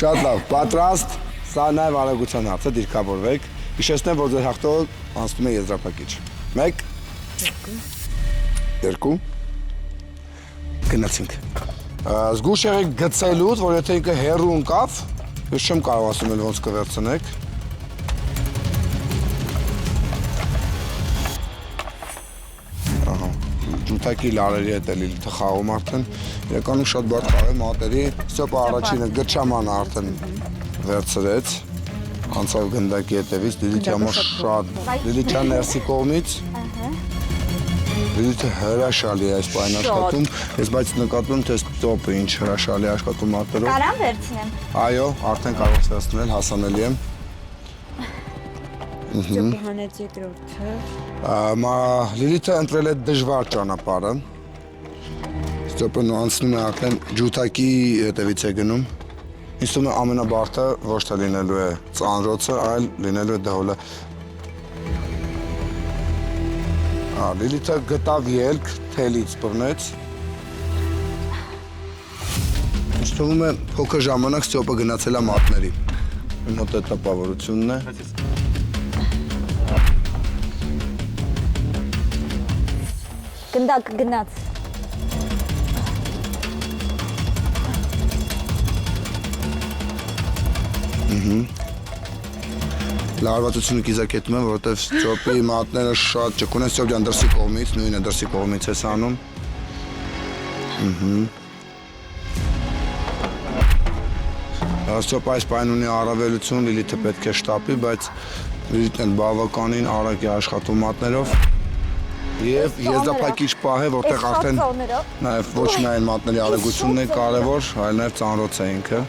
Շատ լավ, պատրաստ, սա նաև արագության հարց է, դիրքավորվեք։ Հիշեցնեմ, որ ձեր հաղթողը անցնում է եզրափակիչ։ 1 2 Գնացինք։ Զգուշ եղեք գցելուց, որ եթե ինքը հեռու ընկավ, ես չեմ կարող ասում էլ ոնց կվերցնեք։ Ջութակի լարերի հետ էլի թխաղում արդեն, իրականում շատ բարդ խաղ է մատերի, սյոպը առաջինը գրջաման արդեն վերցրեց, անցավ գնդակի հետևից, Լիլիթի համար շատ, Լիլիթյան ներսի կողմից, Լիլիթը հրաշալի է այս պայն աշխատում, ես բայց նկատում թե ստոպը ինչ հրաշալի աշխատում մատերով։ Կարամ վերցնեմ։ Այո, արդեն կարող ես վերցնել, հասանելի եմ։ Ստոպը հանեց երկրորդը։ Լիլիթը ընտրել է դժվար ճանապարհը։ Ստոպն անցնում է արդեն ջութակի հետևից է գնում։ Ինձ թվում է ամենաբարդը ոչ թե լինելու է ծանրոցը, այլ լինելու է դահոլը։ Լիլիթը գտավ ելք, թելից բռնեց։ Ինձ թվում է փոքր ժամանակ Ստոպը գնացել է մատների։ Մոտ է տպավորությունն է։ Գնդակ գնաց։ Լարվածությունը կիզակետում եմ, որովհետև Ստոպի մատները շատ ճկուն են, Ստոպ ջան դրսի կողմից, նույնը դրսի կողմից ես անում։ Ստոպ այս պայն ունի առավելություն, Լիլիթը պետք է շտապի, բայց Լիլիթն բավականին արագ է աշխատում մատներով։ Եվ եզրափակիչ պահ է, որտեղ արդեն նաև ոչ միայն մատների արագությունն է կարևոր, այլ նաև ծանրոց է ինքը։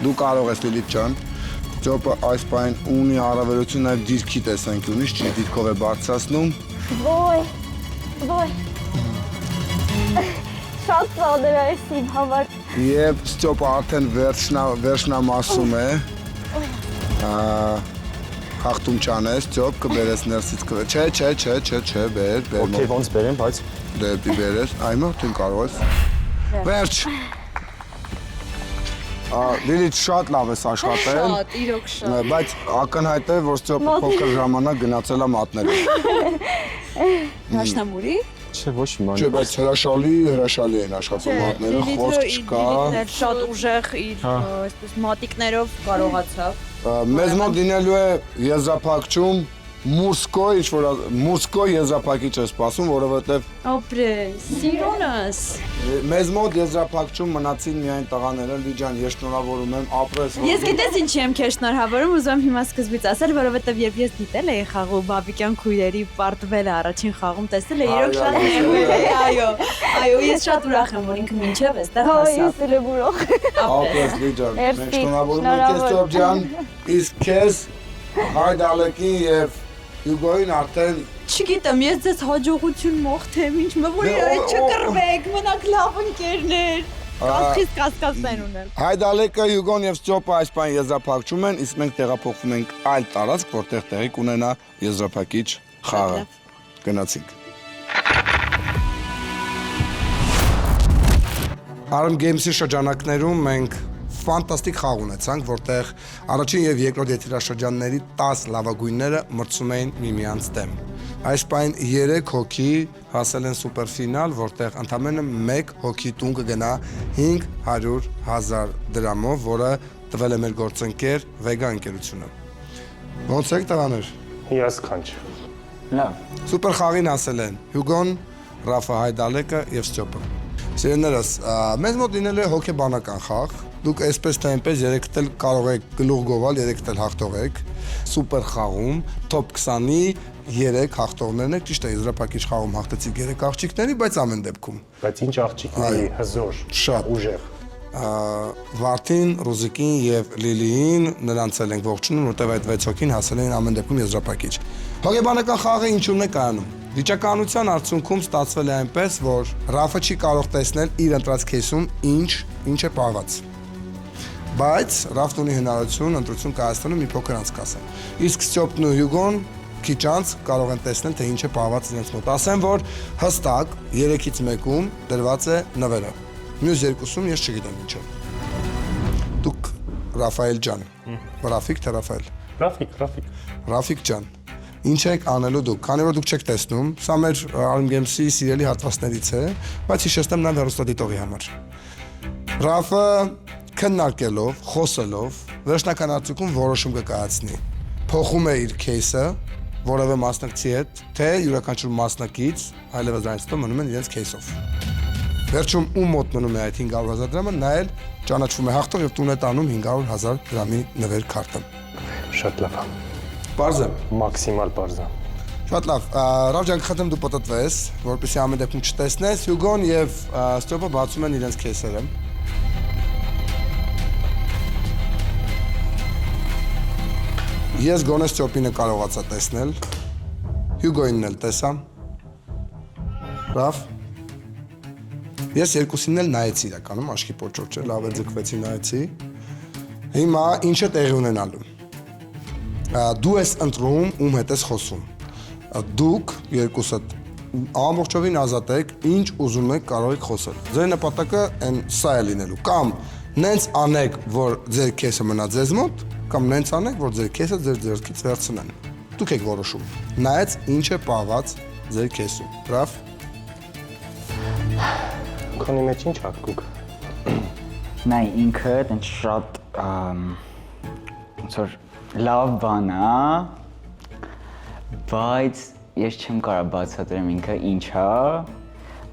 Դու կարող ես Լիլիթ ջան, Ստոպը այս պայն ունի առավելություն նաև դիրքի տեսանկյունից, չի դիրքով է բարձրացնում։ Ոյ, ոյ։ Շատ ծանր է իմ համար։ Եվ Ստոպը արդեն վերջնամասում է։ Հաղթում չանես, Ստոպ կբերես ներսից չէ, բեր։ Okay, ոնց բերեմ, բայց դեպի բերես, այմ արդեն կարող ես։ Վերջ։ Լիլիթ շատ լավ ես աշխատել։ Շատ, իրոք շատ։ Բայց ակնհայտ է, որ Ստոպը փոքր ժամանակ գնացել է մատներով։ Դաշնամուրի։ չէ, ոչ մի բան։ Չէ, բայց հրաշալի են աշխատում մատները, խոսք չկա։ Լիլիթը շատ ուժեղ իր այսպես մատիկներով կարողացավ։ Մեզ մոտ լինելու է եզրափակում Մուրսկո եզրափակիչ է սպասում, որովհետև Ապրես, սիրունս։ մեզ մոտ եզրափակում մնացին միայն տղաները, Լիջան, ես շնորհավորում եմ, ապրես։ Ես գիտես ինչի եմ քեզ շնորհավորում, ուզում եմ հիմա սկզբից ասել, որովհետև երբ ես դիտել էի խաղում Բաբիկյան քույրերի պարտվելը առաջին խաղում տեսել էի, իրոք շատ ներվեր էի, այո, ես շատ ուրախ եմ, որ ինքը մինչև էստեղ հասավ։ Ես էլ եմ ուրախ։ Ապրես, Լիջան, մենք շնորհավորում ենք քեզ, Ստոպ ջան, իսկ քեզ Հայդալեկին եւ Հյուգոին արդեն Չգիտեմ, ես ձեզ հաջողություն մողթեմ, ինչ որ իրար չկռվեք, մնաք լավ ընկերներ։ Կասկից կասկածներ ունեմ։ Հայդալեկը, Հյուգոն եւ Ստոպը այս պայն եզրափակում են, իսկ մենք տեղափոխվում ենք այլ տարածք, որտեղ տեղի կունենա եզրափակիչ խաղը։ Գնացինք։ Arm Games-ի շրջանակներում մենք ֆանտաստիկ խաղ ունեցանք, որտեղ առաջին եւ երկրորդ եթերաշրջանների 10 լավագույնները մրցում էին միմյանց դեմ։ Այս պայն 3 հոգի հասել են սուպերֆինալ, որտեղ ընդամենը 1 հոգի տուն կգնա 500,000 դրամով, որը տվել է մեր գործընկեր Vega ընկերությունը։ Ոնց եք տղաներ։ Հիասքանչ։ Լավ։ Սուպեր խաղին հասել են Հյուգոն, Ռաֆա Հայդալեկը եւ Ստոպը։ Սիրելիներս, մեզ մոտ լինել է հոգեբանական խաղ։ Դուք այսպես թե այնպես 3 էլ կարող եք գլուխ գովալ, 3 էլ հաղթող եք։ Սուպեր խաղում top 20-ի 3 հաղթողներն եք, ճիշտ է, եզրափակիչ խաղում հաղթեցիք 3 աղջիկների, բայց ամեն դեպքում։ Բայց ինչ աղջիկների, հզոր, շատ ուժեղ։ Վարդին, Ռուզիկին եւ Լիլիին նրանց էլ ենք ողջունում, որտեղ այդ 6 հոգին հասել են ամեն դեպքում եզրափակիչ։ Հոգեբանական խաղը ինչու՞մն է կայանում։ Վիճակահանության արդյունքում ստացվել է այնպես, որ Ռաֆը չի կարող տեսնել իր ընտրած քեյսում ինչ է պահված։ Բայց Ռաֆն ունի հնարավորություն ընտրություն կայացնելու մի փոքր անցկացան։ Իսկ Ստյոպն ու Հյուգոն քիչ անց կարող են տեսնել, թե ինչ է պահված իրենց մոտ։ Ասեմ, որ հստակ 3-ից 1-ում դրված է նվերը։ Մյուս 2-ում ես չգիտեմ ինչ է։ Դուք Ռաֆայել ջան, Ռաֆիկ թե Ռաֆայել։ Ռաֆիկ ջան, ինչ եք անելու դուք, քանի որ դուք չեք տեսնում, սա մեր Arm Games-ի սիրելի հատվածներից է, բայց հիշեցնեմ նաև հեռուստադիտողի համար։ Ռաֆը քննարկելով, խոսելով, վերջնական արդյունքում որոշում կկայացնի։ Փոխում է իր кейսը որևէ մասնակցի հետ, թե յուրաքանչյուր մասնակից այլևս դրանից հետո մնում են իրենց кейսով։ Վերջում ում մոտ մնում է այդ 500,000 դրամը, նա էլ ճանաչվում է հաղթող եւ տուն է տանում 500,000 դրամի նվեր քարտը։ Շատ լավ։ Պարզ է։ Մաքսիմալ պարզ է։ Շատ լավ։ Ռավ ջան, խնդրեմ դու պատտվես, որպեսզի ամեն դեպքում չտեսնես, Հյուգոն եւ Ստյոպը բացում են իրենց кейսերը։ Ես գոնե Ստյոպինը կարողացա տեսնել, Հյուգոյինն էլ տեսա, Ռավ, ես երկուսին էլ նայեցի իրականում, աշկի պոչորջը, լավ է ձգվեցի նայեցի, հիմա ինչ է տեղի ունենալու, դու ես ընտրում, ում հետ ես խոսում, դուք երկուսդ ամբողջովին ազատ եք, ինչ ուզում եք կարող եք խոսել, ձեր նպատակը սա է լինելու, կամ նենց անեք, որ ձեր կեսը մնա ձեզ մոտ, կամ նենց անեք, որ ձեր կեսը ձեր ձեռքից վերցնեն։ Դուք եք որոշում։ Նայեց ինչ է պահված ձեր կեսում։ Բրավ։ Քոնի մեջ ինչ ակուկ։ Նայ ինքը դենց շատ ոնց որ լավ բան է, բայց ես չեմ կարող բացատրեմ ինքը ինչ է,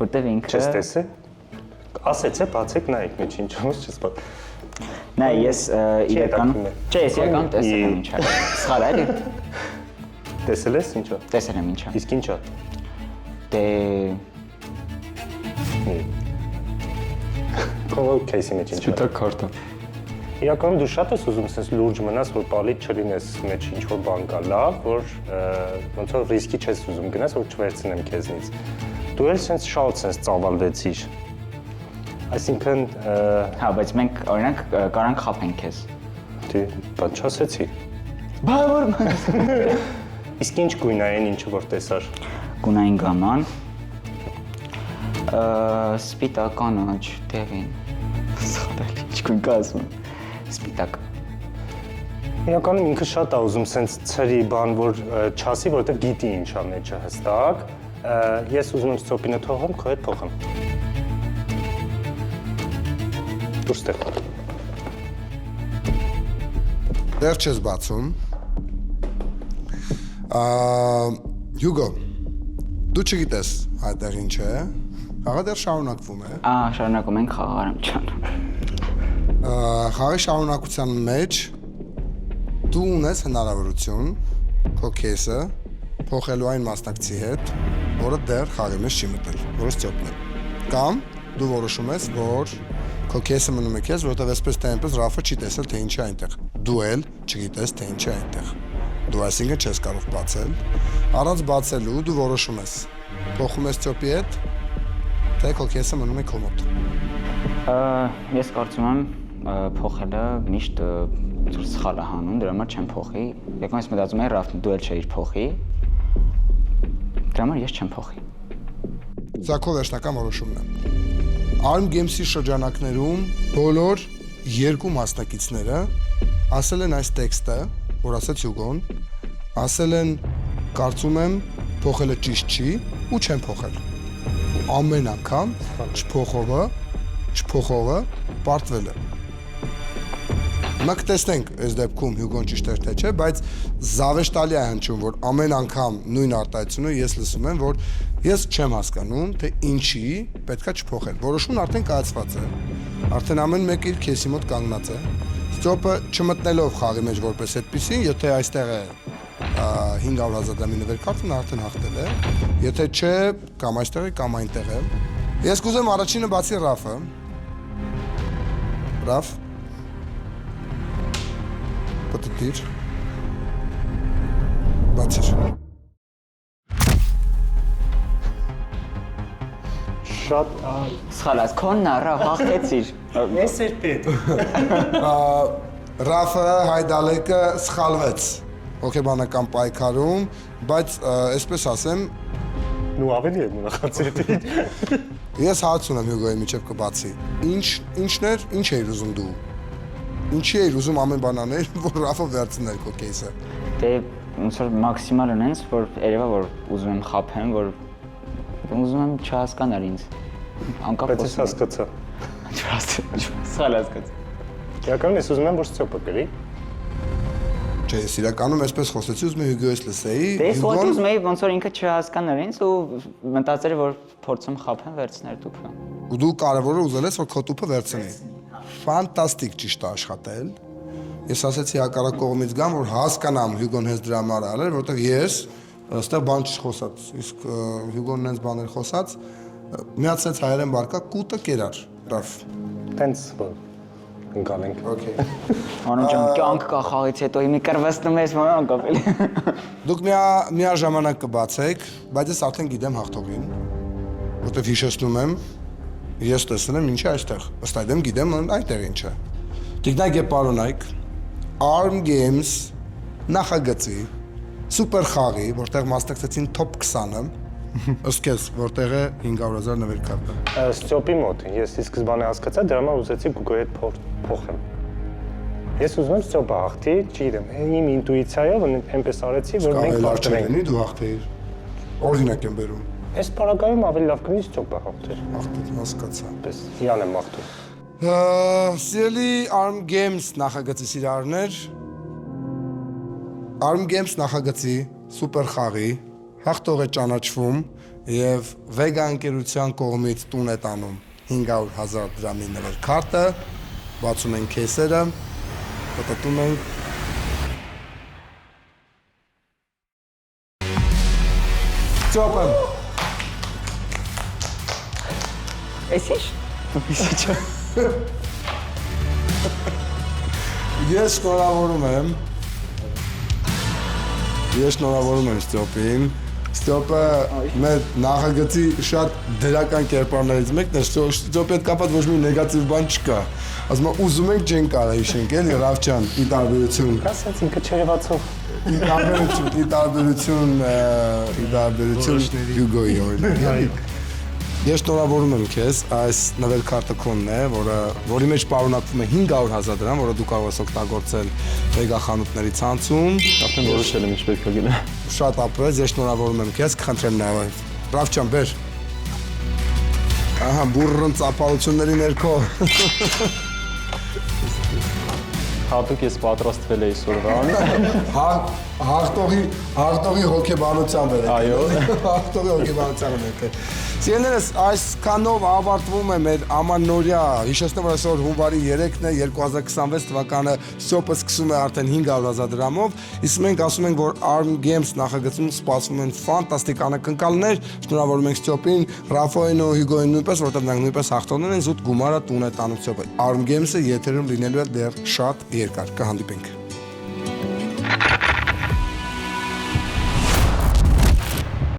որտեվ ինքը Չես տեսել։ Ասեցե բացեք նայեք մեջ ինչ է, չես բաց։ Նայ ես իրականում չէ, ես իրականում տեսել եմ ինչ է։ Սխալ է էլի։ Տեսել ես ինչ է։ Տեսել եմ ինչ է։ Իսկ ինչ է։ Դե Քո кейսի մեջ ինչ է։ Սպիտակ քարտը։ Իրականում դու շատ ես ուզում sense լուրջ մնաս, որ պալիտ չլինես մեջ ինչ որ բան կա լավ, որ ոնց որ ռիսկի չես ուզում գնաս, որ չվերցնեմ քեզնից։ Դու էլ sense շատ sense ծավալվեցիր։ Այսինքն հա, բայց մենք օրինակ կարանք խափենք քեզ։ Դե, բան չասեցի։ Բա որ Իսկ ինչ գույն է այն ինչը որ տեսար։ Գունային գաման սպիտակ կանաչ դեղին։ Սխալ ինչ գույն կա ասում։ Սպիտակ։ Իրականում ինքը շատ է ուզում sense ծրի բան, որ չասի, որովհետև գիտի ինչ է մեջը հստակ։ Ես ուզում եմ Ստյոպինը թողեմ, քո հետ փոխեմ։ Դուրս տեղ։ Դեռ չես բացում։ Հյուգո, դու չգիտես այդտեղ ինչ է, խաղը դեռ շարունակվում է։ Շարունակում ենք խաղարեմ ջան։ Խաղի շարունակության մեջ դու ունես հնարավորություն քո կեսը փոխելու այն մասնակցի հետ, որը դեռ խաղի մեջ չի մտել, որը Ստյոպն է։ Կամ դու որոշում ես, որ քո կեսը մնում է քեզ, որովհետև այսպես թե այնպես Ռաֆը չի տեսել, թե ինչ է այնտեղ։ Դու էլ չգիտես, թե ինչ է այնտեղ։ Դու այսինքն չես կարող բացել։ Առանց բացելու դու որոշում ես։ Փոխում ես Ստյոպի հետ, թե քո կեսը մնում է քո մոտ։ Ես կարծում եմ փոխելը միշտ սխալ է հանում, դրա համար չեմ փոխի։ Եկան ես մտածում եմ Ռաֆն դու էլ չէիր փոխի։ Դրա համար ես չեմ փոխի։ Սա քո վերջնական որոշումն է։ Arm Games-ի շրջանակներում բոլոր երկու մասնակիցները ասել են այս տեքստը, որ ասաց Հյուգոն, ասել են կարծում եմ փոխելը ճիշտ չի ու չեմ փոխել։ Ամեն անգամ չփոխողը պարտվել է։ Հիմա կտեսնենք այս դեպքում Հյուգոն ճիշտ էր թե չէ, բայց զավեշտալի է հնչում, որ ամեն անգամ նույն արտահայտությունը ես լսում եմ, որ ես չեմ հասկանում, թե ինչի պետքա չփոխել։ Որոշումն արդեն կայացված է։ Արդեն ամեն մեկը իր քեսի մոտ կանգնած է։ Ստյոպը չմտնելով խաղի մեջ որպես այդպեսին, եթե այստեղ է 500,000 դրամի նվեր քարտը, նա արդեն հաղթել է։ Եթե չէ, կամ այստեղ է, կամ այնտեղ է։ Ես կուզեմ առաջինը բացի Ռաֆը։ Ռաֆ Պատտիր բացիր։ շատ Սխալ ես, քոնն առա, հաղթեցիր։ Ես էր պետ։ Ռաֆը Հայդալեկը սխալվեց հոգեբանական պայքարում, բայց այսպես ասեմ, նու ավելի եմ ուրախացել։ Ես հարց ունեմ Հյուգոյի միջև կբացի։ Ինչ էիր ուզում դու։ Ինչի էիր ուզում ամեն բան անել, որ Ռաֆը վերցներ քո кейսը։ Դե ոնց որ մաքսիմալ ունենց, որ երևա որ ուզում եմ խափեմ, որ ուզում եմ չհասկանալ ինձ։ Անկապ Բայց ես հասկացա։ Սխալ հասկացա։ Իրականում ես ուզում եմ որ Ստյոպը գրի։ Չէ, ես իրականում այսպես խոսեցի, ուզում եմ Հյուգոյից լսեի։ Դե ես ուզում էի ոնց որ ինքը չհասկանար ինձ ու մտածել որ փորձեմ խափեմ վերցնել տուփը։ Ու դու կարևորը ուզել ես որ քո տուփը վերցնի։ Ֆանտաստիկ ճիշտ աշխատել։ Ես ասացի հակառակ կողմից գամ, որ հասկանամ Հյուգոն հենց դրա համար արել, որովհետև ես այստեղ բան չխոսած, իսկ Հյուգոնն հենց բաներ խոսած, միացեց հայերեն բարկա կուտը կերար։ Ռաֆ։ Տենց որ ընկալենք։ Okay։ Անոն ջան, կյանք կա խաղից հետո իմի կրվստում ես մոյան կապելի։ Դուք միաժամանակ կբացեք, բայց ես արդեն գիտեմ հաղթողին, որովհետև հիշեցնում եմ, ես տեսնում եմ ինչի այստեղ, ըստ այդմ գիտեմ այնտեղ ինչ է։ Տիկնայք եւ պարոնայք, Arm Games նախագծի սուպեր խաղի, որտեղ մասնակցեցին top 20-ը, ըստ քեզ, որտեղ է 500,000 նվերքարտը։ Ստյոպի մոտ, ես ի սկզբանե հասկացա, դրա համար ուզեցի Google-ի հետ փոխեմ։ Ես ուզում եմ Ստյոպը հաղթի, չգիտեմ, իմ ինտուիցիայով այնպես արեցի, որ մենք պարտվենք։ Դու հաղթեիր։ Օրինակ եմ բերում։ Այս պարագայում ավելի լավ կլինի Ստյոպը հաղթեր։ Հաղթել, հասկացա։ Պես հիան եմ հաղթում։ Սիրելի Arm Games նախագծի սիրահարներ, Arm Games նախագծի սուպեր խաղի հաղթող է ճանաչվում եւ Vega ընկերության կողմից տուն է տանում 500,000 դրամի նվերքարտը, բացում են քեսերը, պատտում են Ստյոպը։ Էսի՞։ Ես շնորհավորում եմ Ստյոպին։ Ստյոպը մեր նախագծի շատ դրական կերպարներից մեկն է, Ստյոպի հետ կապված ոչ մի նեգատիվ բան չկա։ Ասում եմ ուզում ենք չենք կարա հիշենք, էլի Ռաֆ ջան, ի տարբերություն։ Ասած ինքը չերևացող։ Ի տարբերություն Հյուգոյի օրինակ։ Ես շնորհավորում եմ քեզ, այս նվերքարտը քոնն է, որի մեջ պարունակվում է 500,000 դրամ, որը դու կարող ես օգտագործել Vega խանութների ցանցում։ Արդեն որոշել եմ ինչ պետք է գնա։ Շատ ապրես, ես շնորհավորում եմ քեզ, կխնդրեմ նաև։ Ռաֆ ջան, բեր։ Ահա, բուրըն ծափալությունների ներքո։ Հատուկ ես պատրաստվել էի սորվան։ Հաղթողի հոգեբանությամբ էր։ Այո։ Հաղթողի հոգեբանությամբ էր։ Սիրելիներս, այսքանով ավարտվում է մեր ամանորյա, հիշեցնեմ, որ այսօր հունվարի 3-ն է, 2026 թվականը Ստյոպը սկսում է արդեն 500,000 դրամով, իսկ մենք ասում ենք, որ Arm Games նախագծում սպասվում են ֆանտաստիկ անակնկալներ, շնորհավորում ենք Ստյոպին, Ռաֆոյին ու Հյուգոյին նույնպես, որտեղ նրանք նույնպես հաղթողներ են, զուտ գումարը տուն է տանում Ստյոպը։ Arm Games-ը եթերում լինելու է դեռ շատ երկար, կհանդիպենք։